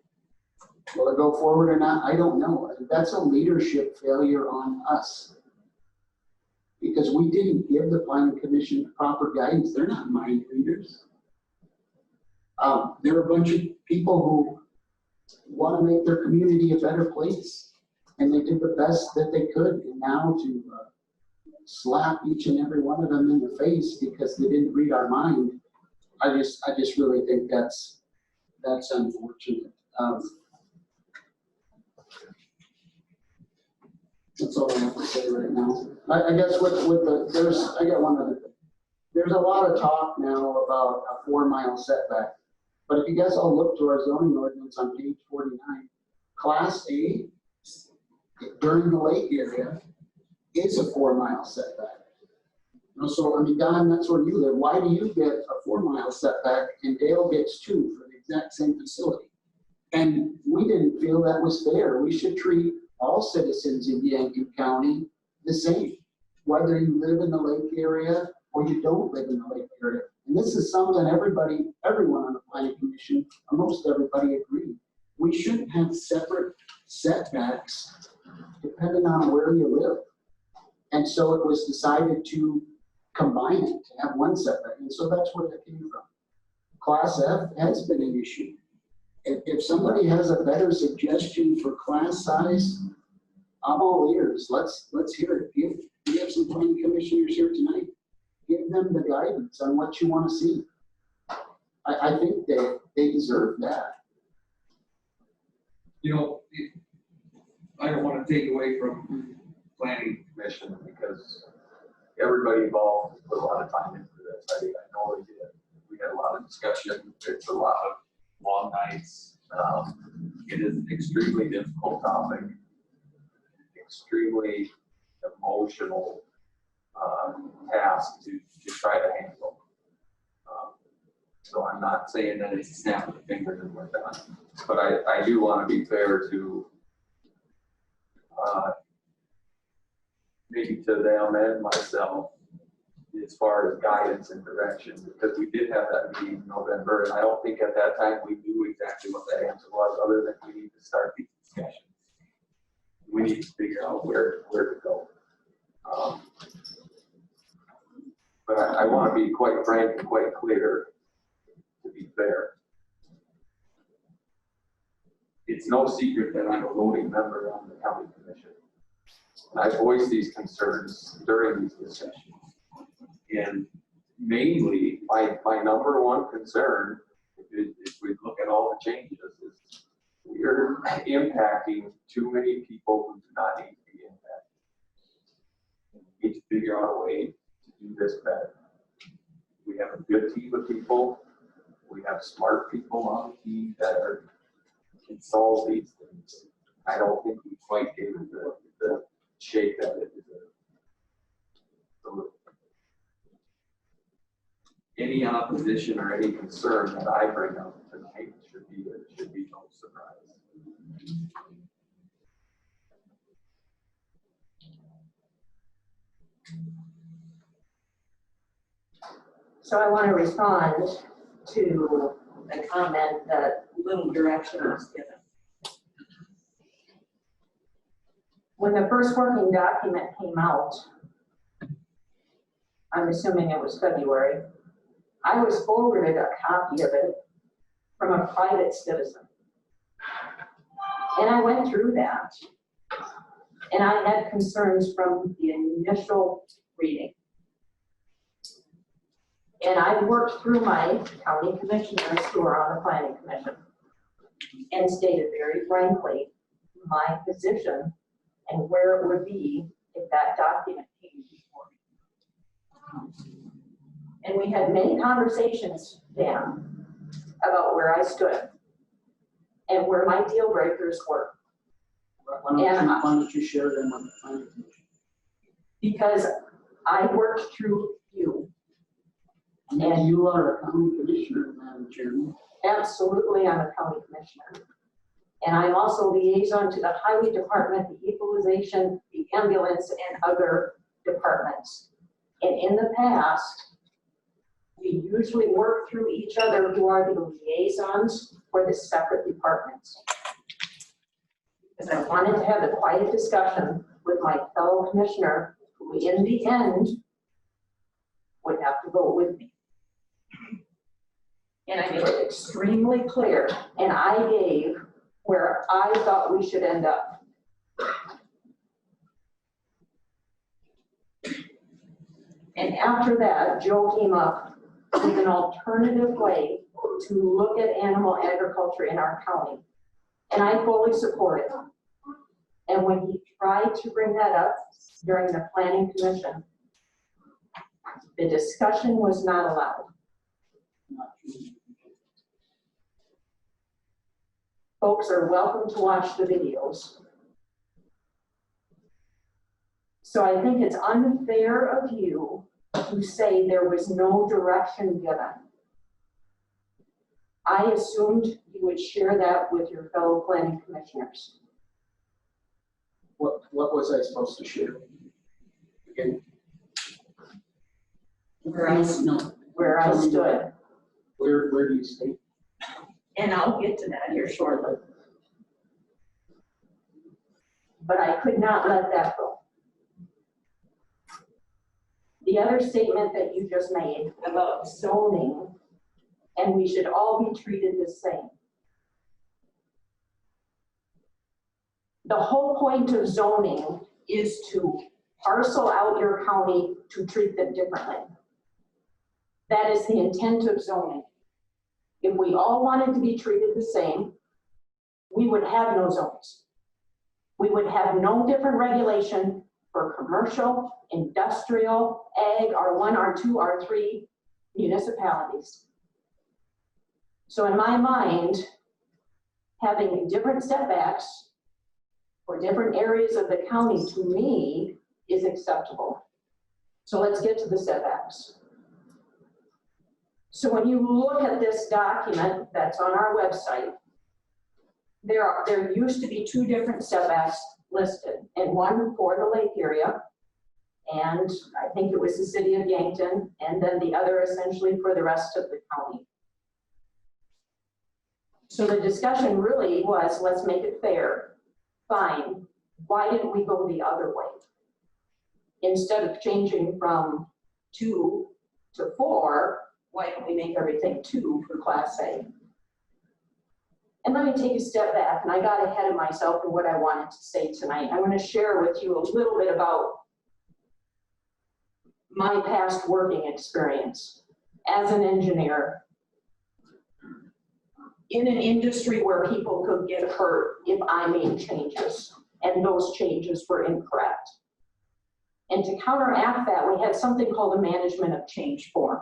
will it go forward or not? I don't know. That's a leadership failure on us. Because we didn't give the Planning Commission proper guidance. They're not mind readers. They're a bunch of people who want to make their community a better place. And they did the best that they could. And now to slap each and every one of them in the face because they didn't read our mind, I just really think that's unfortunate. That's all I have to say right now. I guess I got one other thing. There's a lot of talk now about a 4-mile setback. But if you guys all look to our zoning ordinance on page 49, Class A during the lake area is a 4-mile setback. So, I mean, Don, that's where you live. Why do you get a 4-mile setback and Dale gets 2 for the exact same facility? And we didn't feel that was fair. We should treat all citizens in Yankton County the same, whether you live in the lake area or you don't live in the lake area. And this is something everyone on the planning commission, or most everybody agreed. We shouldn't have separate setbacks depending on where you live. And so it was decided to combine it, to have one setback. And so that's where that came from. Class F has been an issue. If somebody has a better suggestion for class size, I'm all ears. Let's hear it. We have some planning commissioners here tonight. Give them the guidance on what you want to see. I think they deserve that. You know, I don't want to take away from planning commission because everybody involved put a lot of time into this. I know they did. We had a lot of discussion. It's a lot of long nights. It is an extremely difficult topic, extremely emotional task to try to handle. So I'm not saying that it's a snap of the fingers and we're done, but I do want to be fair to maybe to them and myself as far as guidance and direction, because we did have that meeting in November, and I don't think at that time we knew exactly what that answer was, other than we need to start these discussions. We need to figure out where to go. But I want to be quite frank and quite clear, to be fair. it's no secret that I'm a voting member on the county commission. And I voice these concerns during these discussions. And mainly, my number one concern, if we look at all the changes, is we're impacting too many people who do not need to be impacted. We need to figure out a way to do this better. We have a good team of people. We have smart people on the team that can solve these things. I don't think we quite gave it the shape that it deserves. So any opposition or any concern that I bring up tonight should be no surprise. So I want to respond to a comment that little direction was given. When the first working document came out, I'm assuming it was February, I was forwarded a copy of it from a private citizen. And I went through that. And I had concerns from the initial reading. And I worked through my county commissioners who are on the planning commission and stated very frankly my position and where it would be if that document came before me. And we had many conversations, Dan, about where I stood and where my deal breakers were. Why don't you share them on the planning commission? Because I worked through you. And you are a county commissioner, Madam Chairman. Absolutely, I'm a county commissioner. And I'm also liaison to the highway department, the equalization, the ambulance, and other departments. And in the past, we usually work through each other who are the liaisons for the separate departments. Because I wanted to have a quiet discussion with my fellow commissioner, who in the end would have to vote with me. And I made it extremely clear, and I gave where I thought we should end up. And after that, Joe came up with an alternative way to look at animal agriculture in our county. And I fully support it. And when he tried to bring that up during the planning commission, the discussion was not allowed. Folks are welcome to watch the videos. So I think it's unfair of you to say there was no direction given. I assumed you would share that with your fellow planning commissioners. What was I supposed to share? Again? Where I stood. Where do you stay? And I'll get to that here shortly. But I could not let that go. The other statement that you just made about zoning, and we should all be treated the same. The whole point of zoning is to parcel out your county to treat them differently. That is the intent of zoning. If we all wanted to be treated the same, we would have no zones. We would have no different regulation for commercial, industrial, ag, R1, R2, R3 municipalities. So in my mind, having different setbacks for different areas of the county to me is acceptable. So let's get to the setbacks. So when you look at this document that's on our website, there used to be two different setbacks listed, and one for the lake area, and I think it was the city of Yankton, and then the other essentially for the rest of the county. So the discussion really was, let's make it fair. Fine, why didn't we go the other way? Instead of changing from 2 to 4, why don't we make everything 2 for Class A? And let me take a step back, and I got ahead of myself in what I wanted to say tonight. I want to share with you a little bit about my past working experience as an engineer in an industry where people could get hurt if I made changes, and those changes were incorrect. And to counteract that, we had something called a management of change form.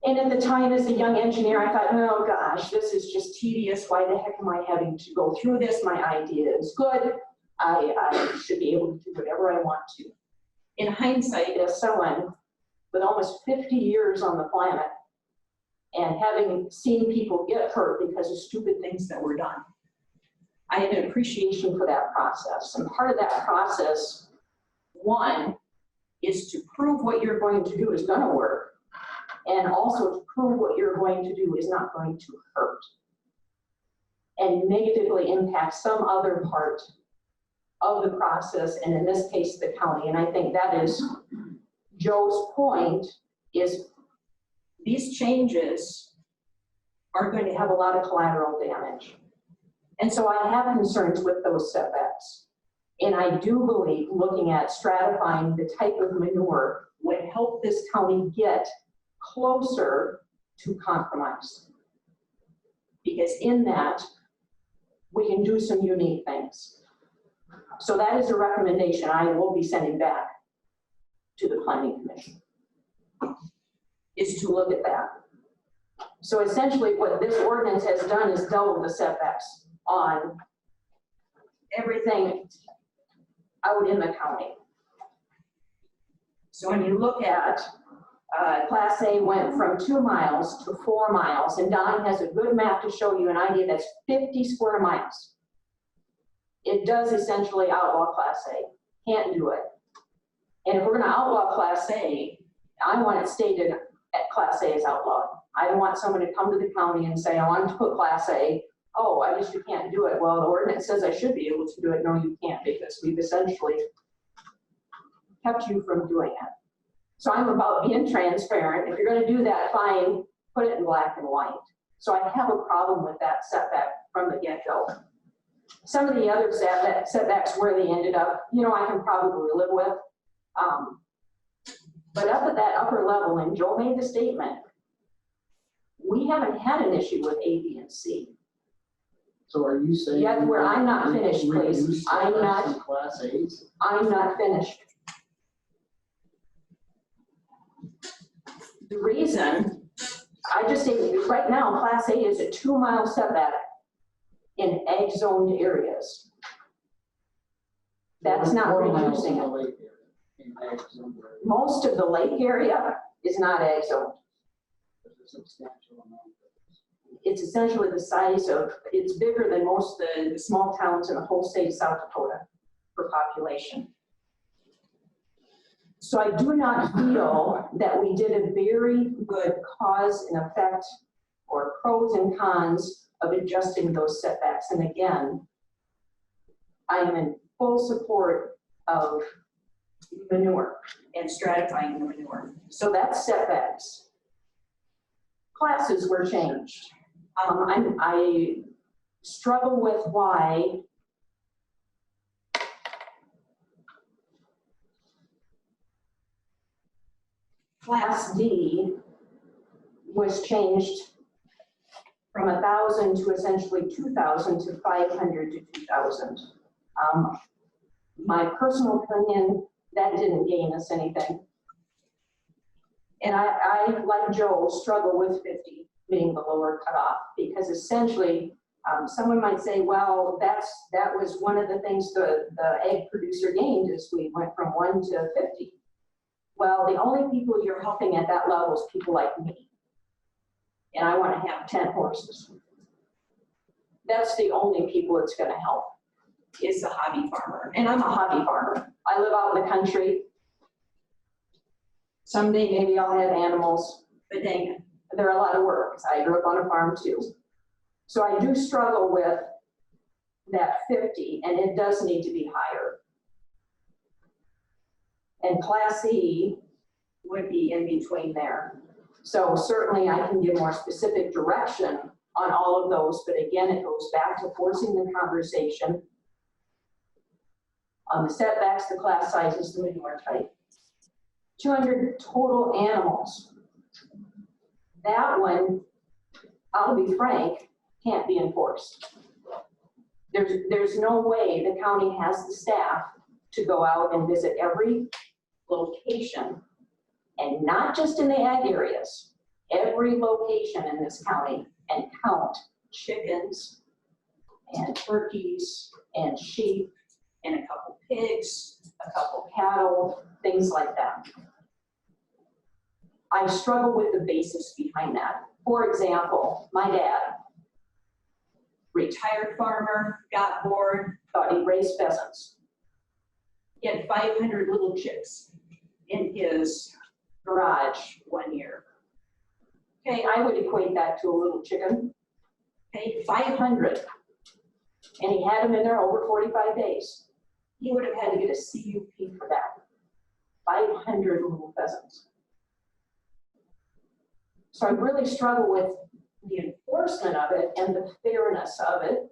And at the time, as a young engineer, I thought, oh gosh, this is just tedious. Why the heck am I having to go through this? My idea is good. I should be able to do whatever I want to. In hindsight, as someone with almost 50 years on the planet and having seen people get hurt because of stupid things that were done, I had an appreciation for that process. And part of that process, one, is to prove what you're going to do is going to work, and also to prove what you're going to do is not going to hurt and negatively impact some other part of the process, and in this case, the county. And I think that is Joe's point, is these changes are going to have a lot of collateral damage. And so I have concerns with those setbacks. And I do believe looking at stratifying the type of manure would help this county get closer to compromise. Because in that, we can do some unique things. So that is a recommendation I will be sending back to the Planning Commission, is to look at that. So essentially what this ordinance has done is dealt with the setbacks on everything out in the county. So when you look at Class A went from 2 miles to 4 miles, and Don has a good map to show you an idea that's 50 square miles. It does essentially outlaw Class A, can't do it. And if we're gonna outlaw Class A, I want it stated at Class A is outlawed. I don't want someone to come to the county and say, I want to put Class A, oh, I guess you can't do it. Well, the ordinance says I should be able to do it. No, you can't, because we've essentially kept you from doing it. So I'm about being transparent. If you're gonna do that, fine, put it in black and white. So I have a problem with that setback from the get-go. Some of the other setbacks where they ended up, you know, I can probably live with. But up at that upper level, and Joe made the statement, we haven't had an issue with A, B, and C. So are you saying? Yet where I'm not finished, please. I'm not. Class A's? I'm not finished. The reason, I just say right now, Class A is a 2-mile setback in egg zoned areas. That's not reducing it. Most of the lake area is not egg zoned. It's essentially the size of, it's bigger than most of the small towns in the whole state of South Dakota for population. So I do not feel that we did a very good cause and effect or pros and cons of adjusting those setbacks. And again, I am in full support of manure and stratifying the manure. So that's setbacks. Classes were changed. I struggle with why Class D was changed from 1,000 to essentially 2,000 to 500 to 2,000. My personal opinion, that didn't gain us anything. And I, like Joe, struggle with 50 being the lower cutoff, because essentially, someone might say, well, that was one of the things the egg producer gained, is we went from 1 to 50. Well, the only people you're helping at that level is people like me. And I want to have 10 horses. That's the only people it's going to help, is the hobby farmer. And I'm a hobby farmer. I live out in the country. Someday maybe I'll have animals, but dang it, they're a lot of work. I grew up on a farm too. So I do struggle with that 50, and it does need to be higher. And Class E would be in between there. So certainly I can give more specific direction on all of those, but again, it goes back to forcing the conversation on the setbacks, the class sizes, the manure type. 200 total animals. That one, I'll be frank, can't be enforced. There's no way the county has the staff to go out and visit every location, and not just in the ag areas, every location in this county, and count chickens and turkeys and sheep and a couple pigs, a couple cattle, things like that. I struggle with the basis behind that. For example, my dad, retired farmer, got bored, thought he raised pheasants. He had 500 little chicks in his garage one year. Okay, I would equate that to a little chicken. Okay, 500. And he had them in there over 45 days. He would have had to get a CUP for that. 500 little pheasants. So I really struggle with the enforcement of it and the fairness of it.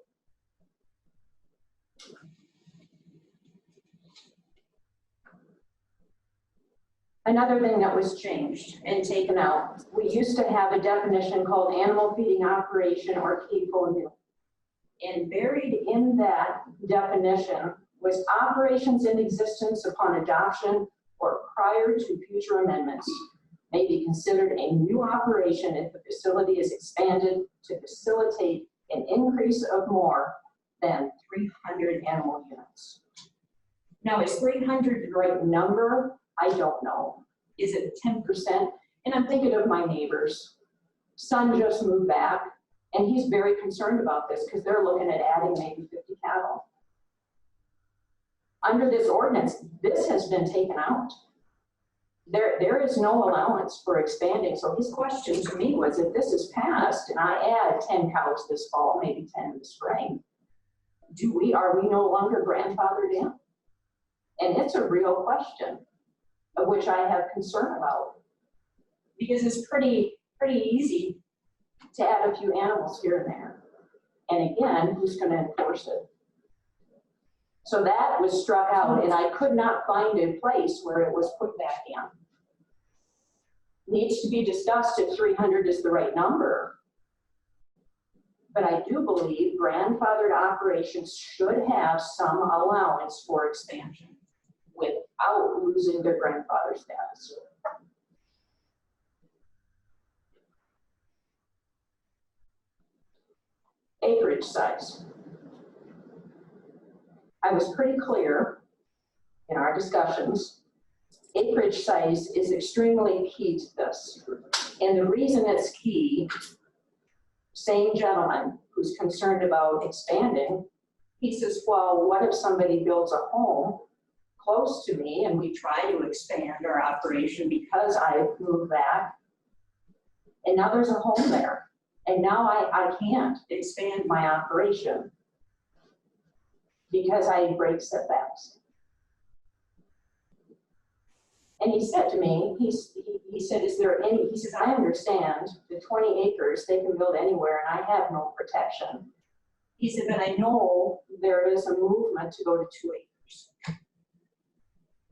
Another thing that was changed and taken out, we used to have a definition called animal feeding operation or KFOU. And buried in that definition was operations in existence upon adoption or prior to future amendments may be considered a new operation if the facility is expanded to facilitate an increase of more than 300 animal units. Now, is 300 the right number? I don't know. Is it 10%? And I'm thinking of my neighbors. Son just moved back, and he's very concerned about this because they're looking at adding maybe 50 cattle. Under this ordinance, this has been taken out. There is no allowance for expanding. So his question to me was, if this is passed and I add 10 cows this fall, maybe 10 in the spring, are we no longer grandfathered in? And it's a real question of which I have concern about, because it's pretty easy to add a few animals here and there. And again, who's going to enforce it? So that was struck out, and I could not find a place where it was put back in. Needs to be discussed if 300 is the right number. But I do believe grandfathered operations should have some allowance for expansion without losing their grandfather status. Acreage size. I was pretty clear in our discussions. Acreage size is extremely key to this. And the reason it's key, same gentleman who's concerned about expanding, he says, well, what if somebody builds a home close to me and we try to expand our operation because I've moved back, and now there's a home there, and now I can't expand my operation because I break setbacks. And he said to me, he said, is there any, he says, I understand the 20 acres, they can build anywhere and I have no protection. He said, but I know there is a movement to go to 2 acres.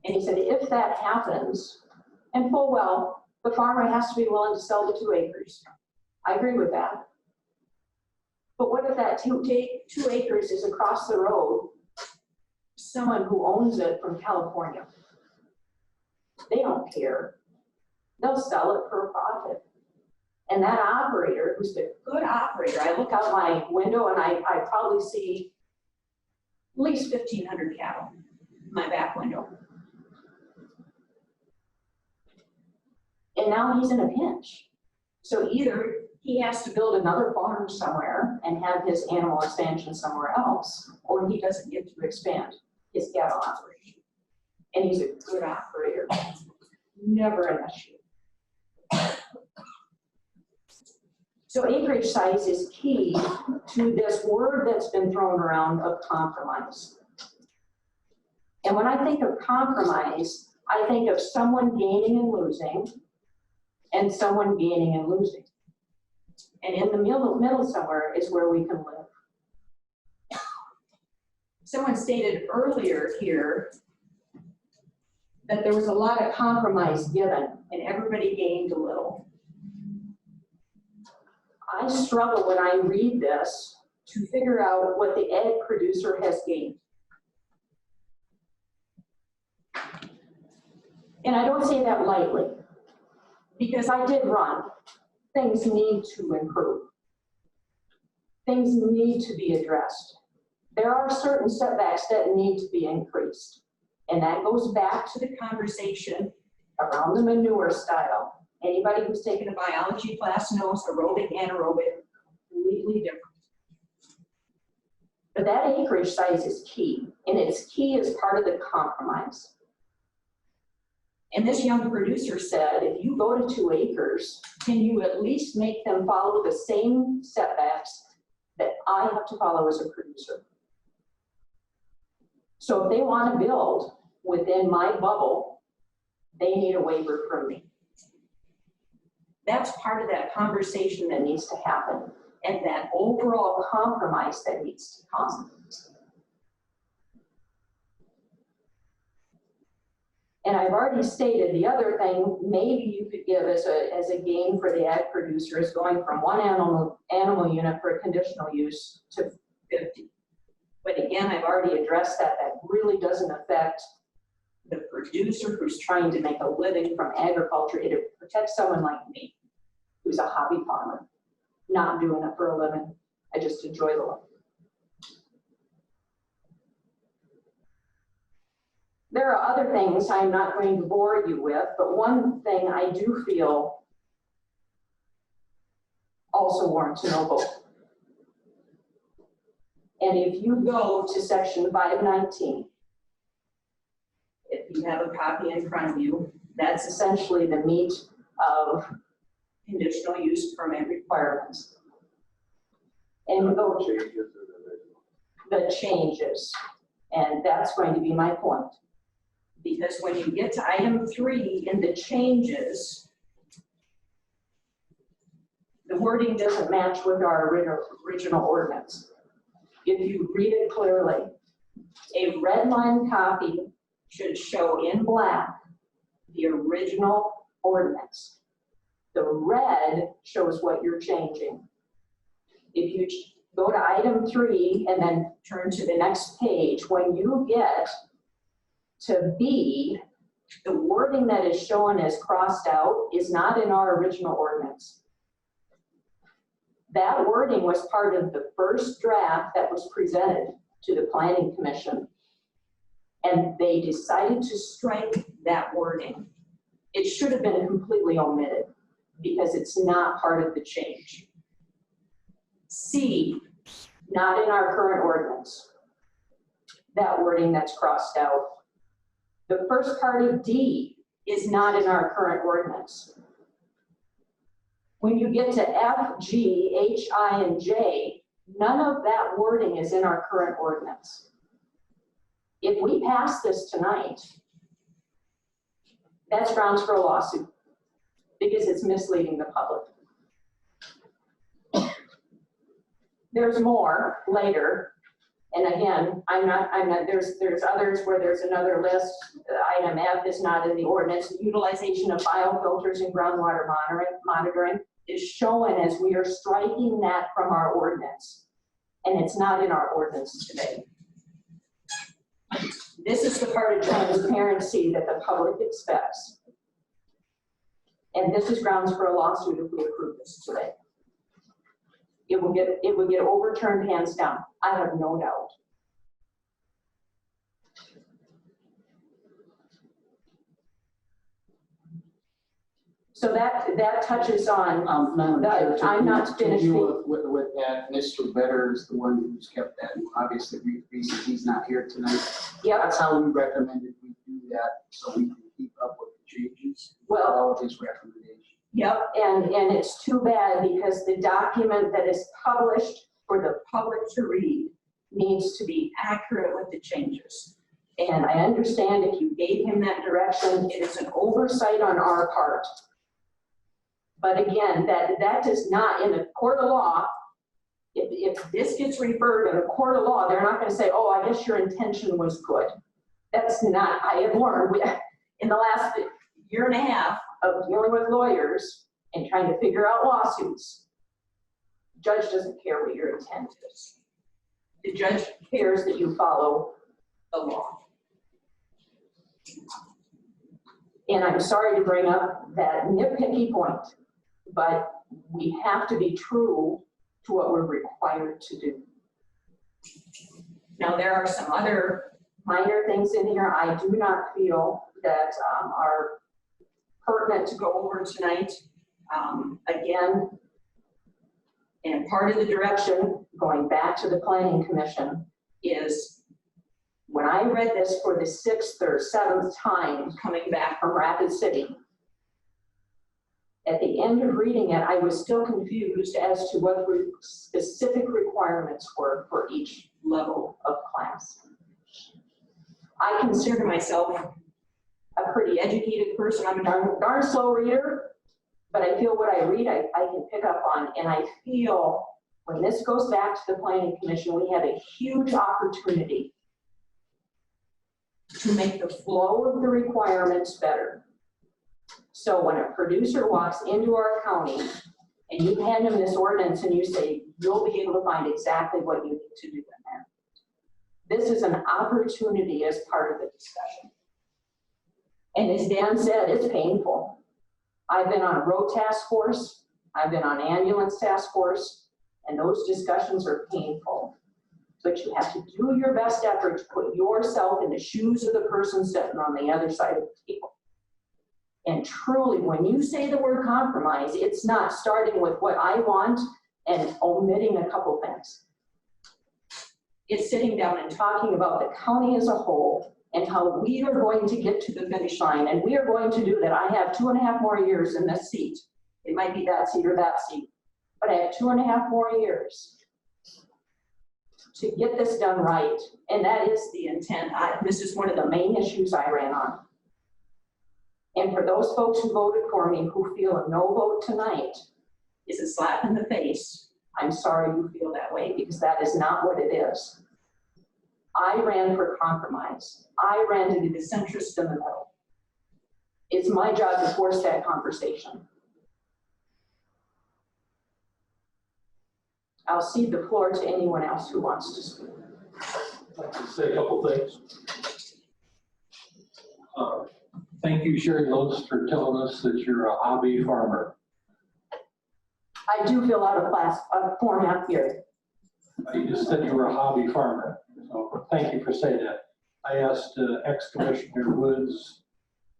And he said, if that happens, and full well, the farmer has to be willing to sell the 2 acres. I agree with that. But what if that 2 acres is across the road, someone who owns it from California? They don't care. They'll sell it for a profit. And that operator, who's the good operator, I look out my window and I probably see at least 1,500 cattle in my back window. And now he's in a pinch. So either he has to build another farm somewhere and have his animal expansion somewhere else, or he doesn't get to expand his cattle operation. And he's a good operator. Never an issue. So acreage size is key to this word that's been thrown around of compromise. And when I think of compromise, I think of someone gaining and losing, and someone gaining and losing. And in the middle somewhere is where we can live. Someone stated earlier here That there was a lot of compromise given. and everybody gained a little. I struggle when I read this to figure out what the egg producer has gained. And I don't say that lightly, because I did run. Things need to improve. Things need to be addressed. There are certain setbacks that need to be increased. And that goes back to the conversation around the manure style. Anybody who's taken a biology class knows aerobic, anaerobic, completely different. But that acreage size is key, and it's key as part of the compromise. And this young producer said, if you go to 2 acres, can you at least make them follow the same setbacks that I have to follow as a producer? So if they want to build within my bubble, they need a waiver from me. That's part of that conversation that needs to happen, and that overall compromise that needs to come. And I've already stated the other thing, maybe you could give as a gain for the ag producer is going from 1 animal unit for a conditional use to 50. But again, I've already addressed that. That really doesn't affect the producer who's trying to make a living from agriculture. It protects someone like me, who's a hobby farmer, not doing it for a living. I just enjoy the life. There are other things I'm not going to bore you with, but one thing I do feel also warrants a no vote. And if you go to section 519, if you have a copy in front of you, that's essentially the meat of conditional use permit requirements. And go the changes, and that's going to be my point. Because when you get to item 3 in the changes, the wording doesn't match with our original ordinance. If you read it clearly, a red line copy should show in black the original ordinance. The red shows what you're changing. If you go to item 3 and then turn to the next page, when you get to B, the wording that is shown as crossed out is not in our original ordinance. That wording was part of the first draft that was presented to the Planning Commission, and they decided to strike that wording. It should have been completely omitted because it's not part of the change. C, not in our current ordinance. That wording that's crossed out. The first part of D is not in our current ordinance. When you get to F, G, H, I, and J, none of that wording is in our current ordinance. If we pass this tonight, that's grounds for a lawsuit because it's misleading the public. There's more later. And again, there's others where there's another list. Item F is not in the ordinance. The utilization of biofilters and groundwater monitoring is shown as we are striking that from our ordinance. And it's not in our ordinance today. This is the part of transparency that the public expects. And this is grounds for a lawsuit if we approve this today. It will get overturned hands down. I have no doubt. So that touches on, Madam Chair, I'm not finished. To deal with that, Mr. Better is the one who's kept that, obviously, reason he's not here tonight. Yep. That's how we recommended we do that, so we can keep up with the changes. Well, all of his recommendations. Yep, and it's too bad because the document that is published for the public to read needs to be accurate with the changes. And I understand if you gave him that direction, it is an oversight on our part But again, that does not, in a court of law, if this gets referred in a court of law, they're not gonna say, oh, I guess your intention was good. That's not, I have learned, in the last year and a half of dealing with lawyers and trying to figure out lawsuits, the judge doesn't care what your intent is. The judge cares that you follow the law. And I'm sorry to bring up that nitpicky point, but we have to be true to what we're required to do. Now, there are some other minor things in here I do not feel that are pertinent to go over tonight. Again, and part of the direction, going back to the Planning Commission, is when I read this for the 6th or 7th time coming back from Rapid City, at the end of reading it, I was still confused as to what the specific requirements were for each level of class. I consider myself a pretty educated person. I'm a darn slow reader, but I feel what I read, I can pick up on. And I feel when this goes back to the Planning Commission, we have a huge opportunity to make the flow of the requirements better. So when a producer walks into our county and you hand them this ordinance and you say, you'll be able to find exactly what you need to do in there. This is an opportunity as part of the discussion. And as Dan said, it's painful. I've been on a road task force, I've been on ambulance task force, and those discussions are painful. But you have to do your best effort to put yourself in the shoes of the person sitting on the other side of the table. And truly, when you say the word compromise, it's not starting with what I want and omitting a couple things. It's sitting down and talking about the county as a whole and how we are going to get to the finish line, and we are going to do that. I have 2.5 more years in this seat. It might be that seat or that seat, but I have 2.5 more years to get this done right. And that is the intent. This is one of the main issues I ran on. And for those folks who voted for me who feel a no vote tonight is a slap in the face, I'm sorry you feel that way, because that is not what it is. I ran for compromise. I ran to be the centrist in the middle. It's my job to force that conversation. I'll cede the floor to anyone else who wants to speak. I'd like to say a couple things. Thank you, Sherry Lowe's, for telling us that you're a hobby farmer. I do fill out a format here. You just said you were a hobby farmer, so thank you for saying that. I asked ex-Commissioner Woods,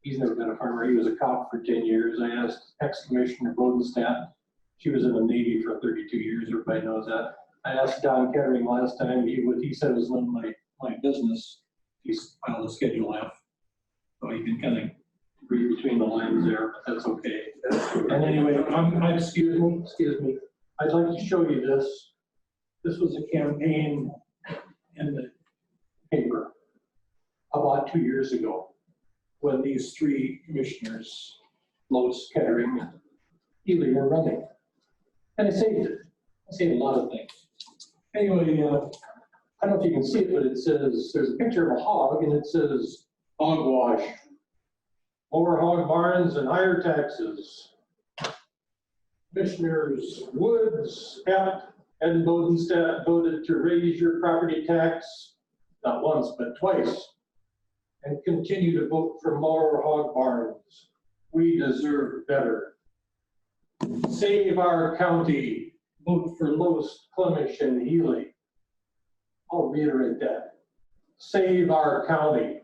he's never been a farmer, he was a cop for 10 years. I asked ex-Commissioner Bodenstadt, she was in the Navy for 32 years, everybody knows that. I asked Don Kettering last time, what he said was none of my business. He's filed a Schedule F. So you can kind of read between the lines there, but that's okay. And anyway, excuse me, I'd like to show you this. This was a campaign in the paper about 2 years ago when these 3 commissioners, Lowe's, Kettering, and Healy, were running. And I saved it. I saved a lot of things. Anyway, I don't know if you can see it, but it says, there's a picture of a hog and it says, hogwash, more hog barns and higher taxes. Commissioners Woods, Abbott, and Bodenstadt voted to raise your property tax, not once, but twice, and continue to vote for more hog barns. We deserve better. Save our county, vote for Lowe's, Clemish, and Healy. I'll reiterate that. Save our county,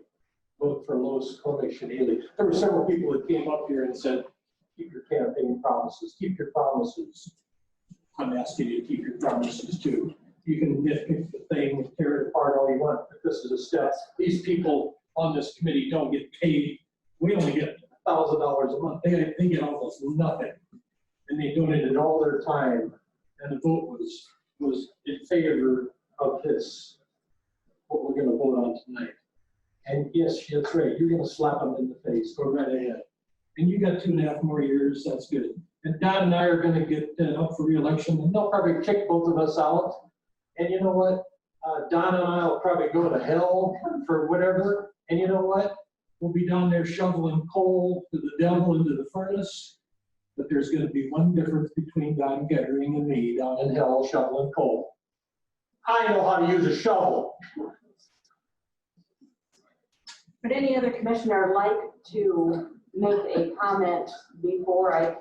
vote for Lowe's, Clemish, and Healy. There were several people that came up here and said, keep your campaign promises, keep your promises. I'm asking you to keep your promises too. You can nitpick the thing, tear it apart all you want, but this is a step. These people on this committee don't get paid. We only get $1,000 a month. They get almost nothing. And they donated all their time. And the vote was in favor of this, what we're gonna vote on tonight. And yes, that's right, you're gonna slap them in the face, go right ahead. And you got 2.5 more years, that's good. and Don and I are gonna get up for reelection, and they'll probably kick both of us out. And you know what? Don and I will probably go to hell for whatever, and you know what? We'll be down there shoveling coal to the devil into the furnace. But there's gonna be one difference between Don Gettering and me down in hell shoveling coal. I know how to use a shovel. Would any other commissioner like to make a comment before I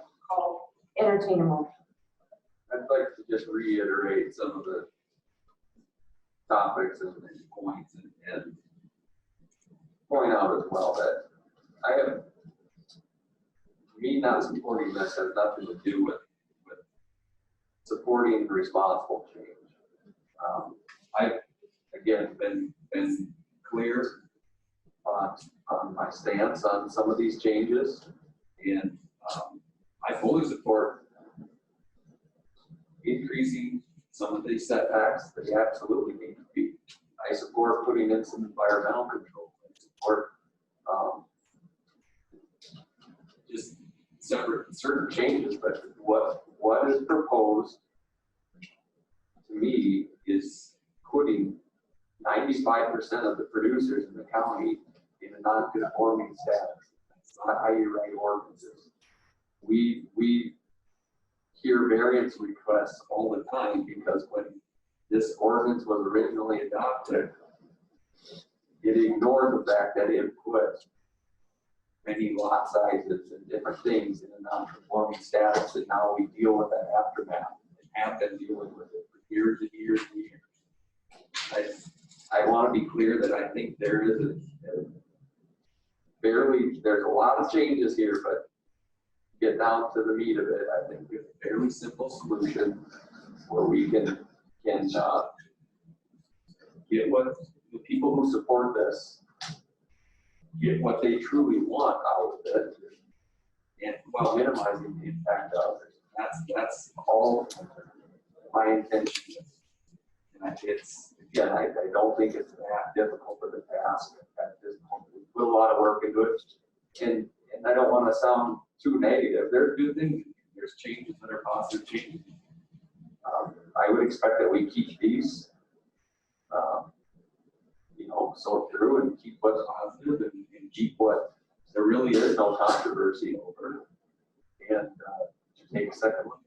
entertain a motion? I'd like to just reiterate some of the topics and points and point out as well that me not supporting this has nothing to do with supporting responsible change. I've, again, been clear on my stance on some of these changes, and I fully support increasing some of these setbacks. They absolutely need to be. I support putting in some environmental control. I support just certain changes, but what is proposed to me is putting 95% of the producers in the county in a non-conforming status. That's not how you write ordinances. We hear variance requests all the time because when this ordinance was originally adopted, it ignored the fact that it put many lot sizes and different things in a non-conforming status, and now we deal with that aftermath and have been dealing with it for years and years and years. I want to be clear that I think there is there's a lot of changes here, but get down to the meat of it, I think we have a fairly simple solution where we can get what the people who support this get what they truly want out of it, and while minimizing the impact of others. That's all my intention is. And it's, again, I don't think it's that difficult of a task at this point. We put a lot of work into it, and I don't want to sound too negative. There's good things, there's changes that are positive changes. I would expect that we keep these, sort through and keep what's positive and keep what there really is no controversy over, and to take a second look.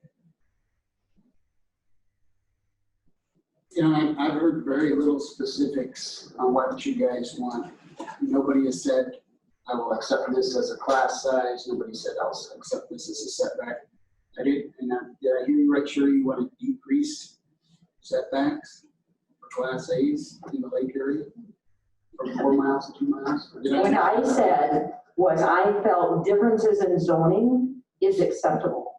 I've heard very little specifics on what you guys want. Nobody has said, I will accept this as a class size. Nobody said, I'll accept this as a setback. Did I hear you right, sure you want to decrease setbacks for class A's in the lake area from 4 miles to 2 miles? What I said was I felt differences in zoning is acceptable.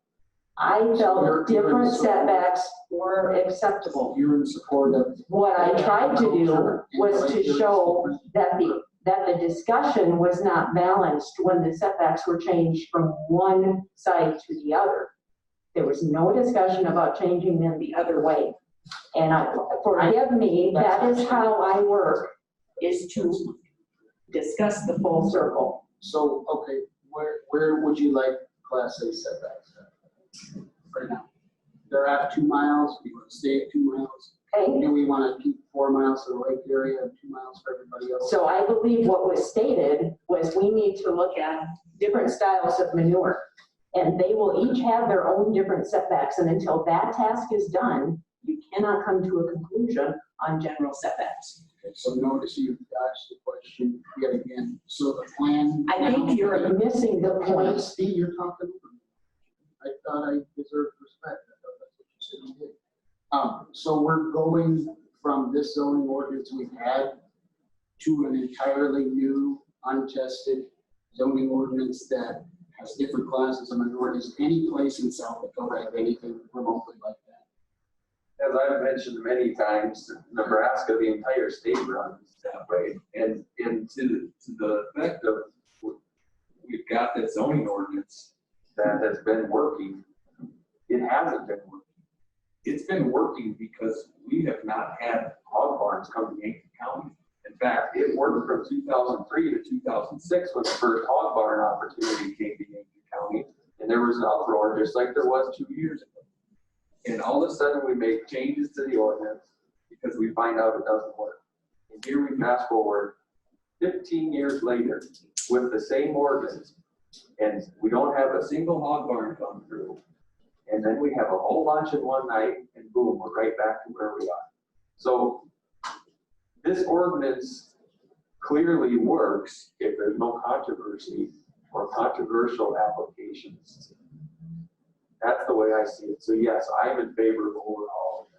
I felt different setbacks were acceptable. You're in support of. What I tried to do was to show that the discussion was not balanced when the setbacks were changed from one side to the other. There was no discussion about changing them the other way. And forgive me, that is how I work, is to discuss the full circle. So, okay, where would you like class A setbacks right now? They're at 2 miles, we want to stay at 2 miles. Okay. And we want to keep 4 miles to the lake area and 2 miles for everybody else. So I believe what was stated was we need to look at different styles of manure. And they will each have their own different setbacks. And until that task is done, you cannot come to a conclusion on general setbacks. Okay, so notice you dodged the question yet again. So the plan. I think you're missing the point. Steve, you're talking over me. I thought I deserved respect. I thought that's what you said you did. So we're going from this zoning ordinance we've had to an entirely new, untested zoning ordinance that has different classes of minorities. Any place in South Dakota have anything remotely like that? As I've mentioned many times, Nebraska, the entire state runs that way. And to the effect of, we've got this zoning ordinance that has been working. It hasn't been working. It's been working because we have not had hog barns come to Yankton County. In fact, it worked from 2003 to 2006 when the first hog barn opportunity came to Yankton County. And there was an uproar, just like there was 2 years ago. And all of a sudden, we make changes to the ordinance because we find out it doesn't work. And here we fast forward 15 years later with the same ordinance, and we don't have a single hog barn come through. And then we have a whole bunch in one night, and boom, we're right back to where we are. So this ordinance clearly works if there's no controversy or controversial applications. That's the way I see it. So yes, I'm in favor of overhauling.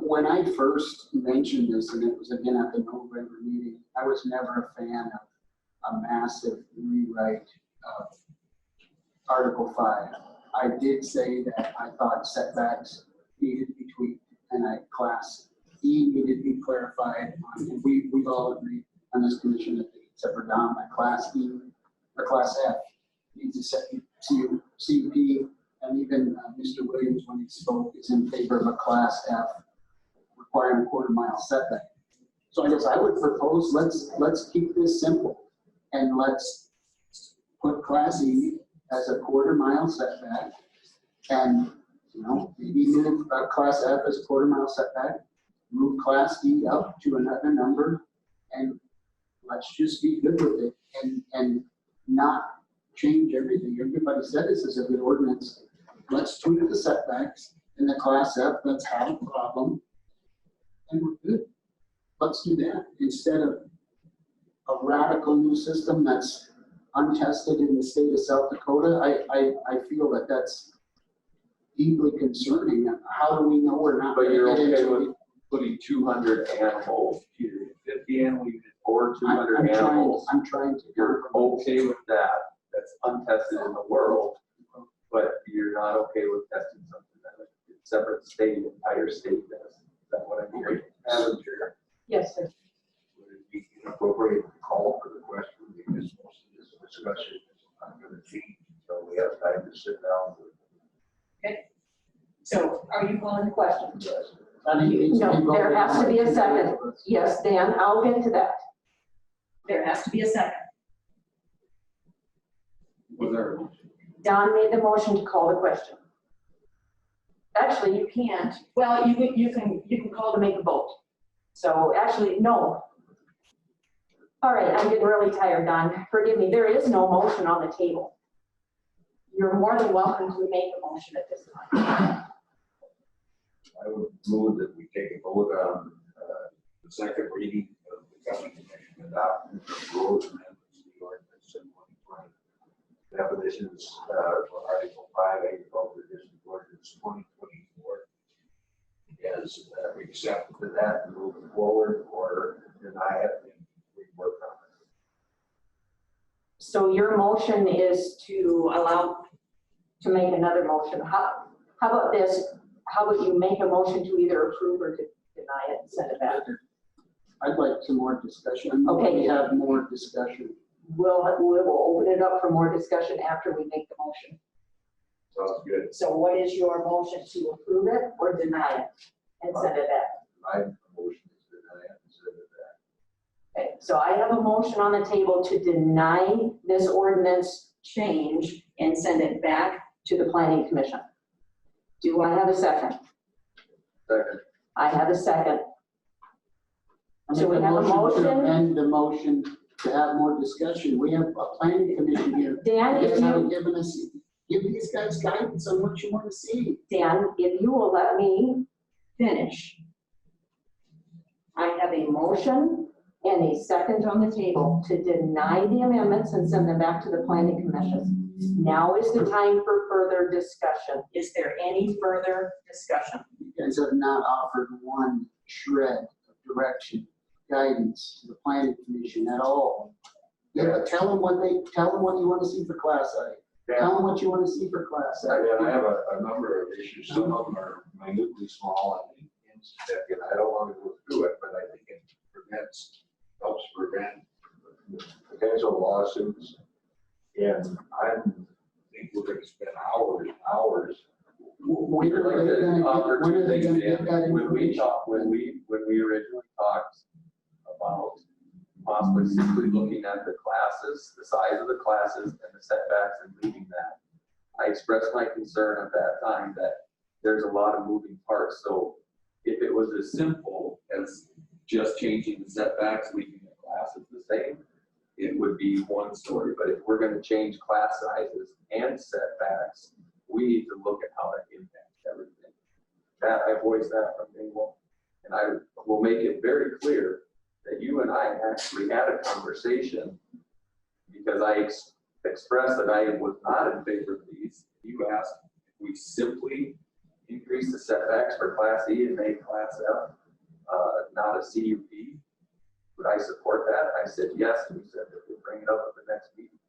When I first mentioned this, and it was again at the November meeting, I was never a fan of a massive rewrite of Article 5. I did say that I thought setbacks needed to be tweaked, and Class E needed to be clarified. And we've all agreed on this commission, except for Don, that Class E or Class F needs a set CUP, and even Mr. Williams, when he spoke, is in favor of a Class F requiring a quarter-mile setback. So I guess I would propose, let's keep this simple, and let's put Class E as a quarter-mile setback, and maybe move Class F as a quarter-mile setback, move Class E up to another number, and let's just be good with it, and not change everything. Everybody said this is a good ordinance. Let's tweak the setbacks in the Class F. Let's have a problem, and we're good. Let's do that instead of a radical new system that's untested in the state of South Dakota. I feel that that's deeply concerning. How do we know we're not? But you're okay with putting 200 animals, period, 50 animals or 200 animals? I'm trying to. You're okay with that? That's untested in the world, but you're not okay with testing something that a separate state, entire state does. Is that what I'm hearing? Madam Chair, Yes, sir. would it be inappropriate to call for the question because most of this discussion is not going to change until we have time to sit down with. Okay. So are you calling the question? Yes. No, there has to be a second. Yes, Dan, I'll get to that. There has to be a second. Was there? Don made the motion to call the question. Actually, you can't. Well, you can call to make a vote. So actually, no. All right, I'm getting really tired, Don. Forgive me. There is no motion on the table. You're more than welcome to make a motion at this time. I would move that we take a vote on the second reading of the county commission adoption of rules and amendments to the ordinance in 2020. Definitions for Article 5, Agriculture District Ordinance 2024. Is we accept that and move forward or deny it and rework on it. So your motion is to allow, to make another motion. How about this? How would you make a motion to either approve or to deny it and send it back? I'd like some more discussion. Okay. We have more discussion. We'll open it up for more discussion after we make the motion. Sounds good. So what is your motion, to approve it or deny it and send it back? My motion is to deny it and send it back. Okay, so I have a motion on the table to deny this ordinance change and send it back to the planning commission. Do I have a second? Second. I have a second. I So make we have a to motion. amend the motion to have more discussion. We have a planning commission here. Dan, You if guys you, haven't given us, give these guys guidance on what you want to see. Dan, if you will let me finish. I have a motion and a second on the table to deny the amendments and send them back to the planning commission. Now is the time for further discussion. Is there any further discussion? You guys have not offered one shred of direction, guidance to the planning commission at all. Yeah, tell them what you want to see for Class A. Yeah. Tell them what you want to see for Class A. I have a number of issues. Some of them are minutely small and insignificant. I don't want to go through it, but I think it helps prevent potential lawsuits. And I think we're going to spend hours and hours. When are they gonna get that When we information? talked, when we originally talked about possibly simply looking at the classes, the size of the classes and the setbacks and leaving that, I expressed my concern at that time that there's a lot of moving parts. So if it was as simple as just changing the setbacks, leaving the classes the same, it would be one story. But if we're gonna change class sizes and setbacks, we need to look at how that impacts everything. That, I voiced that from day one. And I will make it very clear that you and I actually had a conversation because I expressed that I was not in favor of these. You asked if we simply increase the setbacks for Class E and make Class F not a CUP. Would I support that? I said yes, and you said that we'll bring it up at the next meeting.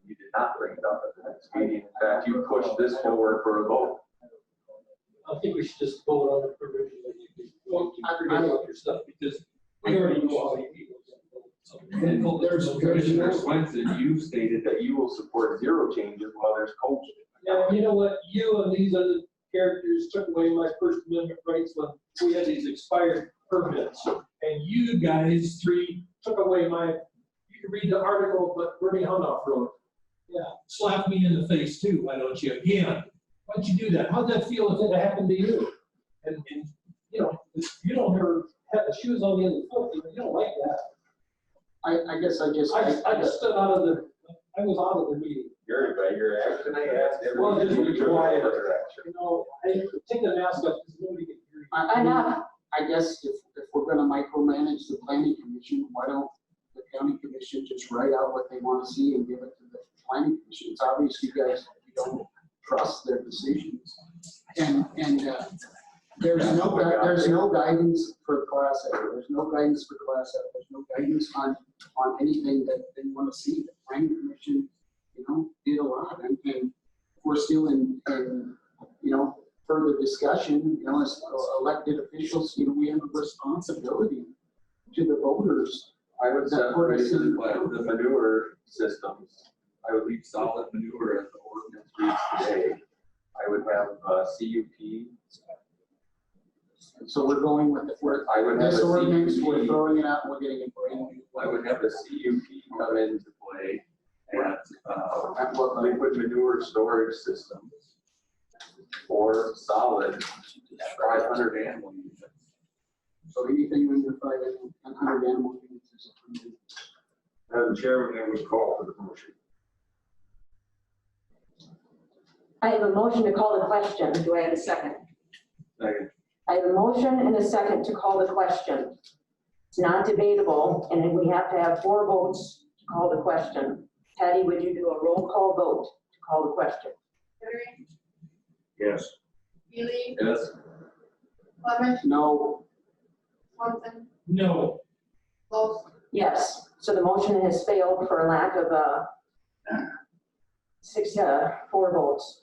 You did not bring it up at the next meeting. In fact, you pushed this forward for a vote. I think we should just vote on the provision that you forget about your stuff because we already know how many people. Commissioner Swenson, you stated that you will support 0 changes while there's COVID. Yeah, you know what? You and these other characters took away my First Amendment rights when we had these expired permits. And you guys 3 took away my, you can read the article, but Bernie Hunoff wrote. Yeah, slap me in the face too, why don't you? Again, why'd you do that? How'd that feel if it happened to you? And you know, you don't ever have the shoes on the end of the foot, you don't like that. I guess I just. I just stood out of the, I was out of the meeting. You're by your action, I asked Well, just everyone. be quiet. You know, I take the mask off because nobody can hear you. Enough. I guess if we're gonna micromanage the planning commission, why don't the county commission just write out what they wanna see and give it to the planning commission? It's obvious you guys, you don't trust their decisions. And there's no guidance for Class A, there's no guidance for Class F, there's no guidance on anything that they wanna see. The planning commission, you know, did a lot, and we're still in, you know, further discussion, you know, as elected officials, you know, we have a responsibility to the voters. I would separate the manure systems. I would leave solid manure as the ordinance reads today. I would have CUP. So we're going with this ordinance, we're throwing it out, and we're getting a brand new. I would have the CUP come into play and liquid manure storage systems or solid 500 animal units. So anything under 500 animal units is approved. Madam Chairman, I would call for the motion. I have a motion to call the question. Do I have a second? Second. I have a motion and a second to call the question. It's not debatable, and we have to have 4 votes to call the question. Patty, would you do a roll call vote to call the question? Hillary, Yes. Healy, Yes. Clement, No. Swanson, No. Close. Yes, so the motion has failed for lack of 4 votes.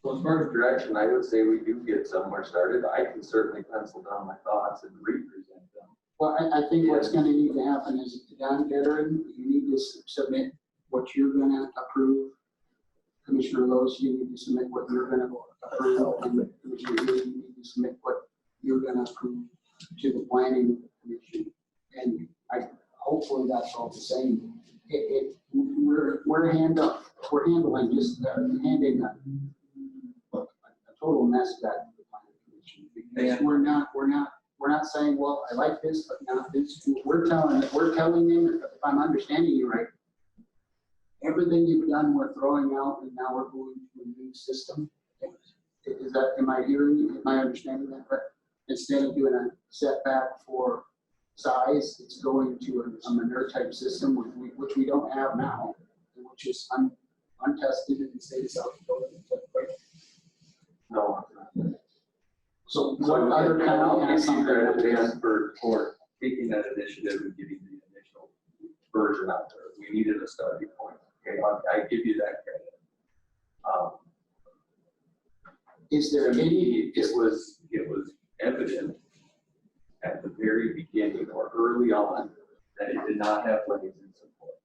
So as far as direction, I would say we do get somewhere started. I can certainly pencil down my thoughts and represent them. Well, I think what's gonna need to happen is, Don Veteran, you need to submit what you're gonna approve. Commissioner Lowe's, you need to submit what you're gonna approve, and Commissioner Hill, you need to submit what you're gonna approve to the planning commission. And hopefully that's all the same. We're handling just handing a total mess back to the planning commission. Because we're not saying, well, I like this, but not this. We're telling them, if I'm understanding you right, everything you've done, we're throwing out, and now we're going to a new system. Is that, am I understanding that correct? Instead of doing a setback for size, it's going to a manure type system, which we don't have now, which is untested in the state of South Dakota. No. So what other And I'll county has give you something? credit, Dan, for taking that initiative and getting the initial version out there. We needed a starting point. Okay, I give you that credit. Is there To any? me, it was evident at the very beginning or early on that it did not have legs in support.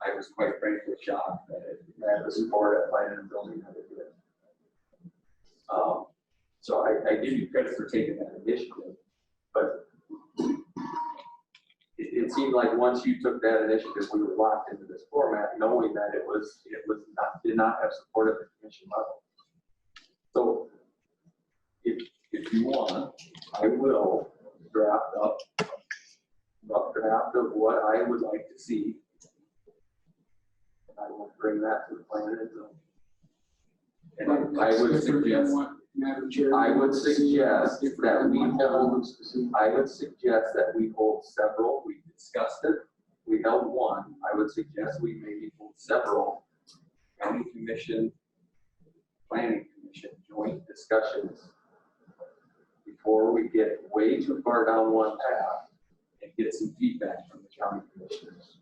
I was quite frankly shocked that it had the support at planning and building that it did. So I give you credit for taking that initiative, but it seemed like once you took that initiative, we were locked into this format, knowing that it did not have support at the commission level. So if you want, I will draft up a rough draft of what I would like to see. I will bring that to the planning and zoning. And I would suggest, that we hold several. We discussed it. We held one. I would suggest we maybe hold several county commission, planning commission joint discussions before we get way too far down one path and get some feedback from the county commissioners.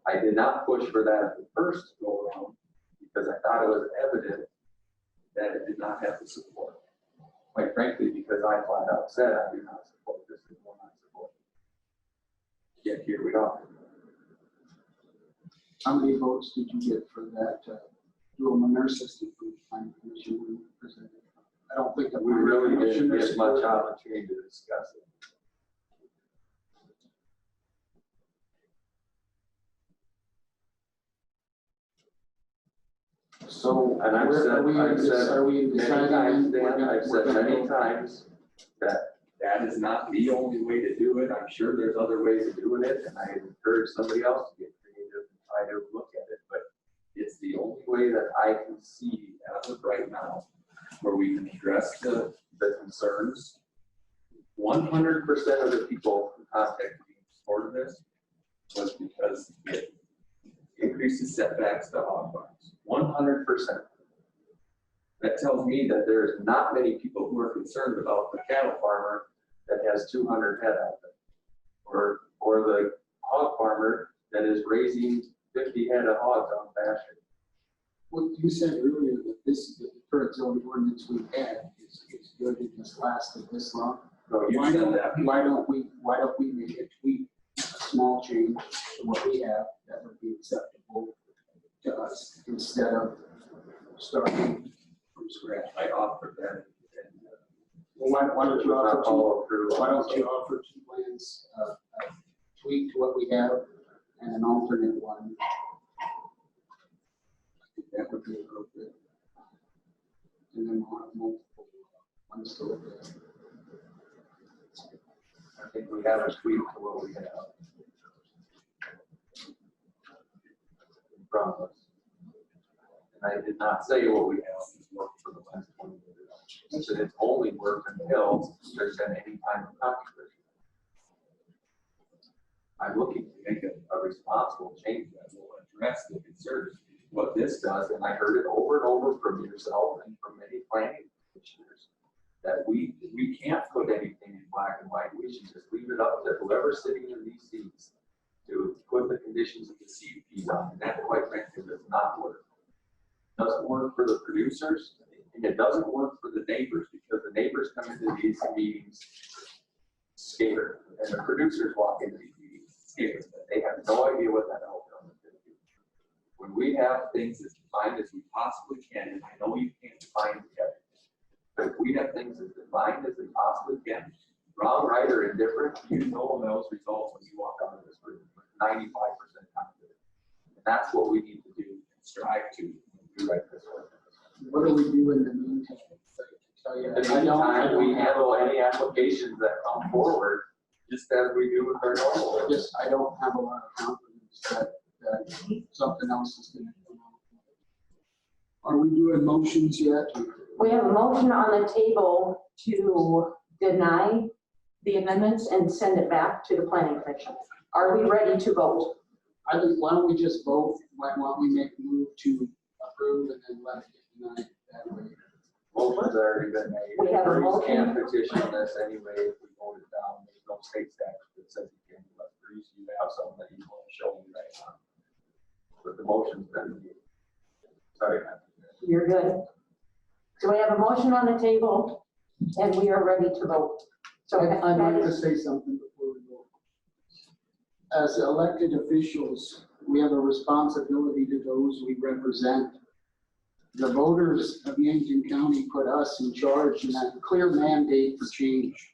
I did not push for that the first go around because I thought it was evident that it did not have the support. Quite frankly, because I flat out said I do not support this and will not support it. Yet here we are. How many votes did you get for that dual manure system from the planning commission when you presented? I don't think that we really didn't get much opportunity to discuss it. So, and I've said many times, Dan, I've said many times that that is not the only way to do it. I'm sure there's other ways of doing it, and I encourage somebody else to get creative and try to look at it. But it's the only way that I can see as of right now where we can address the concerns. 100% of the people who contacted me in support of this was because it increases setbacks to hog farms. 100%. That tells me that there's not many people who are concerned about the cattle farmer that has 200 head out there, or the hog farmer that is raising 50 head of hogs on pasture. Well, you said earlier that the current zoning ordinance we had is good and has lasted this long. No, you said that. Why don't we make a tweak, a small change to what we have that would be acceptable to us instead of starting from scratch? I offered that. Well, why don't you offer two plans, a tweak to what we have and an alternate one? I think that would be appropriate. And then we'll have multiple ones to look at. I think we have a tweak to what we have in front of us. And I did not say what we have has worked for the last 20 years. I said it's only worked until there's been any kind of controversy. I'm looking to make a responsible change that will address the concerns. What this does, and I heard it over and over from yourself and from many planning commissioners, that we can't put anything in black and white. We should just leave it up to whoever's sitting in these seats to put the conditions of the CUPs on. And that, quite frankly, does not work. It doesn't work for the producers, and it doesn't work for the neighbors, because the neighbors come into these meetings scared, and the producers walk into these meetings scared. They have no idea what that outcome is going to be. When we have things as defined as we possibly can, and I know you can't define everything, but if we have things as defined as we possibly can, wrong, right, or indifferent, you know those results when you walk out of this room with 95% confidence. And that's what we need to do and strive to write this ordinance. What do we do in the meantime? In the meantime, we handle any applications that come forward just as we do with our normal. I don't have a lot of confidence that something else is going to come out. Are we doing motions yet? We have a motion on the table to deny the amendments and send it back to the planning commission. Are we ready to vote? I think, why don't we just vote? Why don't we make a move to approve and then let it get denied that way? Motion's already been made. We have a motion. Can't petition this anyway if we vote it down. There's no state statute that says you can't let Bruce, you have something that you want to show me right now. But the motion's been made. Sorry, Matt. You're good. So we have a motion on the table and we are ready to vote. So I'd like to say something before we vote. As elected officials, we have a responsibility to those we represent. The voters of Yankton County put us in charge and have a clear mandate for change.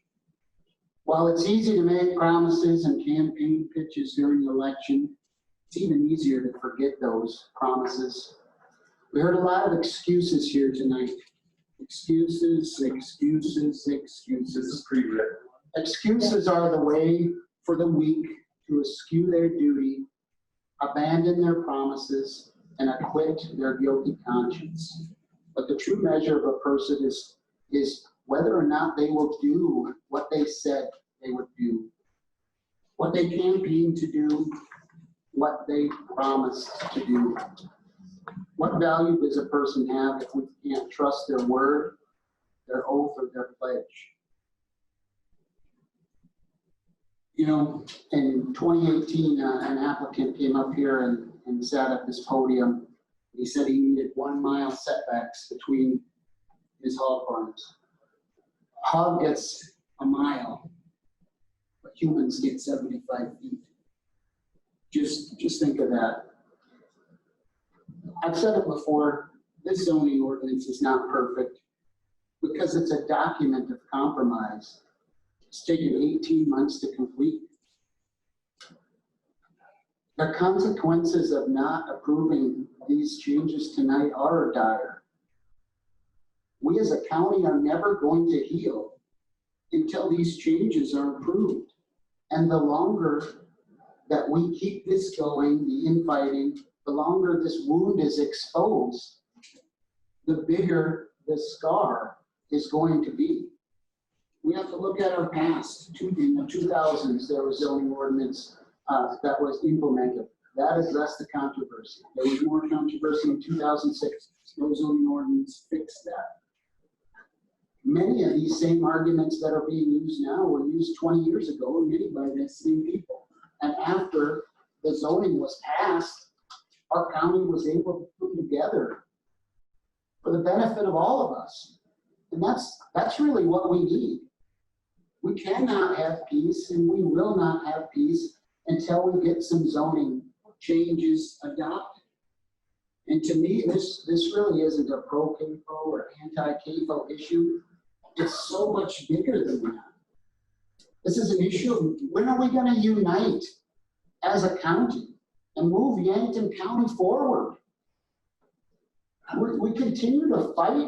While it's easy to make promises and campaign pitches during the election, it's even easier to forget those promises. We heard a lot of excuses here tonight. Excuses, excuses, excuses. Pre-written. Excuses are the way for the weak to eschew their duty, abandon their promises, and acquit their guilty conscience. But the true measure of a person is whether or not they will do what they said they would do, what they campaigned to do, what they promised to do. What value does a person have if we can't trust their word, their oath, or their pledge? You know, in 2018, an applicant came up here and sat at this podium. He said he needed 1 mile setbacks between his hog farms. Hog gets a mile, but humans get 75 feet. Just think of that. I've said it before, this zoning ordinance is not perfect because it's a document of compromise. It's taken 18 months to complete. The consequences of not approving these changes tonight are dire. We as a county are never going to heal until these changes are approved. And the longer that we keep this going, the infighting, the longer this wound is exposed, the bigger the scar is going to be. We have to look at our past. In the 2000s, there was zoning ordinance that was implemented. That addressed the controversy. There was more controversy in 2006. No zoning ordinance fixed that. Many of these same arguments that are being used now were used 20 years ago and made by the same people. And after the zoning was passed, our county was able to put together for the benefit of all of us. And that's really what we need. We cannot have peace, and we will not have peace until we get some zoning changes adopted. And to me, this really isn't a pro-CAFO or anti-CAFO issue. It's so much bigger than that. This is an issue of when are we going to unite as a county and move Yankton County forward? We continue to fight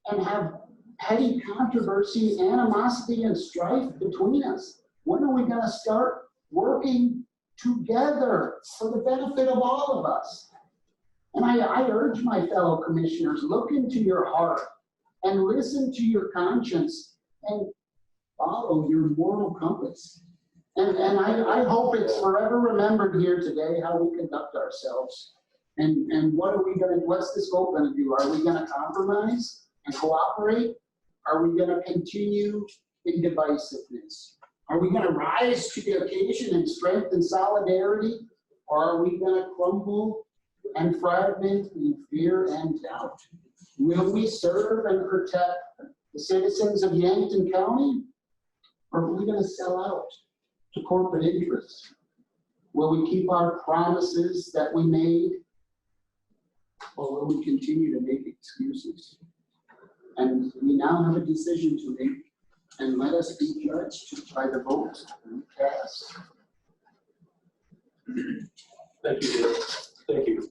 and have petty controversy, animosity, and strife between us. When are we going to start working together for the benefit of all of us? And I urge my fellow commissioners, look into your heart and listen to your conscience and follow your moral compass. And I hope it's forever remembered here today how we conduct ourselves. And what's this vote going to do? Are we going to compromise and cooperate? Are we going to continue in divisiveness? Are we going to rise to the occasion and strengthen solidarity? Or are we going to crumble and fragment in fear and doubt? Will we serve and protect the citizens of Yankton County? Or are we going to sell out to corporate interests? Will we keep our promises that we made? Or will we continue to make excuses? And we now have a decision to make, and let us be judged by the votes we cast. Thank you, Dave. Thank you.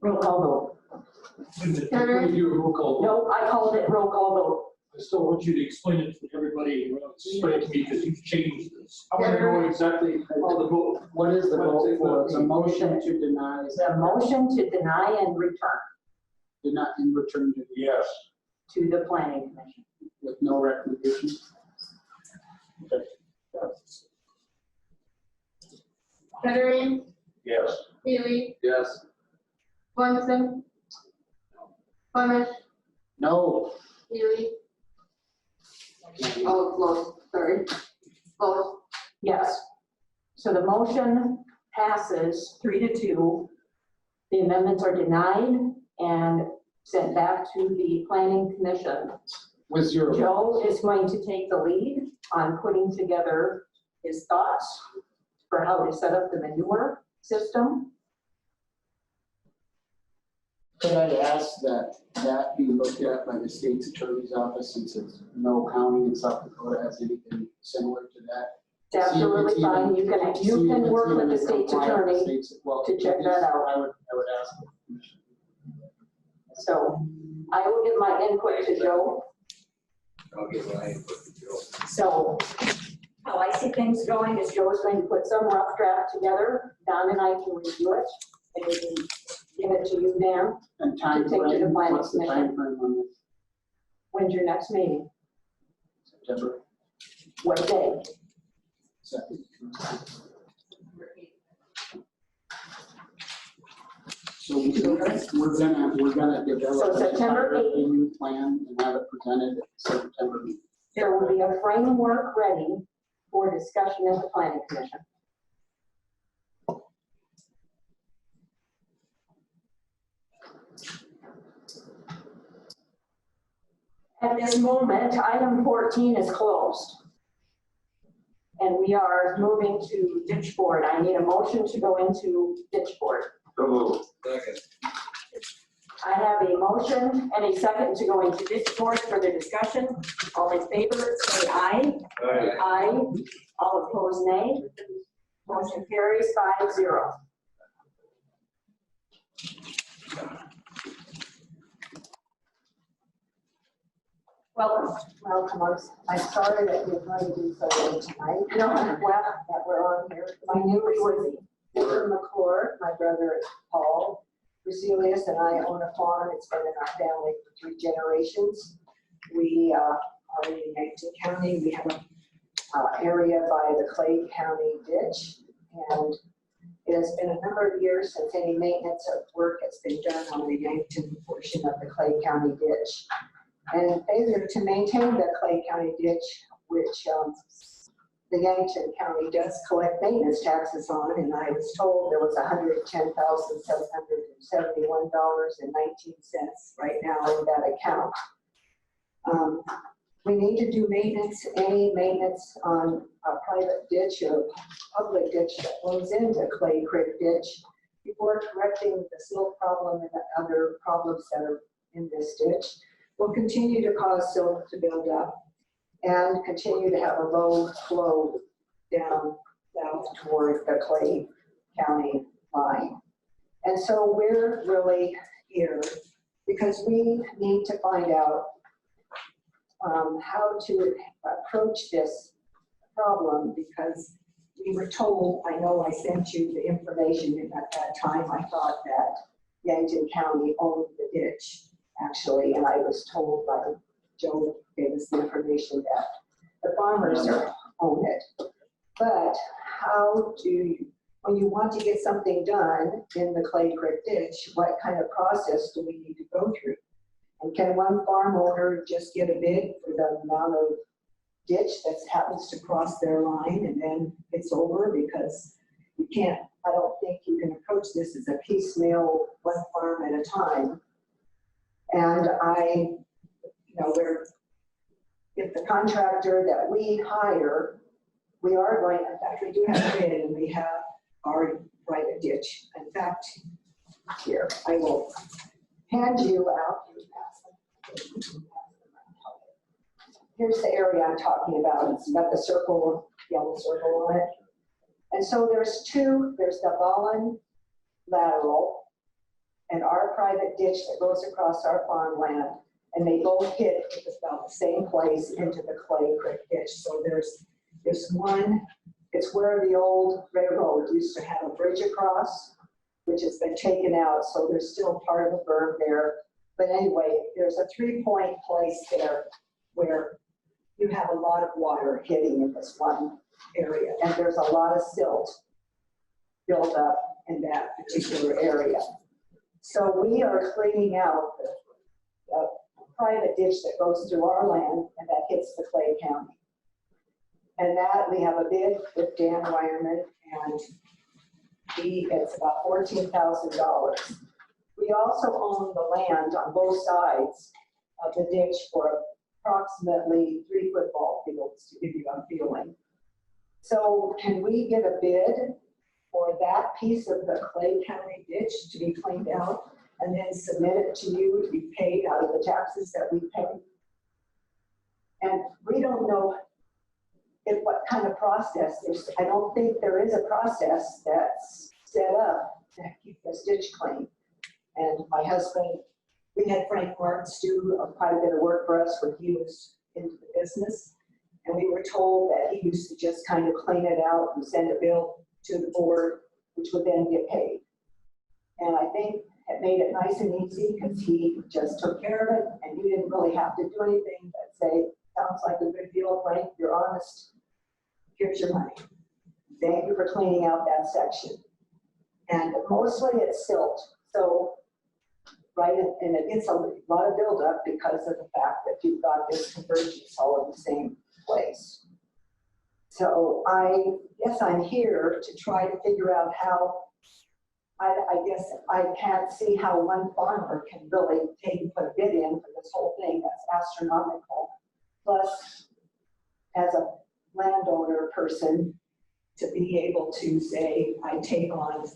Roll call vote. Before you do a roll call, No, I called it roll call vote. I still want you to explain it to everybody. Explain it to me because you've changed this. I want to know exactly how the vote. What is the vote for? It's a motion to deny. The motion to deny and return Deny and return to. Yes. to the planning commission. With no recommendation. Okay. Kettering, Yes. Healy, Yes. Munson, Clemish, No. Healy. Oh, close, sorry. Close. Yes. So the motion passes 3-2. The amendments are denied and sent back to the planning commission. With zero. Joe is going to take the lead on putting together his thoughts for how to set up the manure system. Could I ask that that be looked at by the state's attorney's office, since it's no county in South Dakota has anything similar to that? It's absolutely fine. You can work with the state's attorney to check that out. I would ask. So I will give my input to Joe. I'll give my input to Joe. So how I see things going is Joe is going to put some rough draft together. Don and I can review it and we can give it to you, Dan. And time To take to the frame, planning what's the commission. time frame on this? When's your next meeting? September What day? 2nd. So we're gonna develop So September a new plan and have it presented at September. There will be a framework ready for discussion at the planning commission. At this moment, item 14 is closed. And we are moving to ditch board. I need a motion to go into ditch board. So moved. Second. I have a motion and a second to go into ditch board for the discussion. All in favor, say aye. Aye. Aye. All opposed, nay. Motion carries 5-0. Welcome. Welcome. I'm sorry that you're going to be so late tonight. No, well, that we're on here. My name is Peter McClure. My brother is Paul Ruselius, and I own a farm. It's been in our family for 3 generations. We are in Yankton County. We have an area by the Clay County ditch, and it has been a number of years since any maintenance of work has been done on the Yankton portion of the Clay County ditch. And failure to maintain the Clay County ditch, which the Yankton County does collect maintenance taxes on, and I was told there was $110,771.19 right now in that account. We need to do maintenance, any maintenance on a private ditch or public ditch that flows into Clay Creek ditch before correcting the silt problem and the other problems that are in this ditch. Will continue to cause silt to build up and continue to have a low flow down south toward the Clay County line. And so we're really here because we need to find out how to approach this problem, because we were told, I know I sent you the information, and at that time I thought that Yankton County owned the ditch. Actually, and I was told by Joe gave us the information that the farmers own it. But how do you, when you want to get something done in the Clay Creek ditch, what kind of process do we need to go through? And can one farm owner just get a bid for the amount of ditch that happens to cross their line and then it's over? Because you can't, I don't think you can approach this as a piecemeal, one farm at a time. And if the contractor that we hire, we are going, in fact, we do have a bid and we have our private ditch. In fact, here, I will hand you out. Here's the area I'm talking about. It's got the circle, yellow circle on it. And so there's the Vollen lateral and our private ditch that goes across our farmland, and they both hit about the same place into the Clay Creek ditch. So there's one, it's where the old railroad used to have a bridge across, which has been taken out, so there's still part of the berm there. But anyway, there's a 3-point place there where you have a lot of water hitting in this one area, and there's a lot of silt built up in that particular area. So we are cleaning out the private ditch that goes through our land and that hits the Clay County. And that we have a bid with Dan Wireman, and it's about $14,000. We also own the land on both sides of the ditch for approximately 3 football fields, to give you a feeling. So can we get a bid for that piece of the Clay County ditch to be cleaned out? and then submit it to you to be paid out of the taxes that we pay. And we don't know what kind of process, I don't think there is a process that's set up to keep this ditch clean. And my husband, we had Frank Martins do quite a bit of work for us when he was into the business. And we were told that he used to just kind of clean it out and send a bill to the board, which would then get paid. And I think it made it nice and easy because he just took care of it and you didn't really have to do anything but say, sounds like a good deal, Frank, you're honest, here's your money. Thank you for cleaning out that section. And mostly it's silt. So, right, and it gets a lot of buildup because of the fact that you've got this convergence all in the same place. So I guess I'm here to try to figure out how, I guess I can't see how one farmer can really take and put a bid in for this whole thing that's astronomical. Plus, as a landowner person, to be able to say, I take on,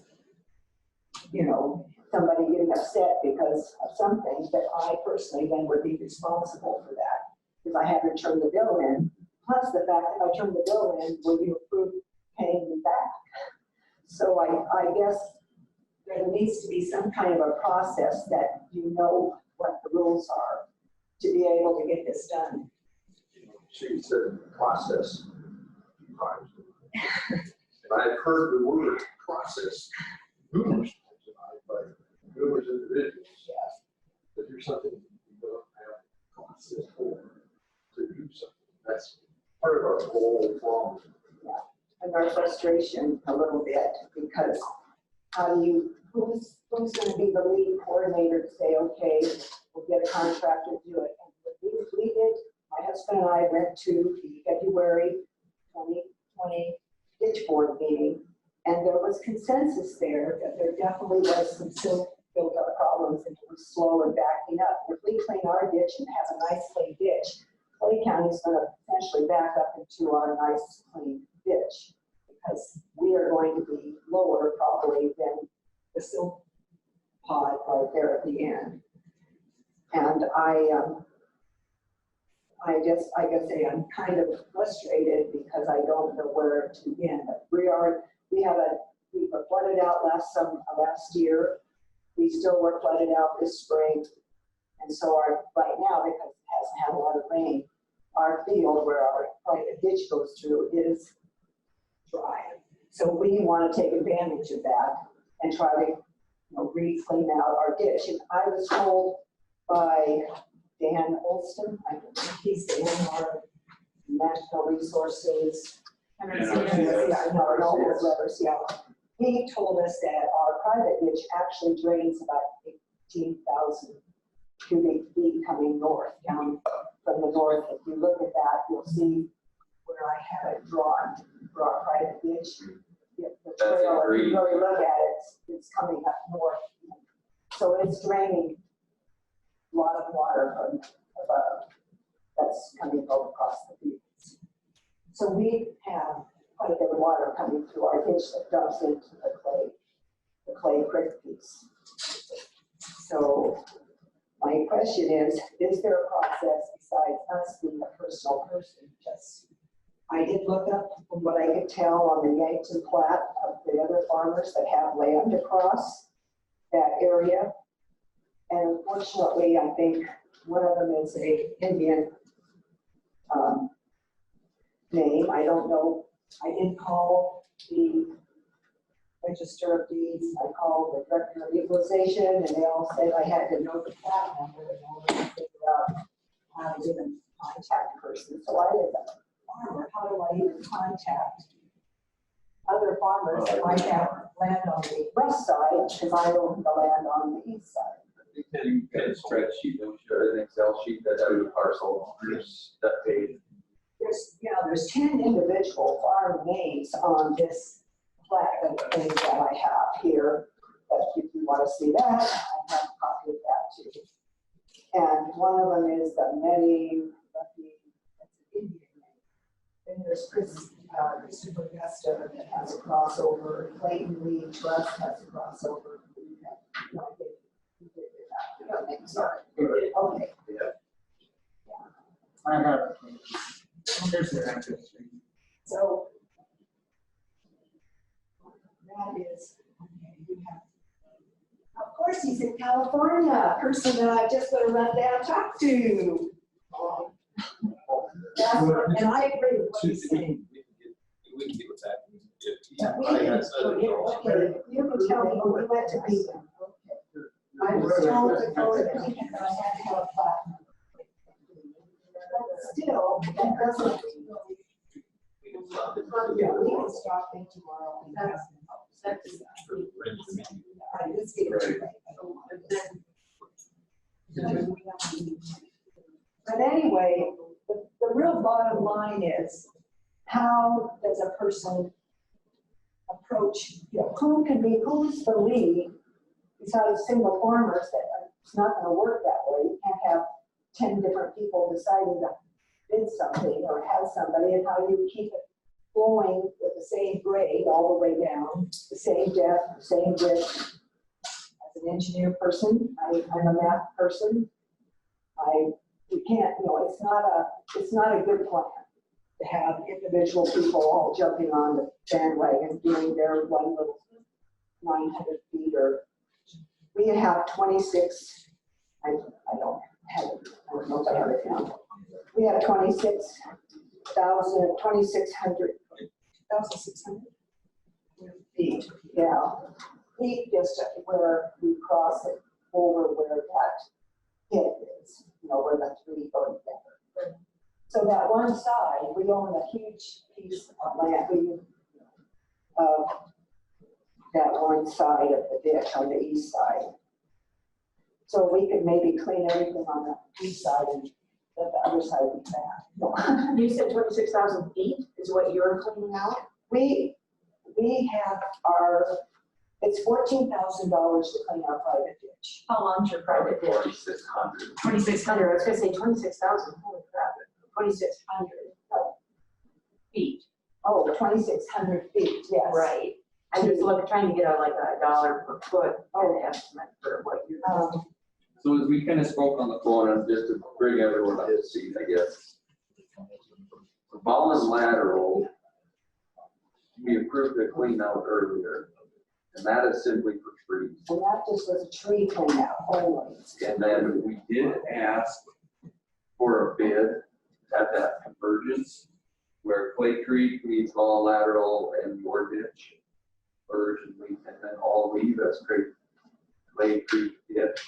you know, somebody getting upset because of something that I personally then would be responsible for that because I haven't turned the bill in. Plus the fact that I turned the bill in, will you approve paying me back? So I guess there needs to be some kind of a process that you know what the rules are to be able to get this done. She said process times. And I've heard the word process numerous times tonight by numerous individuals. That there's something you don't have process for to do something. That's part of our whole problem. Yeah, and our frustration a little bit because how do you, who's going to be the lead coordinator to say, okay, we'll get a contractor to do it. And we did, my husband and I went to the February 2020 ditch board meeting, and there was consensus there that there definitely was some silt build-up problems and it was slow and backing up. If we clean our ditch and have a nice clean ditch, Clay County is going to essentially back up into our nice clean ditch because we are going to be lower probably than the silt pod right there at the end. And I guess I'm kind of frustrated because I don't know where to begin. We were flooded out last year. We still were flooded out this spring. And so right now, because it hasn't had a lot of rain, our field where our private ditch goes through is dry. So we want to take advantage of that and try to, re-clean out our ditch. And I was told by Dan Olston, I think he's the our National Resources. He told us that our private ditch actually drains about 18,000 cubic feet coming north, down from the north. If you look at that, you'll see where I have it drawn for our private ditch. The trail, if you really look at it, it's coming up north. So it's draining a lot of water from above that's coming over across the fields. So we have quite a bit of water coming through our ditch that dumps into the clay creek piece. So my question is there a process besides us being a personal person? I did look up from what I could tell on the Yankton plat of the other farmers that have land across that area. And unfortunately, I think one of them is a Indian name. I don't know. I did call the Register of Deeds. I called the Director of Equalization, and they all said I had to know the plat number in order to figure out how to even contact a person. So I did that. Farmer, how do I even contact other farmers that might have land on the west side because I own the land on the east side? You get a spreadsheet, don't you, an Excel sheet that has the parcel owners, that page? There's 10 individual farm names on this plat of things that I have here. But if you want to see that, I have a copy of that too. And one of them is the Medi, that's an Indian name. Then there's Christopher Gusta that has a crossover. Clayton Lee Trust has a crossover. He did sorry. Good. Okay. I have it. There's the address. So that is, okay, you have, of course, he's in California, a person that I just gonna run down and talk to. And I agree with what he's saying. We can get with that. But we can- okay, you can tell me when we went to meet him. I was told to go to the meeting, but I had to have a platinum. But still, that doesn't. Yeah, we can stop in tomorrow. And ask them. I just get it. I don't want to. But anyway, the real bottom line is, how does a person approach, who can be, who's the lead besides single farmers that it's not gonna work that way. You can't have 10 different people deciding to bid something or have somebody, and how you keep it flowing with the same grade all the way down, the same depth, the same width. As an engineer person, I'm a math person. You can't, it's not a good plan to have individual people all jumping on the bandwagon doing their one little 900 feet, or we have 26, I don't have it, I don't know if I have it now. We have 2,600 feet, yeah. Feet just where we cross it over where that pit is, where the three go together. So that one side, we own a huge piece of land, that one side of the ditch on the east side. So we could maybe clean everything on the east side and let the other side be back. You said 26,000 feet is what you're cleaning out? We have it's $14,000 to clean our private ditch. How long's your private ditch? 4,600. 2,600, I was gonna say 26,000, holy crap, 2,600 feet. Oh, 2,600 feet, yes. Right. I'm just trying to get like a dollar per foot estimate for what you're. So as we kind of spoke on the phone, and just to bring everyone up to speed, I guess. The Ballin lateral, we approved a clean out earlier, and that is simply for trees. And that just was a tree clean out only. And then we did ask for a bid at that convergence where Clay Creek meets all lateral and your ditch merge, and then all leave as Clay Creek ditch.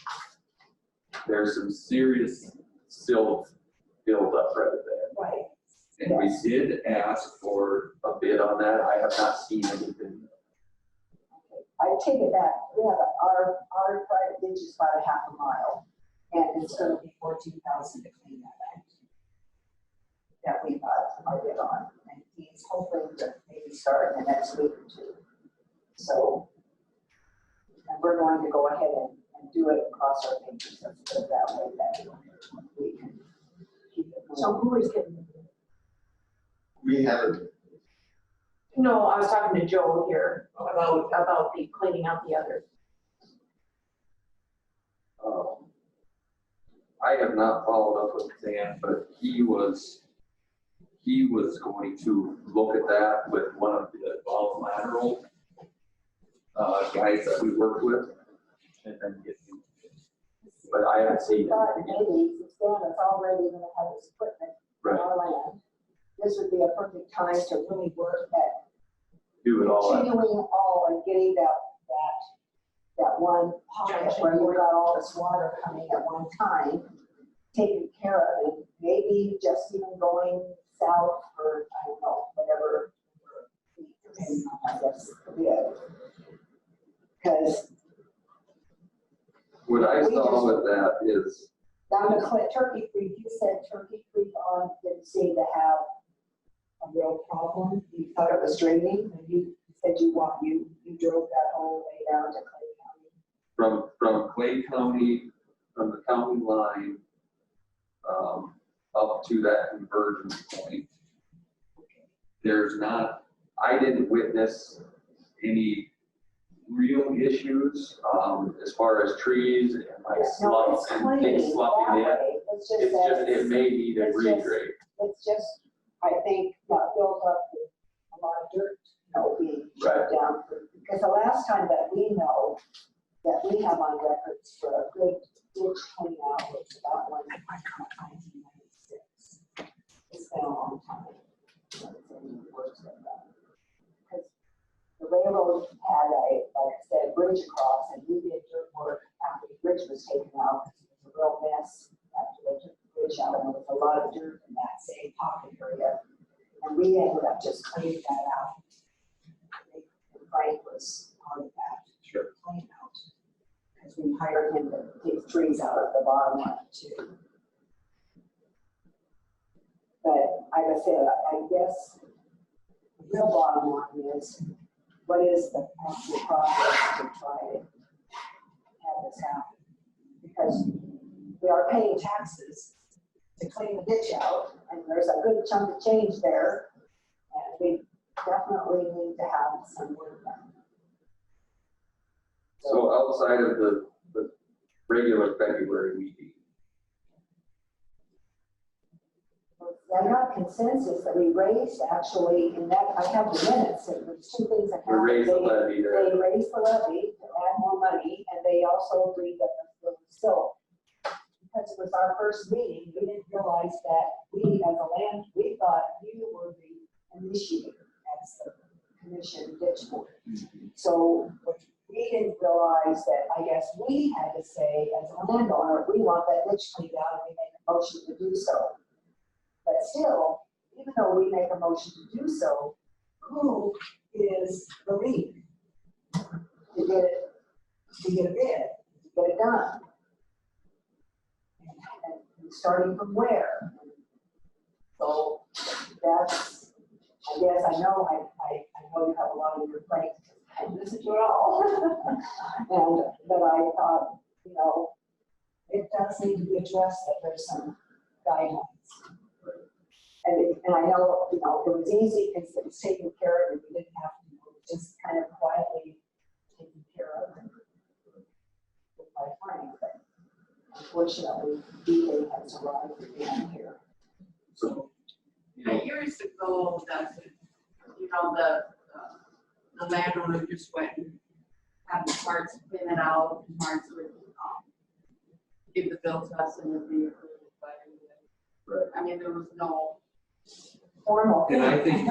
There's some serious silt buildup right there. Right. And we did ask for a bid on that. I have not seen anything. I take it back, we have our private ditch is about a half a mile, and it's gonna be 14,000 to clean that out. That we got our bid on, and he's hoping to maybe start in the next week or two. So, and we're going to go ahead and do it across our fingers, let's put it that way, that we can keep it moving. So who is getting? We haven't. No, I was talking to Joe here about the cleaning out the other. I have not followed up with Dan, but he was going to look at that with one of the lateral guys that we work with, and then get. But I haven't seen But it. maybe since Dan is already gonna have his equipment on our land, this would be a perfect time to really work at Do it all. continuing all and getting that one pocket where you got all this water coming at one time, taken care of, and maybe just even going south for, I don't know, whatever. I guess, yeah. Because What I saw with that is, down to Turkey Creek, you said Turkey Creek on didn't seem to have a real problem. You thought it was draining, and you said you drove that whole way down to Clay County. from Clay County, from the county line, up to that convergence point. I didn't witness any real issues, as far as trees and like No, slough it's and clean things sloughing that in. way. It's just It's that just, it may need a it's just- regrade. It's just, I think, got built up with a lot of dirt, being shut down. Because the last time that we know, that we have on records for a good ditch clean out was about 1996. It's been a long time. Because the railroad had like I said, bridge across, and we did dirt work after the bridge was taken out. It was a real mess after they took the bridge out, and there was a lot of dirt in that same pocket area. And we ended up just cleaning that out. And Frank was part of that. Sure. Clean out. Because we hired him to take trees out of the bottom one too. But like I said, I guess the real bottom line is, what is the actual process to try to have this happen? Because we are paying taxes to clean the ditch out, and there's a good chunk of change there, and we definitely need to have some work done. So outside of the regular February meeting, I got consensus that we raised actually, in that, I have the minutes, and there's two things that we happened. raised the levy there. They raised the levy to add more money, and they also agreed that the silt. Because it was our first meeting, we didn't realize that we, as a land, we thought you were the initiator as the commission ditch board. So we didn't realize that, I guess we had to say, as a landowner, we want that ditch cleaned out, and we make a motion to do so. But still, even though we make a motion to do so, who is the lead to get it, to get a bid, to get it done? And starting from where? So that's, I guess, I know you have a lot of your plates, I didn't listen to it all. But I thought, it does need to be addressed, that there's some guidelines. And I know, it was easy because it was taken care of, and we didn't have to, just kind of quietly taken care of with my Frank, but unfortunately, DA has arrived again here. So, Years ago, the landowner just went and had the parts clean it out, and parts would give the bill to us and it'd be approved by the. Right. I mean, there was no formal. And I think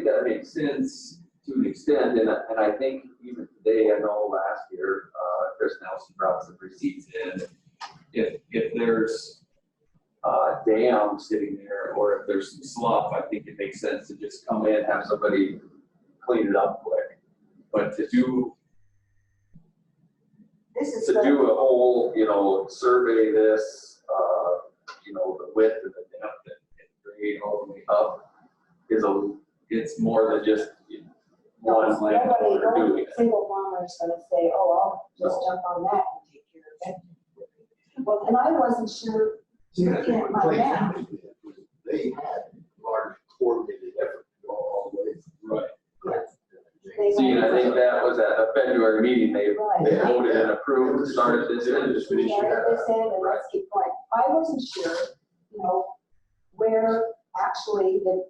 that makes sense to an extent, and I think even today, I know last year, Chris Nelson brought some receipts in. If there's a dam sitting there, or if there's some slough, I think it makes sense to just come in, have somebody clean it up quick. But to do a whole, survey this, the width and the depth and grade all the way up it's more than just one landowner doing it. Single farmer is gonna say, oh, I'll just jump on that and take care of it. Well, and I wasn't sure, looking at my map. They had large coordinated effort to go all the way. Right. Yes. See, and I think that was at a February meeting, they voted and approved, started this end. We started this end, and let's keep going. I wasn't sure, where actually the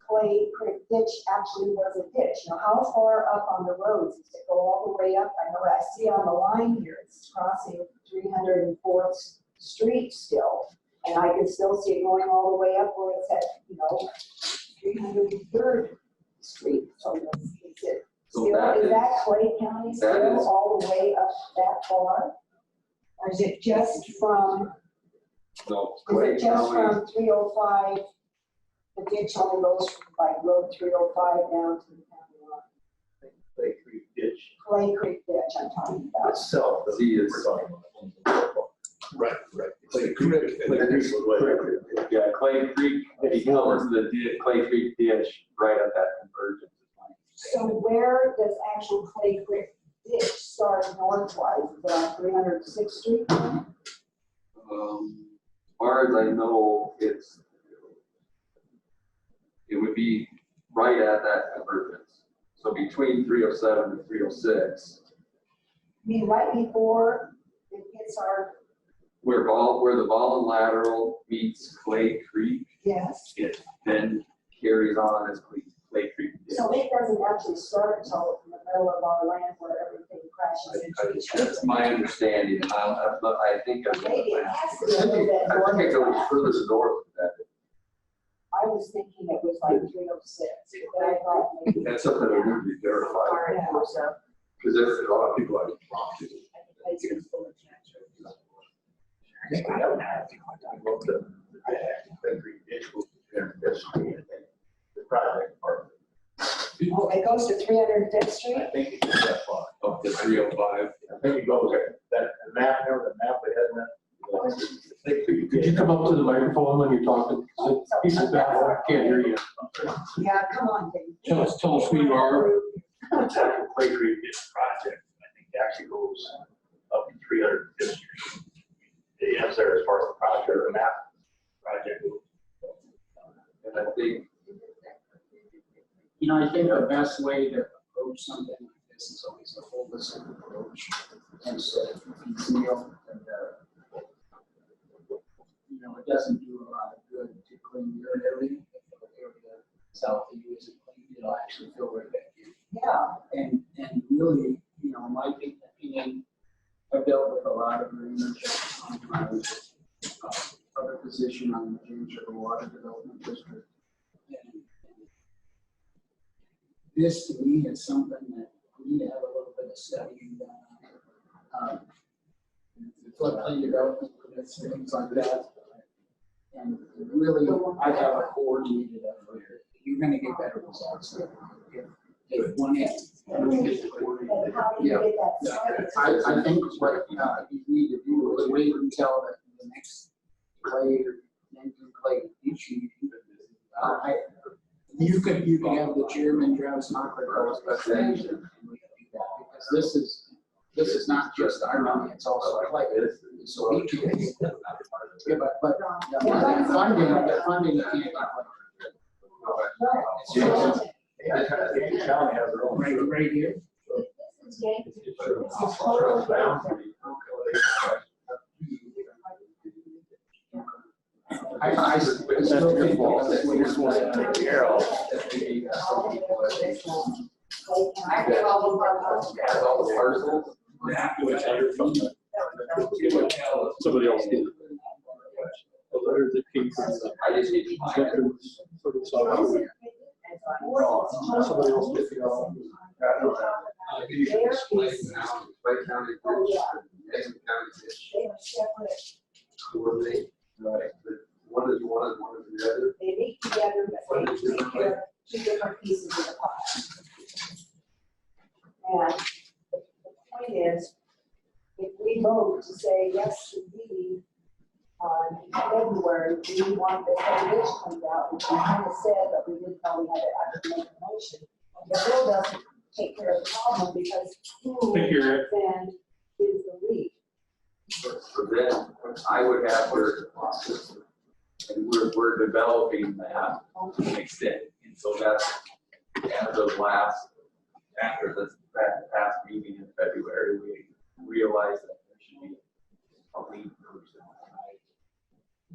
Clay Creek ditch actually was a ditch. How far up on the roads does it go all the way up? I know I see on the line here, it's crossing 304th Street still. And I can still see it going all the way up where it's at, 303rd Street. So is it still, is that Clay County still all the way up that far? Or is it just from, No, is it just from 305? The ditch only goes from like road 305 down to the county line. Clay Creek ditch. Clay Creek ditch I'm talking about. Itself. Right. Clay Creek. Yeah, Clay Creek becomes the Clay Creek ditch right at that convergence. So where does actual Clay Creek ditch start northwise? Is it on 306th Street? As far as I know, it would be right at that convergence. So between 307 and 306, I mean, right before it hits our, where the Baldwin lateral meets Clay Creek, yes. it then carries on as Clay Creek. So it doesn't actually start until in the middle of our land where everything crashes into each other. That's my understanding. I think of Maybe it has to be a little bit I north think it of goes that. further north than I was thinking it was like 306, but I thought maybe. that. That's something that would be verified. Yeah. Because there's a lot of people like prompted. Oh, it goes to 305th Street? I think it goes that far, up to 305. I think it goes there, that map, remember the map we had in Could you come up to the microphone when you're talking? People back there can't hear you. Yeah, come on, Dave. Tell us who you are. that. Clay Creek project, I think actually goes up to 305th Street. It ends there as far as the project, the map project. And I think, You know, I think the best way to approach something like this is always a holistic approach instead of piecemeal. And, you know, it doesn't do a lot of good to clean your area. If the area south of you isn't clean, it'll actually feel right back in. Yeah. And really, you know, my opinion, I've dealt with a lot of agreements on my other position on the James River Water Development District. And this to me is something that we need to have a little bit of studying done. The floodplain development permits and things like that. And really, I have a coordinated effort. You're gonna get better results. If one is. Yeah. I think what you need to do is wait until the next Clay or Yankton Clay issue. You could have the chairman, Travis Mockler, call a special meeting, and we can do that, because this is not just our money, it's also Clay. So we can, yeah, but the funding can't get The county has their own. right here. I still think this was a Carol. I give all the Has all the parcels. Somebody else did. A letter that came from the. I just need to find it. Somebody else did. You can explain now, Clay County Bridge, Yankton County Ditch, coordinate, right? One is one and one is the other. They meet together, but they take care of two different pieces of the pie. And the point is, if we vote to say yes, indeed, on February, we want this whole ditch cleaned out, which we kind of said, but we didn't know we had to actually make a motion. The bill doesn't take care of the problem because who then is the lead? So then I would have her, and we're developing that to an extent. And so that's as of after that past meeting in February, we realized that there should be a lead person.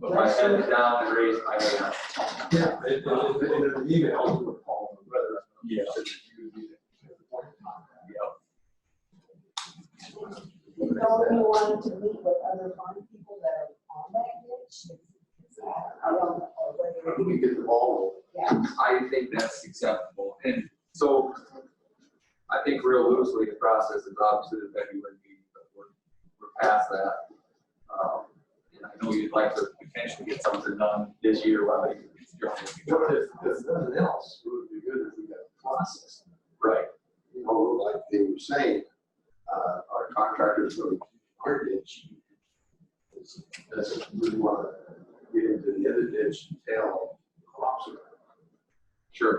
But I had it down and raised my hand. Yeah, in an email to Paul, whether. Yeah. You know, if you wanted to meet with other farm people that are on that ditch, I don't know whether. We get the ball. Yeah. I think that's acceptable. And so I think real loosely, the process is obviously the February meeting, but we're past that. And I know you'd like to potentially get something done this year while you're. What if nothing else, it would be good if we got a process. Right. You know, like they were saying, our contractors go to our ditch. That's if we want to get into the other ditch and tell crops around. Sure.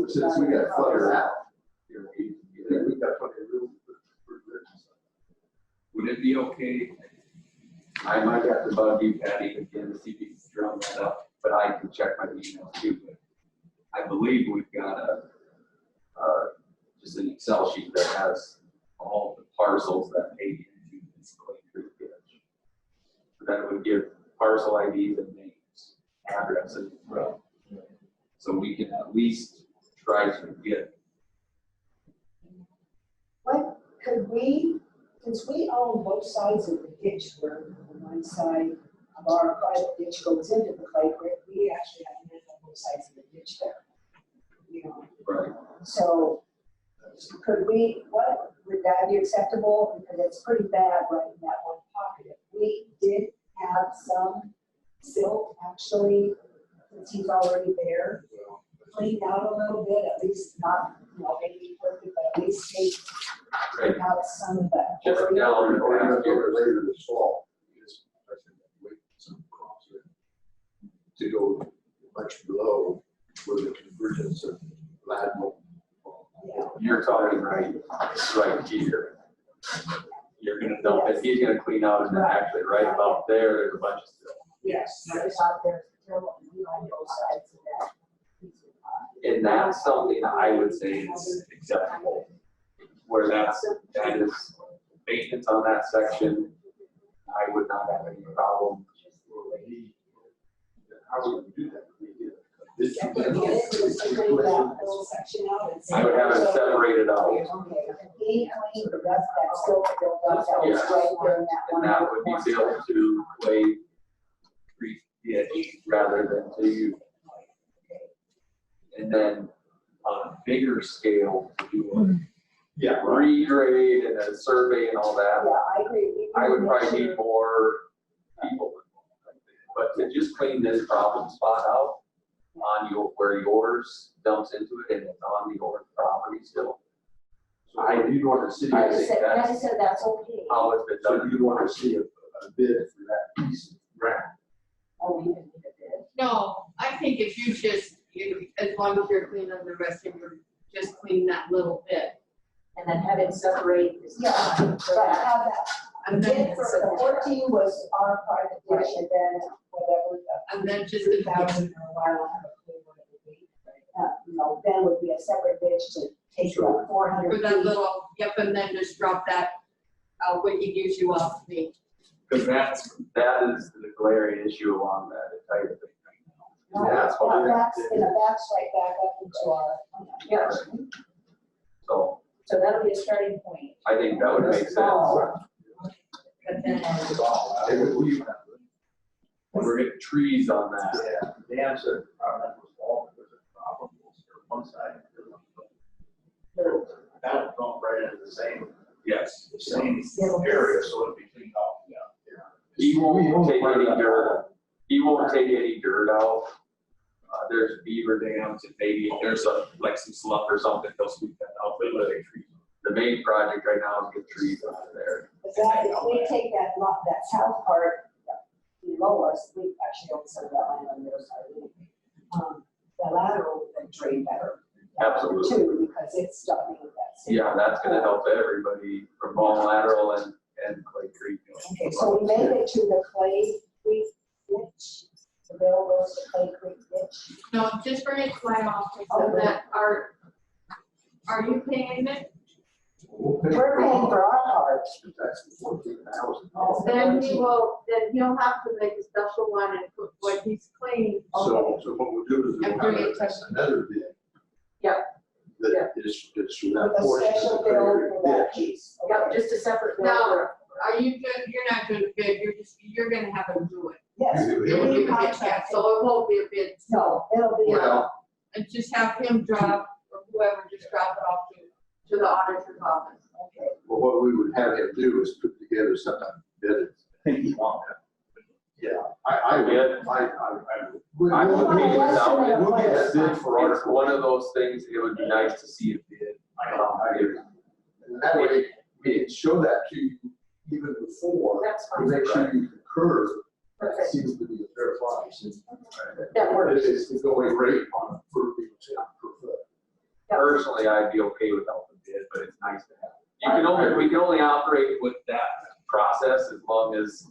Since we got flooded out, you know, we got plenty of room for bridges. Would it be okay? I might have to bug you, Patty, again, to see if you can drum that up, but I can check my email too. But I believe we've got Excel sheet that has all the parcels that may be into this Clay Creek ditch. That would give parcel IDs and names, addresses. So we can at least try to get. What could we, since we own both sides of the ditch, where the one side of our private ditch goes into the Clay Creek, we actually have land on both sides of the ditch there. You know, Right. so could we, what, would that be acceptable? Because it's pretty bad right in that one pocket. We did have some silt actually, since he's already there, cleaned out a little bit, at least not, you know, maybe perfect, but at least take out some of that. Just down and around here. Later this fall. To go much below where the convergence of Ladmo. You're talking right here. You're gonna dump it, he's gonna clean out, and then actually right about there's a bunch of stuff. Yes, it's out there, still, we on both sides of that. And that's something I would say is acceptable. Where that is maintenance on that section, I would not have any problem. How would we do that? I would have it separated out. He cleaned the rest that silt built up that was Yes. right there in that one. And that would be built to Clay Creek ditch rather than to you. And then on a bigger scale, to do a regrade and a survey and all that. Yeah, I agree. I would probably need more people. But to just clean this problem spot out on your, where yours dumps into it and it's on your property still. So you'd want to see. I just said that's okay. How it's been So done. you'd want to see a bid for that piece of ground. Oh, we didn't need a bid. No, I think if you just, as long as you're cleaning the rest of your, just clean that little bit. And then have it separate. Yeah, but have that. And Bid then, for the 14 was our private ditch, and then whatever. and then just 3,000 or a while, I have a clue what it would be. You know, then would be a separate ditch to take about 400 for feet. that little, yep, and then just drop that, what you gives you off me. Because that is the glaring issue along that entire thing. That's right back up into our. Yeah, So so that'll be a starting point. I think that would make sense. But then, We're getting trees on that. Yeah, Dan said, that was all because of problems on one side. That'll dump right into the same Yes. area, so it'll be cleaned out. He won't take any dirt. He won't take any dirt out. There's beaver dams and maybe if there's like some slough or something, they'll sweep that out. They let it trees. The main project right now is get trees out of there. If we take that lot, that south part below us, we actually own some of that land on the other side. The lateral would drain better. Absolutely. Too, because it's stopping with that. Yeah, that's gonna help everybody from Ball Lateral and Clay Creek. Okay, so we made it to the Clay Creek ditch. The bill goes to Clay Creek ditch. No, just bring it to my office, so that are you paying it? We're paying for our part. That's the 14,000. Then he'll have to make a special one and put what he's cleaned. So what we'll do is we'll And bring it have to- another bid. Yeah. That is for that With a portion of special the bill Clay for Creek that ditch. piece. Yep, just a separate. bill Now, for- are you good, you're not gonna bid, you're gonna have him do it. Yes. He'll You'll we give a bid, yeah, so it won't be a bid. No, it'll be. Well, And just have him drop, or whoever, just drop it off to the auditor's office. Okay. Well, what we would have him do is put together some type of bid. Yeah, I would. I would be without it. We'll get that bid for our. It's one of those things, it would be nice to see a bid. And that way, we can show that to you even before, That's to fine. make sure you concur. That Perfect. seems to be a fair price. That works. It's the going rate on a per foot. Personally, I'd be okay without the bid, but it's nice to have. We can only operate with that process as long as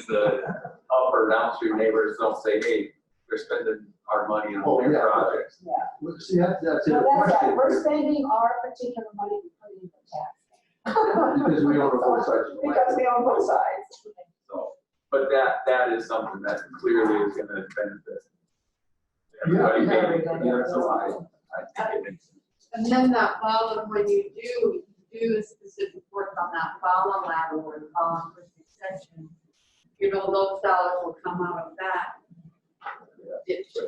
the up or downstream neighbors don't say, hey, they're spending our money on Oh, their yeah. projects. Yeah. Well, see, that's So a that's that, question. we're spending our particular money to put in the tax. Because we own both sides of the line. Because we own both sides. So, but that is something that clearly is gonna benefit everybody. Yeah. So I think it makes sense. And then that fallen, when you do a specific work on that fallen ladder or the fallen first extension, you know, those dollars will come out of that.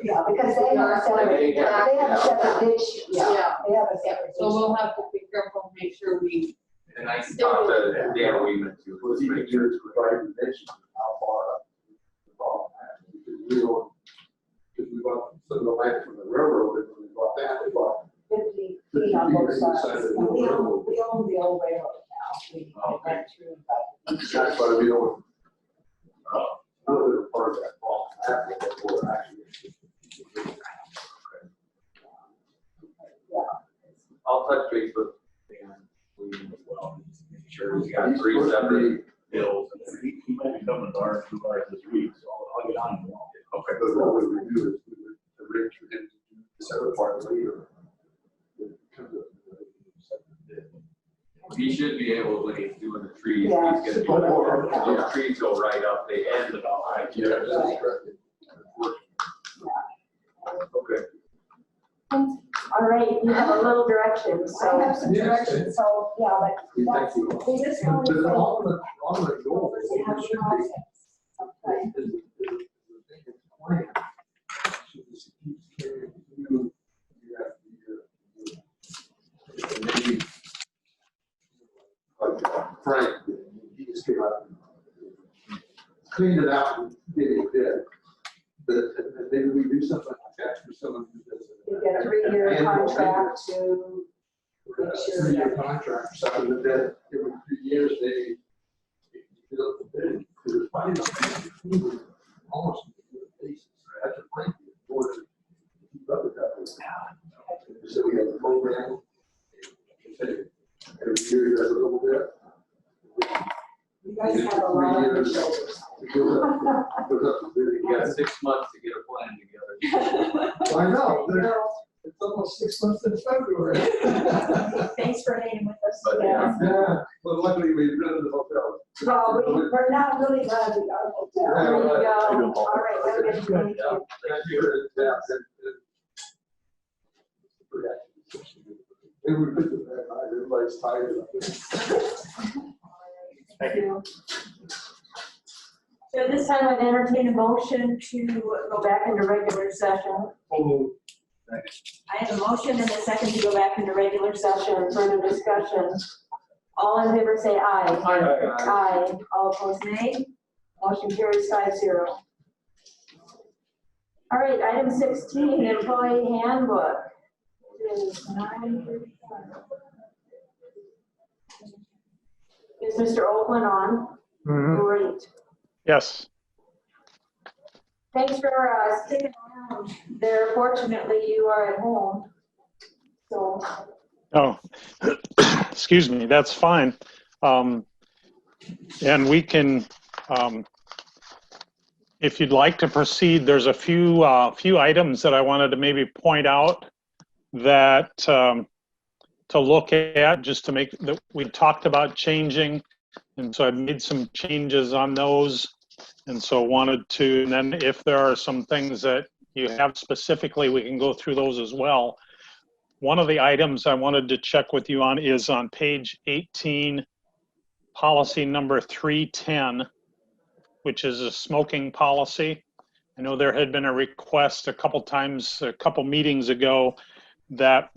Yeah, because they have a separate, they have a separate ditch, Yeah. they have a separate. So we'll have to be careful, make sure we. And I talked to Dan Weedman too. Was he make sure it's provide information on how far up the problem is. Because we don't, because we bought some of the land from the railroad, and when we bought that, we bought 50 feet on both 50 sides. feet of the And we railroad. own the old railroad now. We went through and got. That's why we own. A little bit of part of that problem, that's what we're actually. I'll touch base with Dan Weedman as well, just make sure he's got 3 separate bills. He might be coming to ours, to ours this week, so I'll get on him. Okay. But what we would do is we would arrange for him to do this other part later. He should be able, when he's doing the trees, Yeah. he's gonna be, those trees go right up, they end about right Yeah, here. this is correct. Okay. All right, you have a little direction, I have so. some directions, so, yeah, but that's, Thank you. we just And wanted the to. ultimate goal is Have what a should be. process. Okay. is the plan. So this keeps carrying through year after year. And maybe, like Frank, he just came out and cleaned it out and did it good. But maybe we do something like that for someone who does it. You get a 3-year contract to Or a 3-year contract or something like that, every 3 years, they fill up the bid, because it's probably not almost a basis. That's a Frank, in order to keep up with that. So we have a program, every year does a little bit. You guys have a lot on your shoulders. You got 6 months to get a plan together. Well, I know, it's almost 6 months in February. Thanks for hanging with us. But, Yeah. Yeah, but luckily we rented the hotel. No, we're not really glad we got a hotel. Yeah, There you right. go. All right, have a good evening. Thank you. Yeah, maybe we put the bad night, everybody's tired of it. Thank you. So at this time, I'd entertain a motion to go back into regular session. I have a motion and a second to go back into regular session. Further discussion. All in favor say aye. Aye. All opposed nay. Motion carries 5-0. All right, item 16, employee handbook. It is 9:35. Is Mr. Oakland on? Great. Yes. Thanks for sticking around there. Fortunately, you are at home. So, Oh, excuse me, that's fine. And we can, if you'd like to proceed, there's a few items that I wanted to maybe point out that to look at, just to make that we talked about changing. And so I made some changes on those. And so wanted to, and then if there are some things that you have specifically, we can go through those as well. One of the items I wanted to check with you on is on page 18, policy number 310, which is a smoking policy. I know there had been a request a couple meetings ago that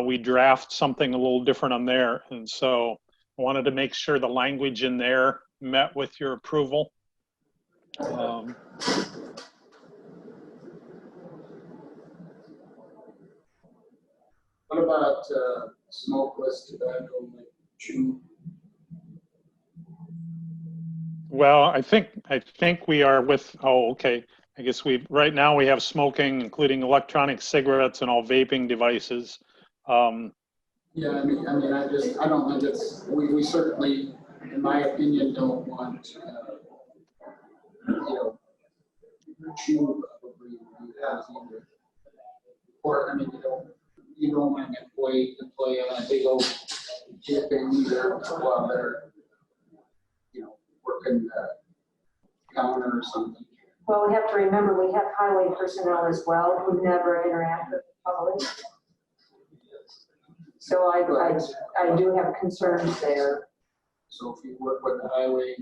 we draft something a little different on there. And so I wanted to make sure the language in there met with your approval. What about smokeless tobacco, like chew? Well, I think we are with, oh, okay. I guess right now we have smoking, including electronic cigarettes and all vaping devices. Yeah, I mean, I don't think it's, we certainly, in my opinion, don't want, chew probably would be does either. Or, I mean, you don't want an employee on a big old chip in either while they're, working the counter or something. Well, we have to remember, we have highway personnel as well who never interact with the public. So I do have concerns there. So if you work with the highway,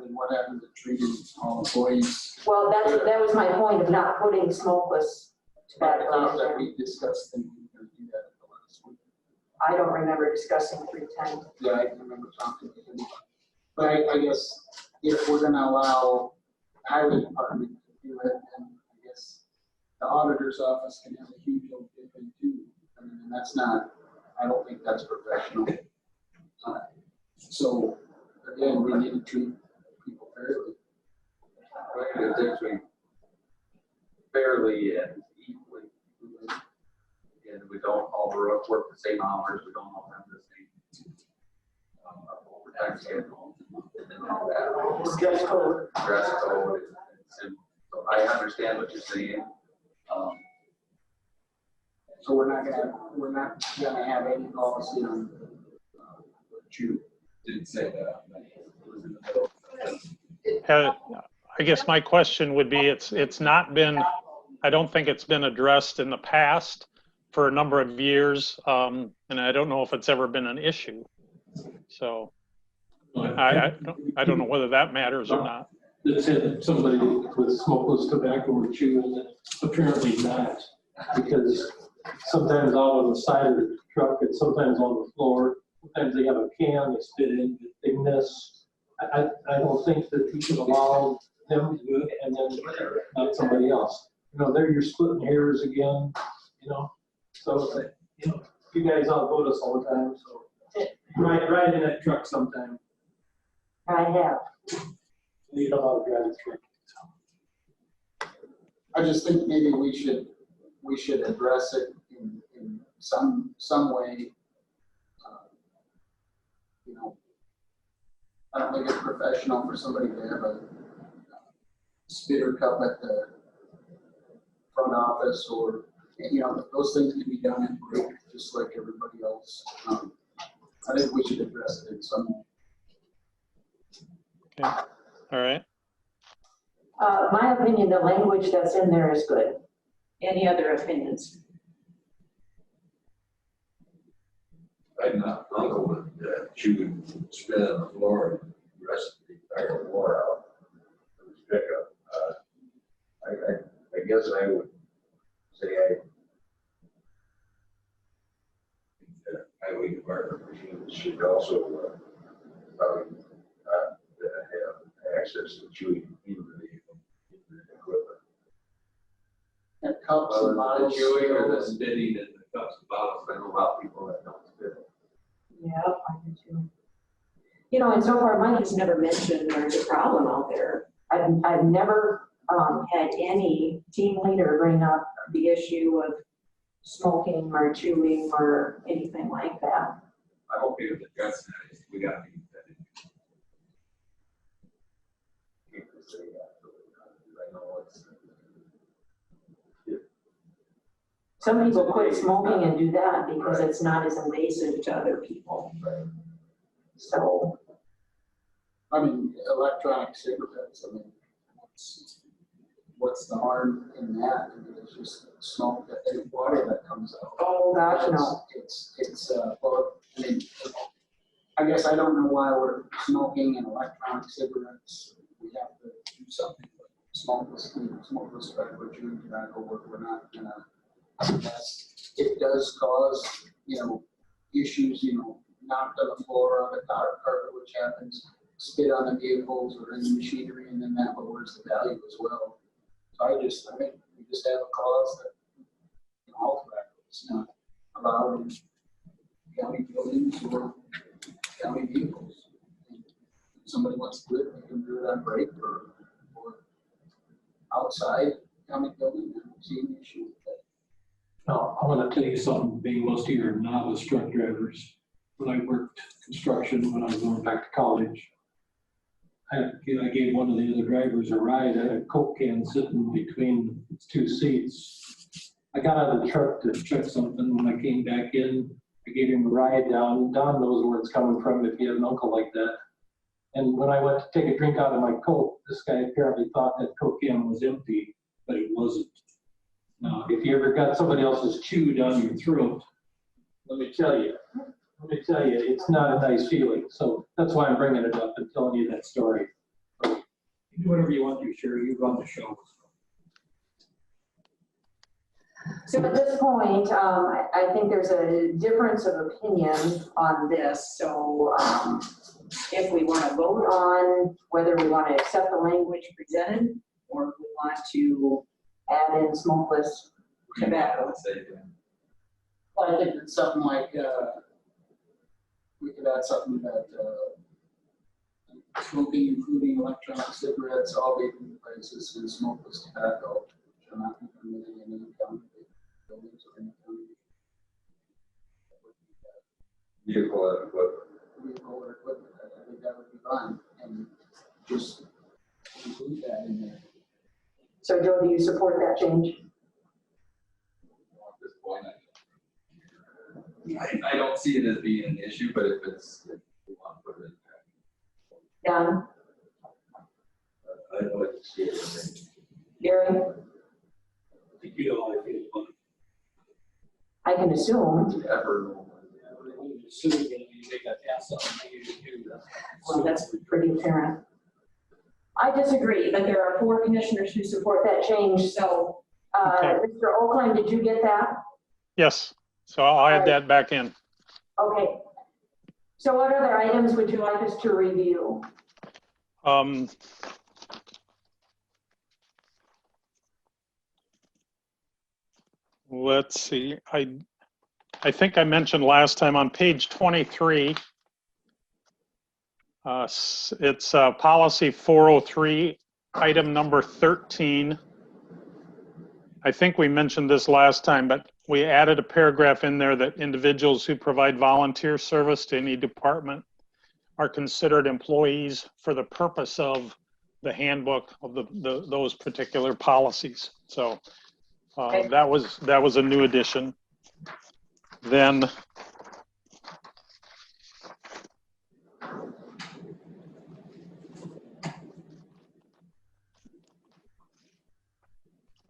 what happens to treating all employees? Well, that was my point of not putting smokeless tobacco in That there. we discussed and we were gonna do that at the last week. I don't remember discussing 310. Yeah, I remember talking to him. But I guess if we're gonna allow the highway department to do it, then I guess the auditor's office can have a huge old difference too. I mean, and that's not, I don't think that's professional. So again, we need to treat people fairly. Right, the difference between fairly and equally. And we don't all work the same hours, we don't all have the same overtime schedule. And all that. Dress code. Dress code. And so I understand what you're saying. So we're not gonna have any policy on what you didn't say that. I guess my question would be, it's not been, I don't think it's been addressed in the past for a number of years, and I don't know if it's ever been an issue. So I don't know whether that matters or not. That said somebody with smokeless tobacco or chewing, apparently not, because sometimes out on the side of the truck, and sometimes on the floor, sometimes they have a can, they spit in, they miss. I don't think that you should allow them to do it and then not somebody else. There you're splitting hairs again, So it's like, you guys outvote us all the time, so ride in that truck sometime. I have. You know how to drive a truck. I just think maybe we should address it in some way. I don't think it's professional for somebody to have a spitter cup at the front office, or those things can be done in break just like everybody else. I think we should address it in some way. Okay. All right. My opinion, the language that's in there is good. Any other opinions? I'm not uncle with chewing, spit on the floor, and the rest of the entire floor out. It was pickup. I guess I would say highway department should also probably have access to chewing into the equipment. And cups Well, and the bottles. chewing or the spitting in the cups and bottles, I know a lot of people that don't spit. Yeah, I do too. And so far, Mike has never mentioned there's a problem out there. I've never had any team leader bring up the issue of smoking or chewing or anything like that. I'm okay with addressing that. We gotta be that. I know it's. Some people quit smoking and do that because it's not as invasive to other people. So. I mean, electronic cigarettes, what's the harm in that? I mean, it's just smoke, that water that comes out. Oh, gosh, no. Well, I guess I don't know why we're smoking and electronic cigarettes. We have to do something like smokeless tobacco, chewing tobacco, we're not gonna, it does cause, issues, knocked on the floor, on the carpet, which happens, spit on the vehicles or in the machinery, and then that lowers the value as well. So I think we just have a clause that all tobacco is not allowed in county buildings or county vehicles. If somebody wants to do it, they can do it on break or outside county building. I don't see any issue with that. Now, I want to tell you something, being most of you are novice truck drivers. When I worked construction, when I was going back to college, I gave one of the other drivers a ride. I had a Coke can sitting between two seats. I got out of the truck to check something. When I came back in, I gave him a ride down. Don knows where it's coming from if you have an uncle like that. And when I went to take a drink out of my Coke, this guy apparently thought that Coke can was empty, but it wasn't. Now, if you ever got somebody else's chew down your throat, let me tell you, it's not a nice feeling. So that's why I'm bringing it up and telling you that story. You do whatever you want to, sure, you run the show. So at this point, I think there's a difference of opinion on this. So if we want to vote on whether we want to accept the language presented or if we want to add in smokeless tobacco. Well, I think it's something like, we could add something that smoking, including electronic cigarettes, all vaping devices, and smokeless tobacco shall not be permitted in any county buildings or any county. Vehicle and equipment. Vehicle or equipment, I think that would be fine, and just include that in there. So Joe, do you support that change? At this point, I don't see it as being an issue, but if we want to put it in there. Don? I don't like to see it. Gary? You know how I feel about it. I can assume. Assuming you make that ass up, maybe you do that. Well, that's pretty apparent. I disagree, but there are 4 commissioners who support that change. So, Okay. Mr. Oakland, did you get that? Yes, so I'll add that back in. Okay. So what other items would you like us to review? Let's see, I think I mentioned last time on page 23, it's policy 403, item number 13. I think we mentioned this last time, but we added a paragraph in there that individuals who provide volunteer service to any department are considered employees for the purpose of the handbook of those particular policies. So that was a new addition. Then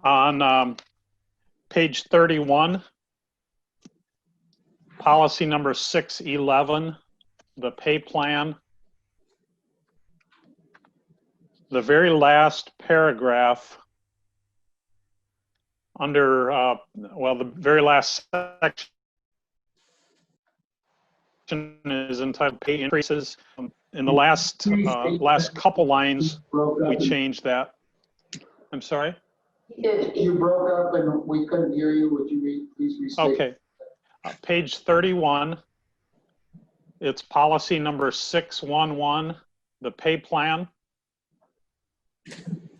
on page 31, policy number 611, the pay plan. The very last paragraph under, the very last section is entitled pay increases. In the last couple lines, we changed that. I'm sorry? You broke up and we couldn't hear you. Would you please restate? Okay. Page 31, it's policy number 611, the pay plan.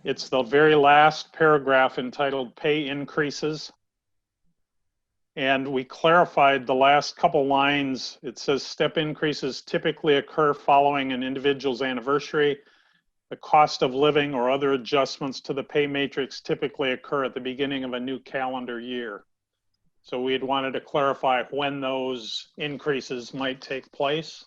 It's the very last paragraph entitled pay increases. And we clarified the last couple lines. It says step increases typically occur following an individual's anniversary. The cost of living or other adjustments to the pay matrix typically occur at the beginning of a new calendar year. So we had wanted to clarify when those increases might take place.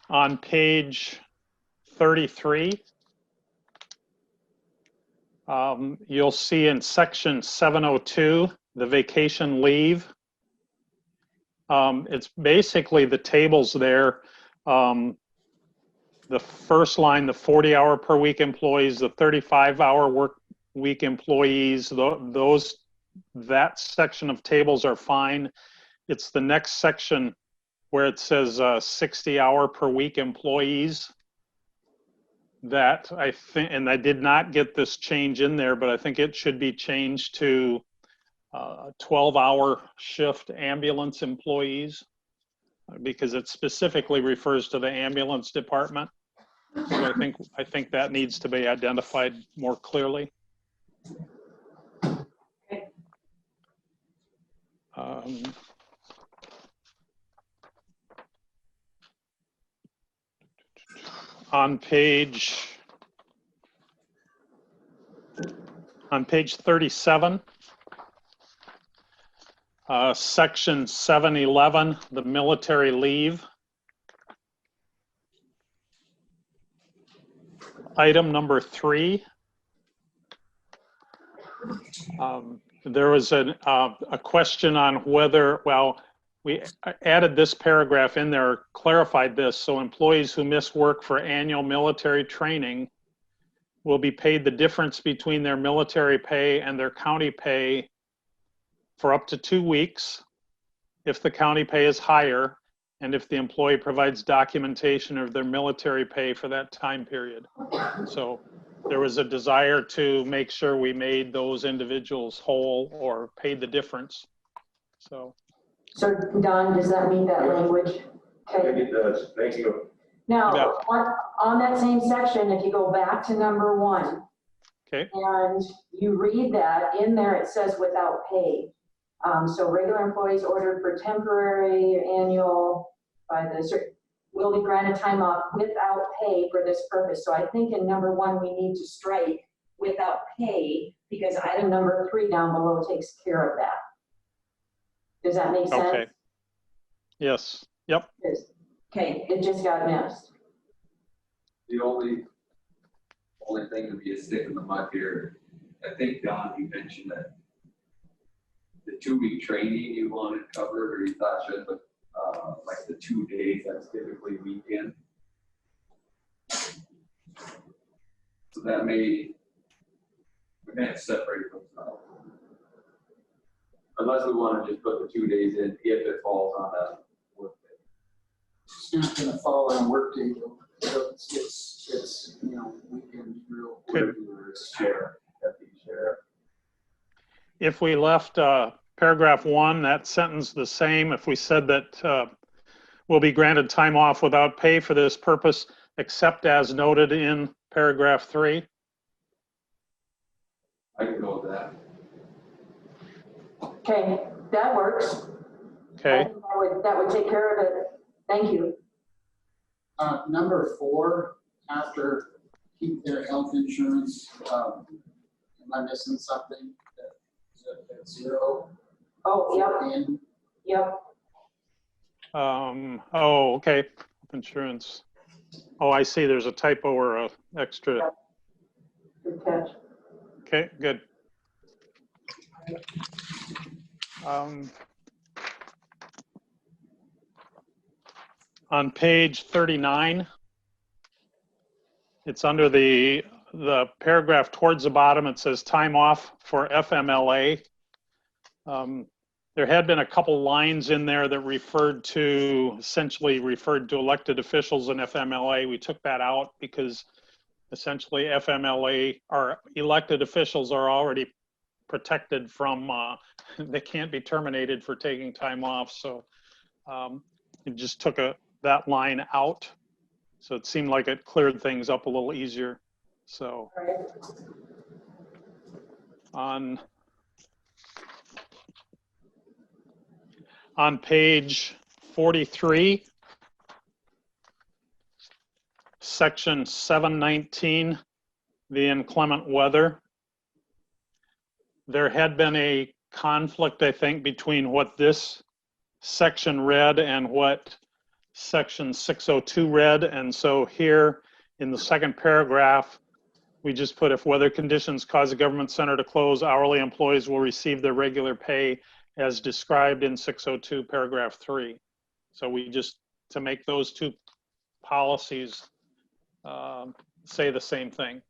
On page 33, you'll see in section 702, the vacation leave. It's basically the tables there. The first line, the 40-hour per week employees, the 35-hour work week employees, that section of tables are fine. It's the next section where it says 60-hour per week employees that I think, and I did not get this change in there, but I think it should be changed to 12-hour shift ambulance employees because it specifically refers to the ambulance department. So I think that needs to be identified more clearly. On page 37, section 711, the military leave. Item number 3. There was a question on whether, well, we added this paragraph in there, clarified this, so employees who miss work for annual military training will be paid the difference between their military pay and their county pay for up to 2 weeks if the county pay is higher and if the employee provides documentation of their military pay for that time period. So there was a desire to make sure we made those individuals whole or paid the difference. So Don, does that mean that language? Okay. It does, thank you. Now, on that same section, if you go back to number 1, okay, and you read that, in there it says without pay. So regular employees ordered for temporary annual by the will be granted time off without pay for this purpose. So I think in number 1 we need to strike without pay because item number 3 down below takes care of that. Does that make sense? okay. Yes, yep. Okay, it just got missed. The only thing to be a stick in the mud here, I think, Don, you mentioned that the 2-week training you wanted covered, or you thought should, but like the 2 days, that's typically weekend. So that we may have to separate those out. Unless we want to just put the 2 days in if it falls on a work day. It's not gonna fall on a work day though. It's you know, weekend real. Share, deputy sheriff. If we left paragraph 1, that sentence the same, if we said that will be granted time off without pay for this purpose, except as noted in paragraph 3. I can go with that. Okay, that works. Okay. I think that would take care of it. Thank you. Number 4, after keep their health insurance, am I missing something? That's 0? Oh, yep. Yep. Oh, okay. Insurance. Oh, I see. There's a typo or a extra. Yep. Good catch. Okay, good. On page 39, it's under the paragraph towards the bottom. It says time off for FMLA. There had been a couple lines in there that essentially referred to elected officials in FMLA. We took that out because essentially FMLA, our elected officials are already protected from, they can't be terminated for taking time off. So it just took that line out. So it seemed like it cleared things up a little easier. So on page 43, section 719, the inclement weather. There had been a conflict, I think, between what this section read and what section 602 read. And so here in the second paragraph, we just put, if weather conditions cause a government center to close, hourly employees will receive their regular pay as described in 602 paragraph 3. So we just, to make those 2 policies say the same thing.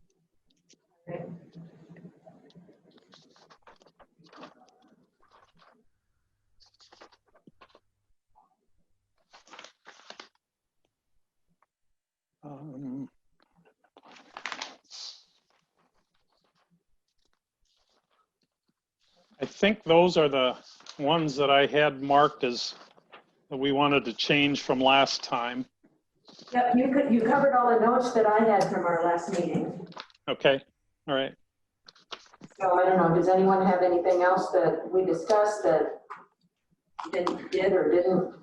I think those are the ones that I had marked as that we wanted to change from last time. Yep, you covered all the notes that I had from our last meeting. Okay, all right. So I don't know, does anyone have anything else that we discussed that Did or didn't?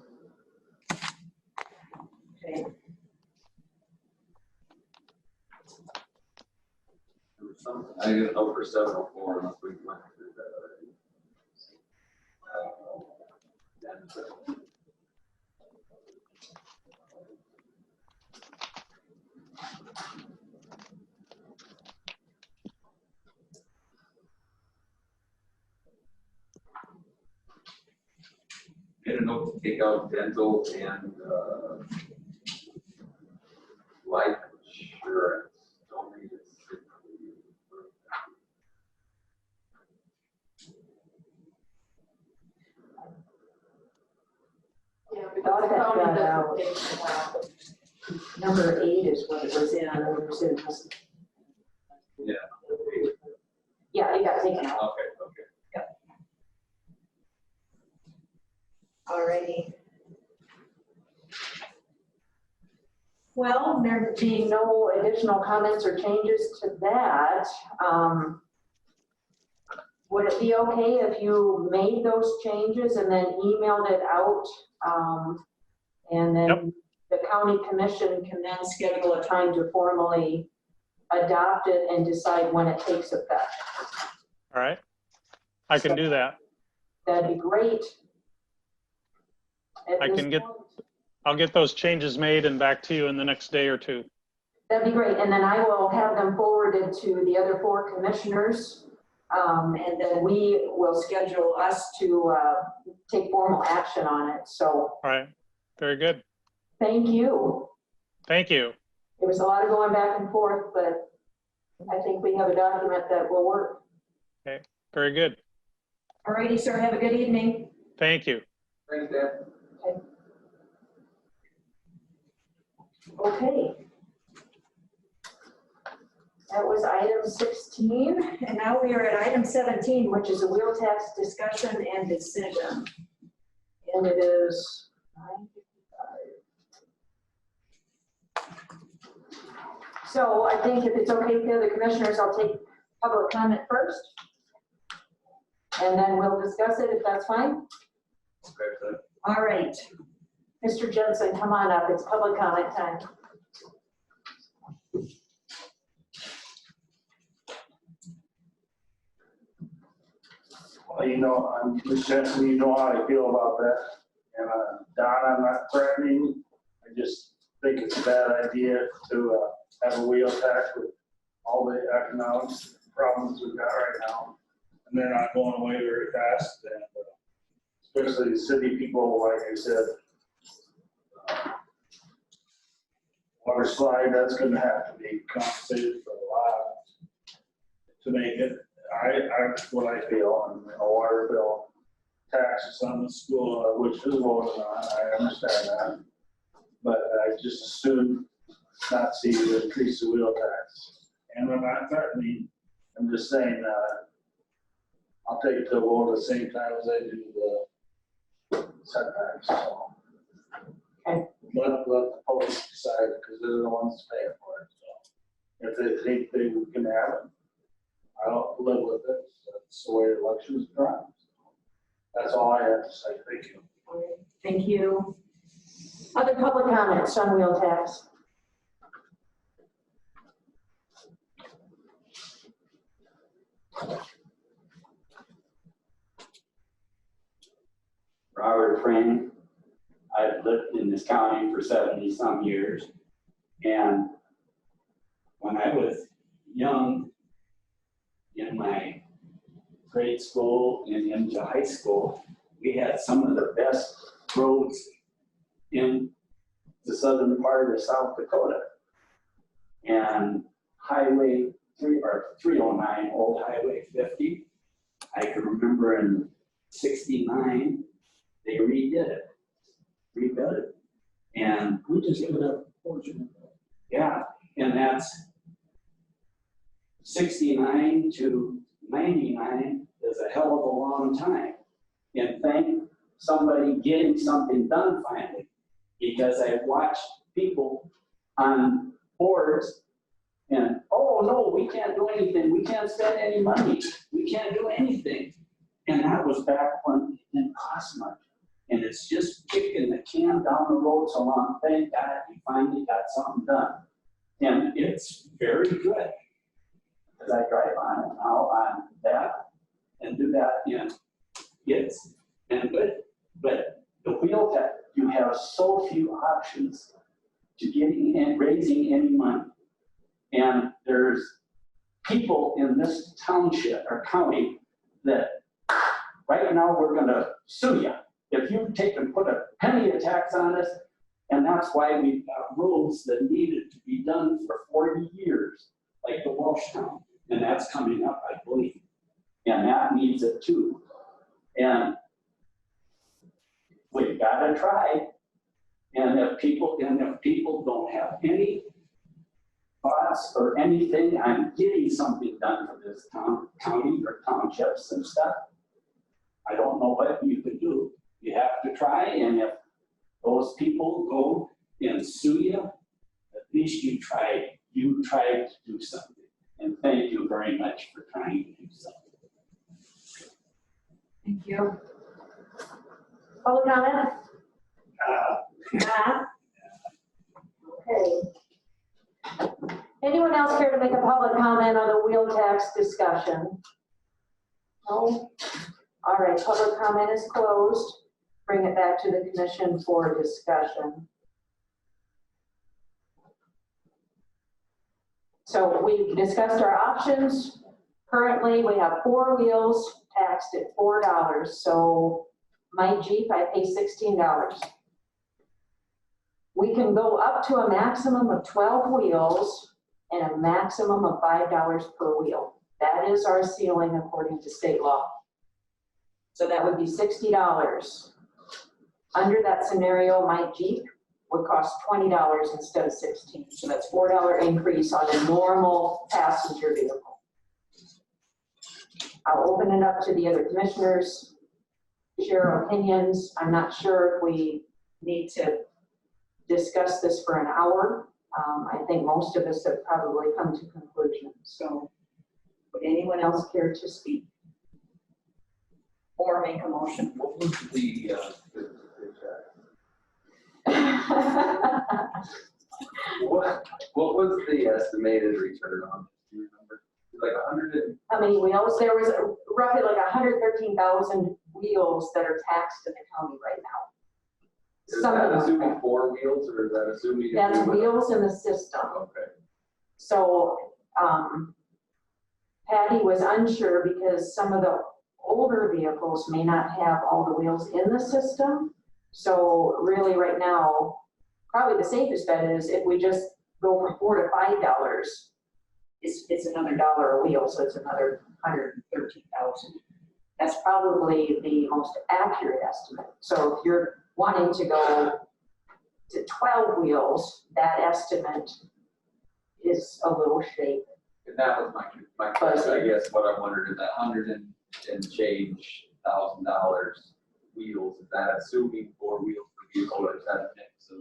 Okay. I didn't know for 704 unless we went through that already. Made a note to take out dental and life insurance. Don't need it. Yeah, we thought that got out. Number 8 is what it was in. It was in. Yeah. Yeah, it got taken out. Okay, okay. Yep. Alrighty. Well, there being no additional comments or changes to that, would it be okay if you made those changes and then emailed it out? And then the county commission can then schedule a time to formally adopt it and decide when it takes effect. All right. I can do that. That'd be great. I'll get those changes made and back to you in the next day or two. That'd be great. And then I will have them forwarded to the other 4 commissioners. And then we will schedule us to take formal action on it. So. All right. Very good. Thank you. Thank you. It was a lot of going back and forth, but I think we have a document that will work. Okay. Very good. All righty, sir. Have a good evening. Thank you. Thanks, Dan. Okay. That was item 16, and now we are at item 17, which is a wheel tax discussion and decision. And it is 9:55. So I think if it's okay with the other commissioners, I'll take public comment first. And then we'll discuss it if that's fine. Okay, All right. Mr. Jensen, come on up. It's public comment time. Well, you know, I'm Mr. Jensen, you know how I feel about that. And Don, I'm not threatening. I just think it's a bad idea to have a wheel tax with all the economic problems we've got right now. And they're not going away very fast. And especially the city people, like I said, water slide, that's going to have to be compensated for a lot to make it. That's what I feel, and a water bill taxes on the school, which is low enough, I understand that. But I just assume not see the increase of wheel tax. And I'm not threatening, I'm just saying, I'll take the vote at the same time as I do the setbacks, so. Okay. Let the public decide, because they're the ones paying for it, so. If they think they can have it, I'll live with it. That's the way elections run. That's all I have to say. Thank you. Thank you. Other public comments on wheel tax? Robert Frame. I've lived in this county for 70-some years. And when I was young, in my grade school and into high school, we had some of the best roads in the southern part of South Dakota. And Highway 309, old Highway 50, I can remember in '69, they rebuilt it. And we just give it a portion of that. Yeah, and that's 69 to 99 is a hell of a long time. And thank somebody getting something done finally, because I watched people on boards and, oh no, we can't do anything. We can't spend any money. We can't do anything. And that was back when it didn't cost much. And it's just kicking the can down the road so long. Thank God you finally got something done. And it's very good. Because I drive on it now on that and do that, and it's and good. But the wheel tech, you have so few options to getting and raising any money. And there's people in this township or county that right now we're gonna sue you. If you take and put a penny of tax on us, and that's why we've got roads that needed to be done for 40 years, like the Walsh Town, and that's coming up, I believe. And that needs it too. And we've gotta try. And if people don't have any thoughts or anything on getting something done for this town, county or townships and stuff, I don't know what you can do. You have to try, and if those people go and sue you, at least you tried to do something. And thank you very much for trying to do something. Thank you. Public comment? Okay. Anyone else care to make a public comment on the wheel tax discussion? No? All right, public comment is closed. Bring it back to the commission for discussion. So we discussed our options. Currently, we have 4 wheels taxed at $4. So my Jeep, I pay $16. We can go up to a maximum of 12 wheels and a maximum of $5 per wheel. That is our ceiling according to state law. So that would be $60. Under that scenario, my Jeep would cost $20 instead of $16. So that's $4 increase on a normal passenger vehicle. I'll open it up to the other commissioners, share opinions. I'm not sure if we need to discuss this for an hour. I think most of us have probably come to conclusions. So would anyone else care to speak? Or make a motion? What was the what was the estimated return on? Do you remember? Like 100. How many wheels? There was roughly like 113,000 wheels that are taxed in the county right now. Is that assuming 4 wheels, or is that assuming? That's wheels in the system. Okay. So Patty was unsure because some of the older vehicles may not have all the wheels in the system. So really right now, probably the safest bet is if we just go from $4 to $5, it's another $1 a wheel, so it's another 113,000. That's probably the most accurate estimate. So if you're wanting to go to 12 wheels, that estimate is a little shaky. And that was my question, I guess. What I wondered is that $100 and change $1,000 wheels. Is that assuming 4 wheels per vehicle, or is that a mix of?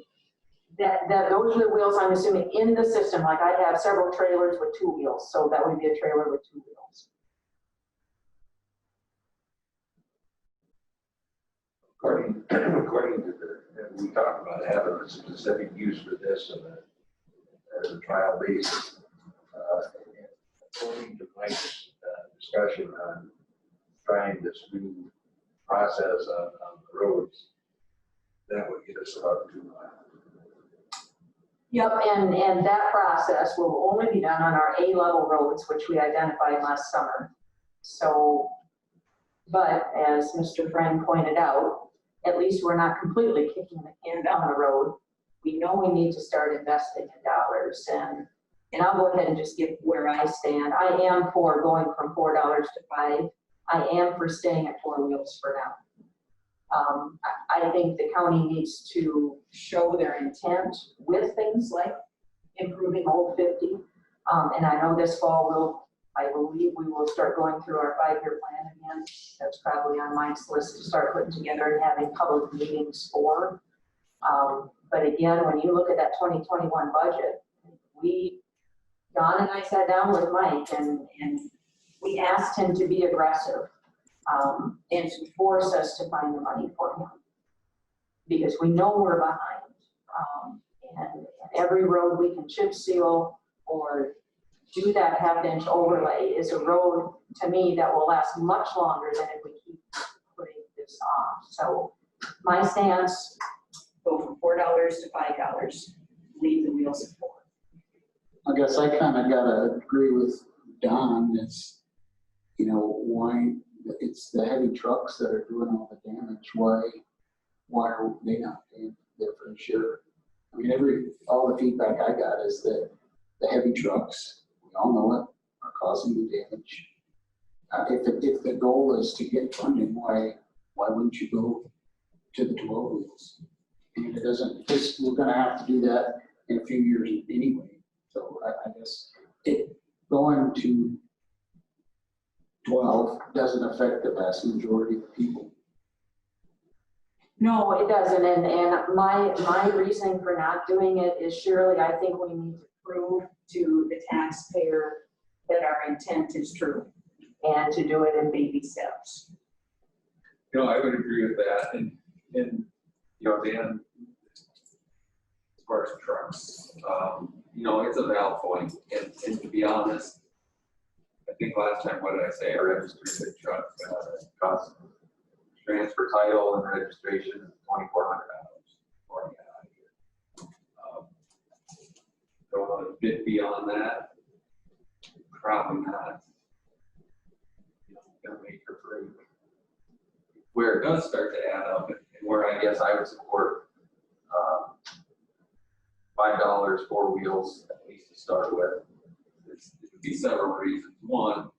Those are the wheels I'm assuming in the system. Like I have several trailers with 2 wheels, so that would be a trailer with 2 wheels. According to the, we talked about having a specific use for this as a trial basis. According to Mike's discussion on trying this new process on the roads, that would get us about 2 miles. Yep, and that process will only be done on our A-level roads, which we identified last summer. So, but as Mr. Friend pointed out, at least we're not completely kicking the can down the road. We know we need to start investing in dollars, and I'll go ahead and just give where I stand. I am for going from $4 to $5. I am for staying at 4 wheels for now. I think the county needs to show their intent with things like improving Old 50. And I know this fall I believe we will start going through our 5-year plan again. That's probably on Mike's list to start putting together and having public meetings for. But again, when you look at that 2021 budget, Don and I sat down with Mike and we asked him to be aggressive and to force us to find the money for him. because we know we're behind. And every road we can chip seal or do that half-inch overlay is a road, to me, that will last much longer than if we keep putting this off. So my stance, go from $4 to $5, leave the wheels at 4. I guess I kind of gotta agree with Don, it's, you know, why, it's the heavy trucks that are doing all the damage, why are they not paying their fair share? I mean, all the feedback I got is that the heavy trucks, we all know it, are causing the damage. If the goal is to get funding, why wouldn't you go to the 12 wheels? And it doesn't, because we're gonna have to do that in a few years anyway. So I guess going to 12 doesn't affect the vast majority of people. no, it doesn't. And my reasoning for not doing it is surely I think we need to prove To the taxpayer that our intent is true. and to do it in baby steps. You know, I would agree with that, and, you know, Dan, as far as trucks, you know, it's a valid point, and to be honest, I think last time, what did I say, I registered a truck, cost transfer title and registration, $2,400 before I got out of here. Don't want to bid beyond that, probably not. You know, gonna make or break. Where it does start to add up, and where I guess I would support $5 4 wheels, at least to start with. It would be several reasons. One,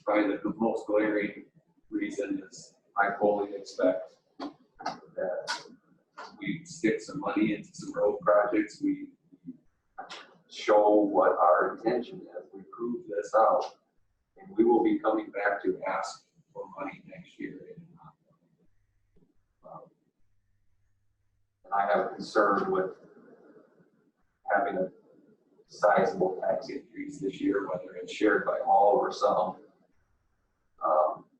probably the most glaring reason is I fully expect that we stick some money into some road projects. We show what our intention is. We prove this out, and we will be coming back to ask for money next year. And I have a concern with having a sizable tax increase this year, whether it's shared by all or some,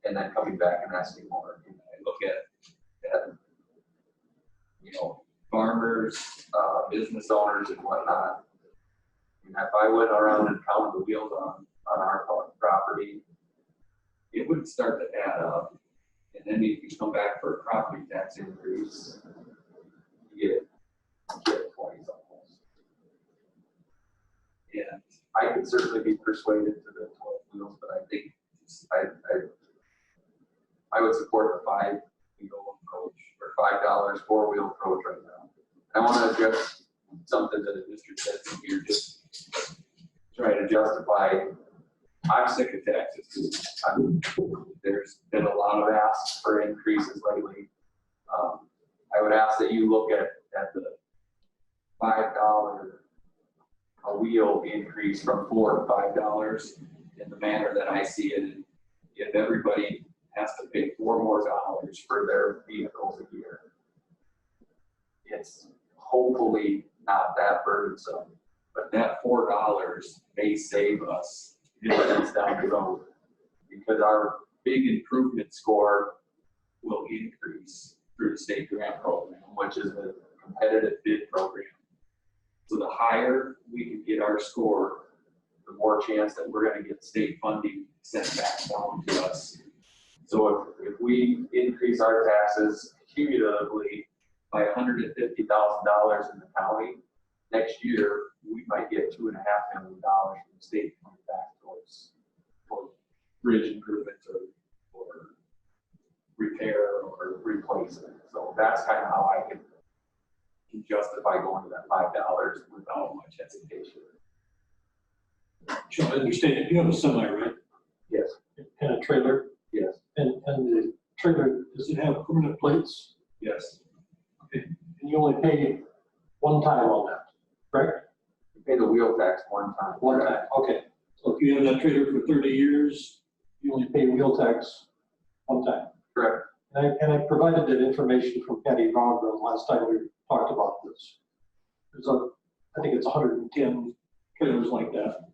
and then coming back and asking more. And I look at you know, farmers, business owners and whatnot. And if I went around and counted the wheels on our property, it would start to add up. And then if you come back for a property tax increase, you get 20 almost. And I could certainly be persuaded to the 12 wheels, but I think I would support the 5-wheel approach, or $5 4-wheel approach right now. I want to address something that the district said here, just trying to justify. I'm sick of taxes. There's been a lot of asks for increases lately. I would ask that you look at the $5 a wheel increase from $4 to $5 in the manner that I see it. If everybody has to pay $4 more for their vehicles a year, it's hopefully not that burdensome, but that $4 may save us dividends down the road, because our big improvement score will increase through the state grant program, which is a competitive bid program. So the higher we can get our score, the more chance that we're going to get state funding sent back down to us. So if we increase our taxes cumulatively by $150,000 in the county, next year we might get $2.5 million from the state coming back towards bridge improvements or repair or replacement. So that's kind of how I can justify going to that $5 without much hesitation. Sure, I understand. You have a semi, right? Yes. And a trailer? Yes. And the trailer, does it have permanent plates? Yes. Okay. And you only pay one time on that, correct? You pay the wheel tax one time. One time, okay. So if you have that trailer for 30 years, you only pay wheel tax one time. Correct. And I provided that information from Patty Rogers last time we talked about this. There's I think it's 110 trailers like that.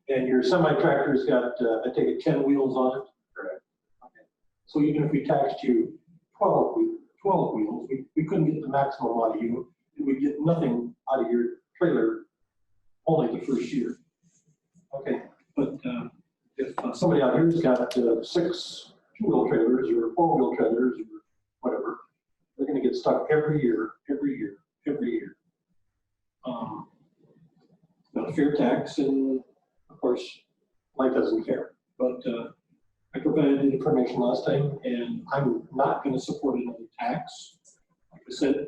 And your semi-tractor's got, I take it 10 wheels on it? Correct. Okay. So even if we taxed you 12 12 wheels, we couldn't get the maximum out of you. And we get nothing out of your trailer only the first year. Okay, but if somebody out here's got 6 two-wheel trailers or 4-wheel trailers or whatever, they're gonna get stuck every year. Got a fair tax, and of course, life isn't fair. But I provided the information last time, and I'm not gonna support another tax. Like I said,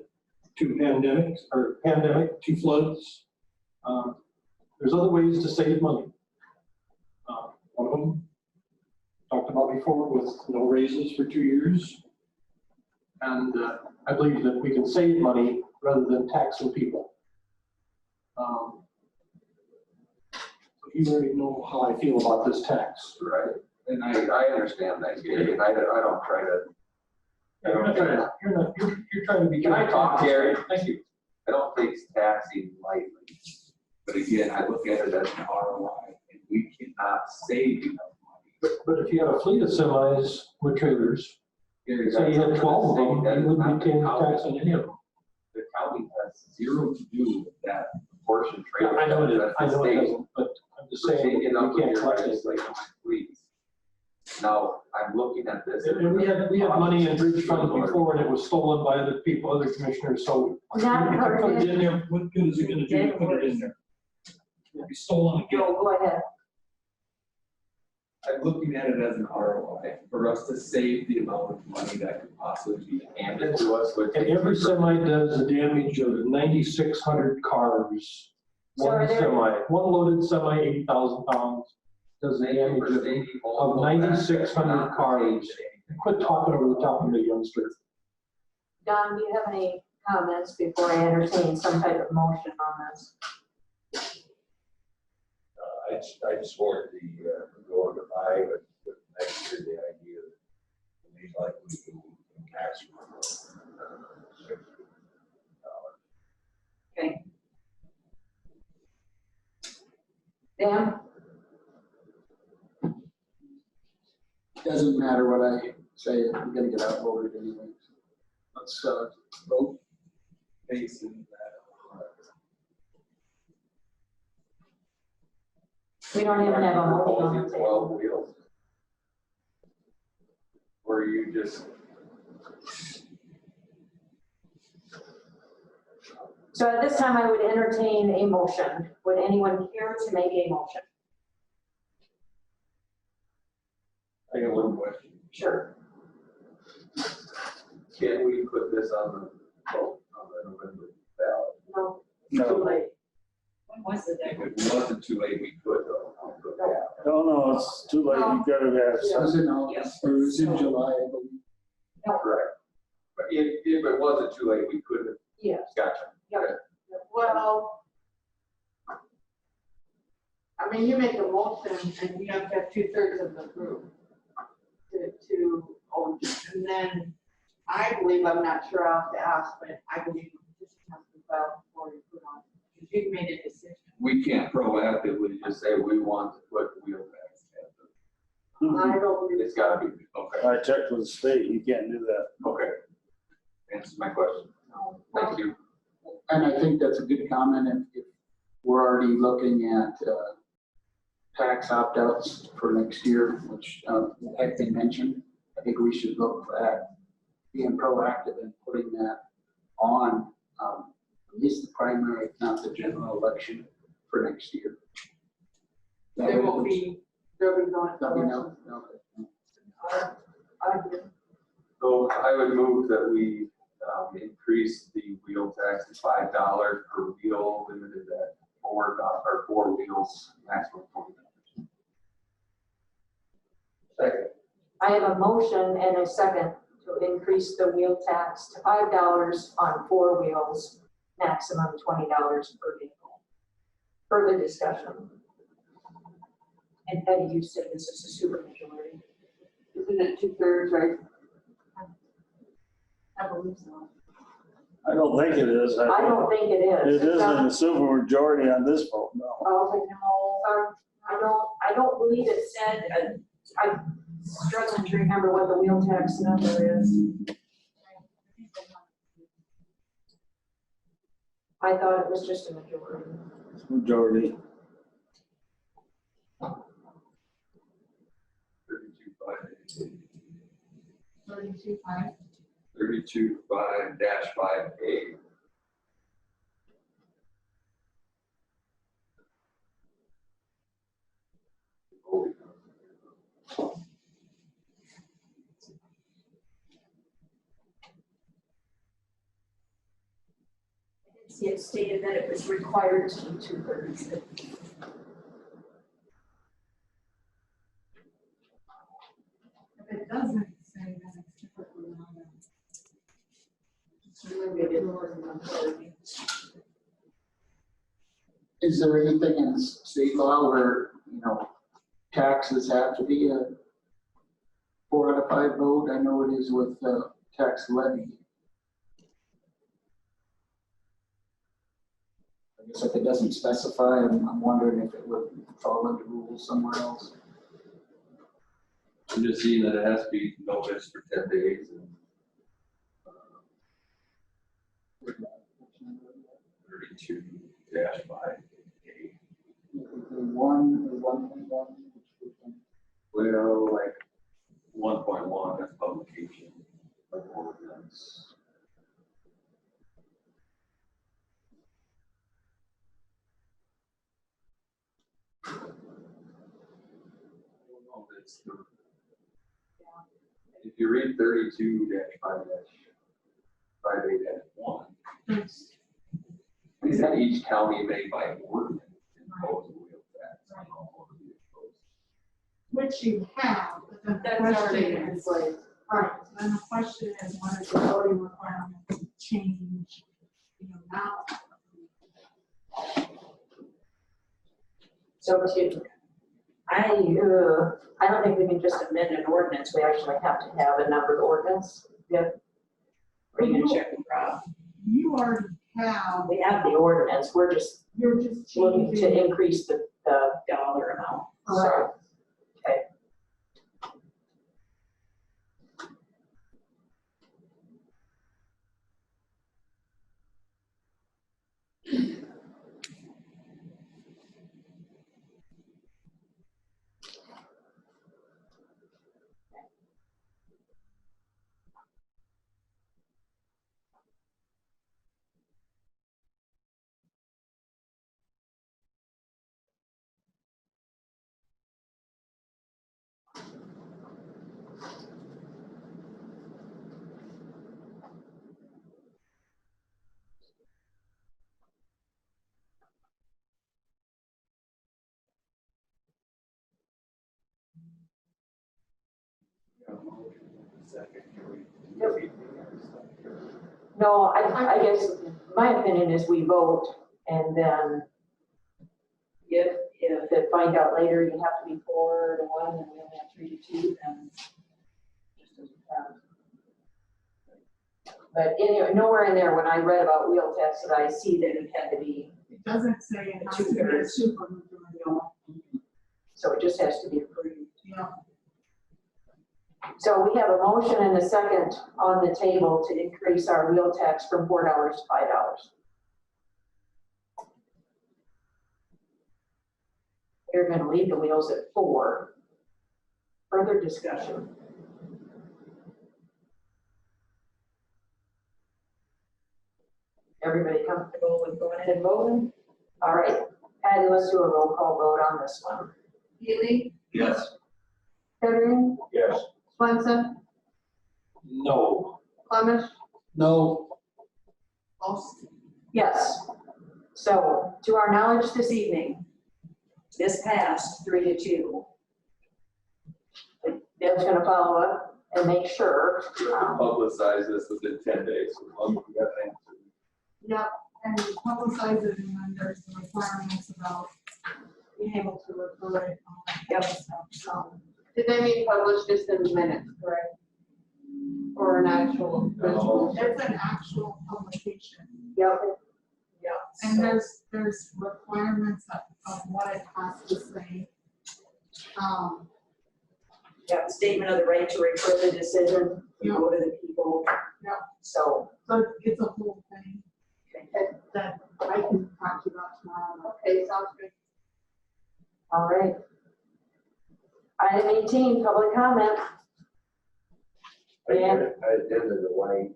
2 pandemic, 2 floods. There's other ways to save money. One of them, talked about before, with no raises for 2 years. And I believe that we can save money rather than taxing people. You already know how I feel about this tax. Right, and I understand that, Gary, and I don't try to. You're trying to be. Can I talk, Gary? Thank you. I don't take taxing lightly, but again, I look at it as an ROI, and we cannot save enough money. But if you have a fleet of semis with trailers, Gary, say you had 12 of them, you wouldn't be paying tax on any of them. The county has zero to do with that portion trailer. I know it is, That's I the know it state. doesn't, but I'm just saying, Taking you up with can't your collect it. legislation, please. Now, I'm looking at this. And we had money in bridge fund before, and it was stolen by other people, other commissioners, so. Not if you per put it se. in there, what good is it gonna do to put it in there? It'll be stolen again. Joe, go ahead. I'm looking at it as an ROI for us to save the amount of money that could possibly be handed to us. And every semi does a damage of 9,600 cars. So are One there- semi, one loaded semi, 80,000 pounds, does a damage of 9,600 cars. Quit talking over the top of me, youngster. Don, do you have any comments before I entertain some type of motion on this? I support the going to 5, but next year the idea that we like we do maximum $6. Okay. Dan? Doesn't matter what I say, I'm gonna get outvoted anyway. Let's vote. Based on that. We don't even have a motion on the Proposing table. 12 wheels. Or you just. So at this time, I would entertain a motion. Would anyone care to make a motion? I got one question. Sure. Can we put this on the November ballot? No. No. Too late. When was it? If it wasn't too late, we could though. No, it's too late, you gotta have It some. was in August, or it was in July, I believe. Correct. But if it wasn't too late, we could have. Yes. Gotcha. Yep. Well, I mean, you make a motion and you have to have 2/3 of the group to own it. And then I believe, I'm not sure, I'll have to ask, but I believe the petition has to be filed before you put on. Because you've made a decision. We can't proactively just say we want to put wheel tax. I don't believe. It's gotta be, okay, I checked with the state, you can't do that. okay. Answer my question. Thank you. And I think that's a good comment, if we're already looking at tax opt-outs for next year, which like they mentioned, I think we should look at being proactive and putting that on at least the primary, if not the general election for next year. There will be, there'll be no. Let me know. So I would move that we increase the wheel tax to $5 per wheel, limited at 4 wheels, maximum $20. Second. I have a motion and a second to increase the wheel tax to $5 on 4 wheels, maximum $20 per vehicle. Further discussion. And Betty, you said this is a super majority. Isn't it 2/3, right? I believe so. I don't think it is. I don't think it is. It isn't a super majority on this vote, no. I don't believe it said, I'm struggling to remember what the wheel tax number is. I thought it was just a majority. Majority. 32.5. 32.5. 32.5-5A. See, it stated that it was required to be 2/3. If it doesn't say that it's typically on the. It's really lower than 130. Is there anything in state law where, taxes have to be a 4 out of 5 vote? I know it is with tax levy. I guess if it doesn't specify, I'm wondering if it would fall under rules somewhere else. I'm just seeing that it has to be noticed for 10 days. And 32-5A. One or 1.1? Well, like 1.1, that's publication of ordinance. If you read 32-5-5A-1, is that each county may by ordinance impose a wheel tax on all motor vehicles? Which you have, but then the That's already question in is, place. right, then the question is, what is the voting requirement change, now? So I don't think we can just amend an ordinance. We actually have to have a numbered ordinance. Yep. Are you gonna check with Rob? You already have, We have the ordinance. We're just you're just looking changing. to increase the dollar amount. Correct. So, okay. No, I guess my opinion is we vote and then if they find out later you have to be 4-1 and we only have 3-2, then just doesn't count. But anyway, nowhere in there when I read about wheel tax did I see that it had to be, It doesn't say it has to be a 2/3. supermajority. so it just has to be approved. Yeah. So we have a motion and a second on the table to increase our wheel tax from $4 to $5. You're gonna leave the wheels at 4. Further discussion. Everybody comfortable with going ahead and voting? All right, Patty, let's do a roll call vote on this one. Healy, Yes. Kettering, Yes. Swenson, No. Clemish, No. Olson. Yes. So to our knowledge this evening, this passed 3-2. Deb's gonna follow up and make sure. Publicize this within 10 days. As long as we got an answer. Yep, and you publicize it, and then there's the requirements about being able to refer it. and all that kind of stuff. So, Did they mean publish just in minutes, correct? Or an actual? No. it's an actual publication. Yep. Yep, and there's requirements of what it has to say. Yeah, statement of the right to refer the decision, Yeah. go to the people. Yep. So, So it's a whole thing. That I can talk to you about tomorrow. Okay, sounds good. All right. Item 18, public comment. I attended the Wayne,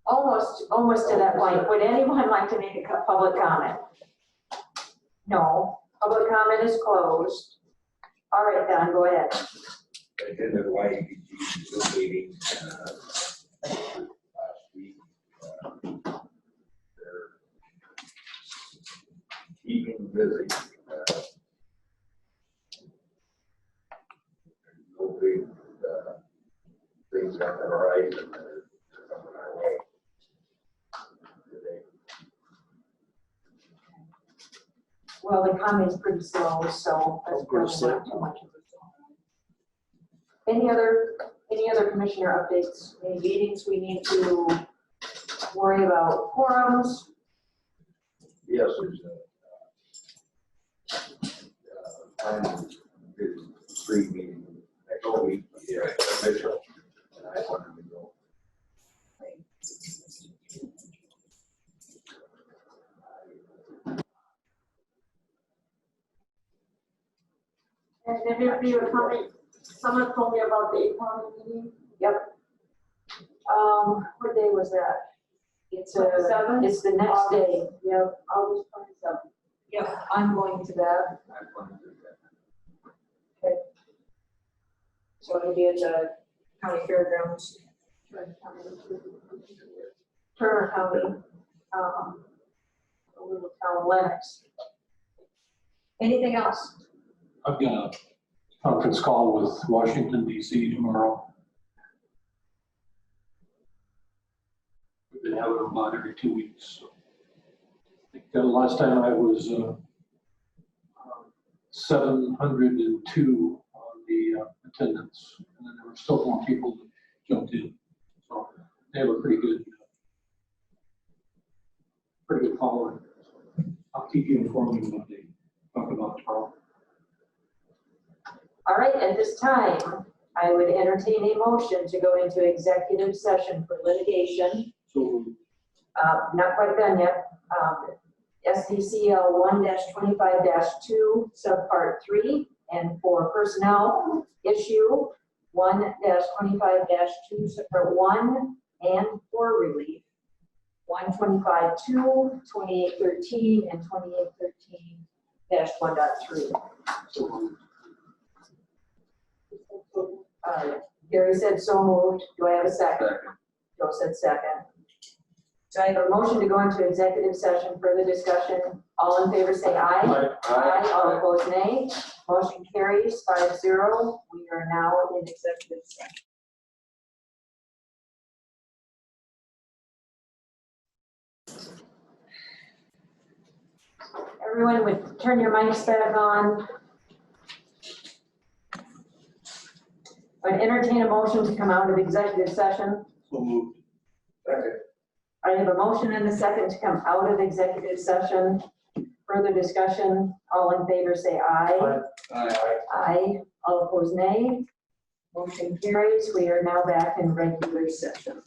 Almost to that point. Would anyone like to make a public comment? No. Public comment is closed. All right, Don, go ahead. I attended the Wayne meeting last week. They're keeping busy. No big things on the horizon that are coming our way today. Well, the economy's pretty slow, so that's probably not too much of a. Any other commissioner updates? Any meetings we need to worry about? Quorums? Yes, there's I'm free meeting next week here at Mitchell, and I wanted to go. And then if you were coming, someone told me about the economy meeting. Yep. What day was that? It's 27th? It's the next day. Yep, August 27th. Yep, I'm going to that. Okay. So it'll be at the county fairgrounds. Turner County, a little town, Lennox. Anything else? I've got a conference call with Washington DC tomorrow. We've been having them about every 2 weeks. So I think the last time I was 702 on the attendance, and then there were still more people that jumped in. So they have a pretty good following. I'll keep you informed of what they talk about tomorrow. All right, at this time, I would entertain a motion to go into executive session for litigation. So Not quite done yet. SDCL 1-25-2, subpart 3, and for personnel issue 1-25-2, subpart 1, and for relief 125-2, 2813, and 2813-1.3. Gary said so moved. Do I have a second? Joe said second. So I have a motion to go into executive session. Further discussion. All in favor say aye. Aye. All opposed nay. Motion carries 5-0. We are now in executive session. Everyone would turn your mics back on. I'd entertain a motion to come out of executive session. So moved. Second. I have a motion and a second to come out of executive session. Further discussion, all in favor say aye. Aye. Aye. All opposed nay. Motion carries. We are now back in regular session.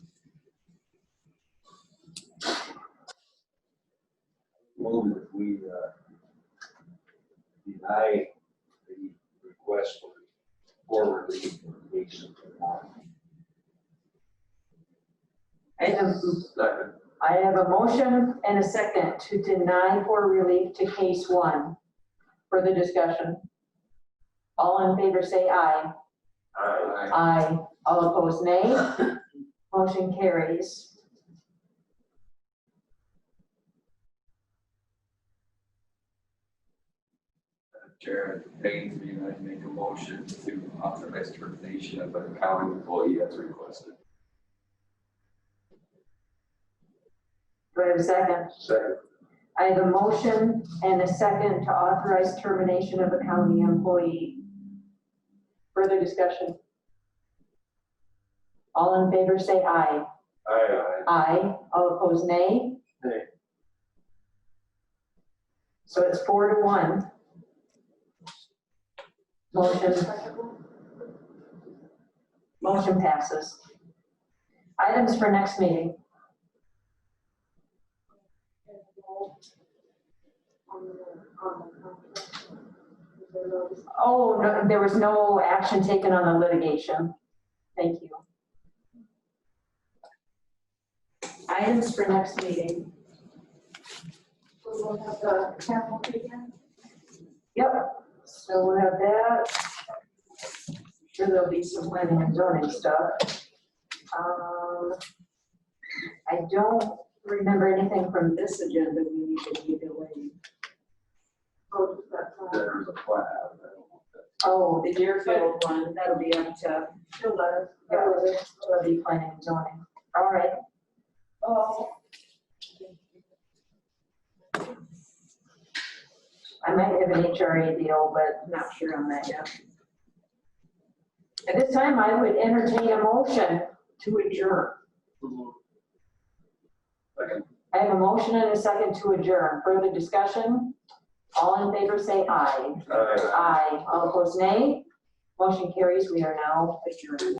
Move that we deny the request for relief in case of I have a motion and a second to deny for relief to case 1. Further discussion. All in favor say aye. Aye. Aye. All opposed nay. Motion carries. Chair, it pains me, and I make a motion to authorize termination of an county employee as requested. Do I have a second? Second. I have a motion and a second to authorize termination of a county employee. Further discussion. All in favor say aye. Aye. Aye. All opposed nay. Nay. So it's 4-1. Motion passes. Items for next meeting. on the contract? Is there no discussion? Oh, no, there was no action taken on the litigation. Thank you. Items for next meeting. So we'll have the capital again? Yep, so we'll have that. Sure there'll be some planning and zoning stuff. I don't remember anything from this agenda we need to be delayed. Oh, just that, There's a flat. Oh, the Deerfield one, that'll be up to, she'll let us. that'll be planning and zoning. All right. Oh. I might have an HRA deal, but not sure on that yet. At this time, I would entertain a motion to adjourn. I have a motion and a second to adjourn. Further discussion? All in favor say aye. Aye. All opposed nay. Motion carries. We are now adjourned.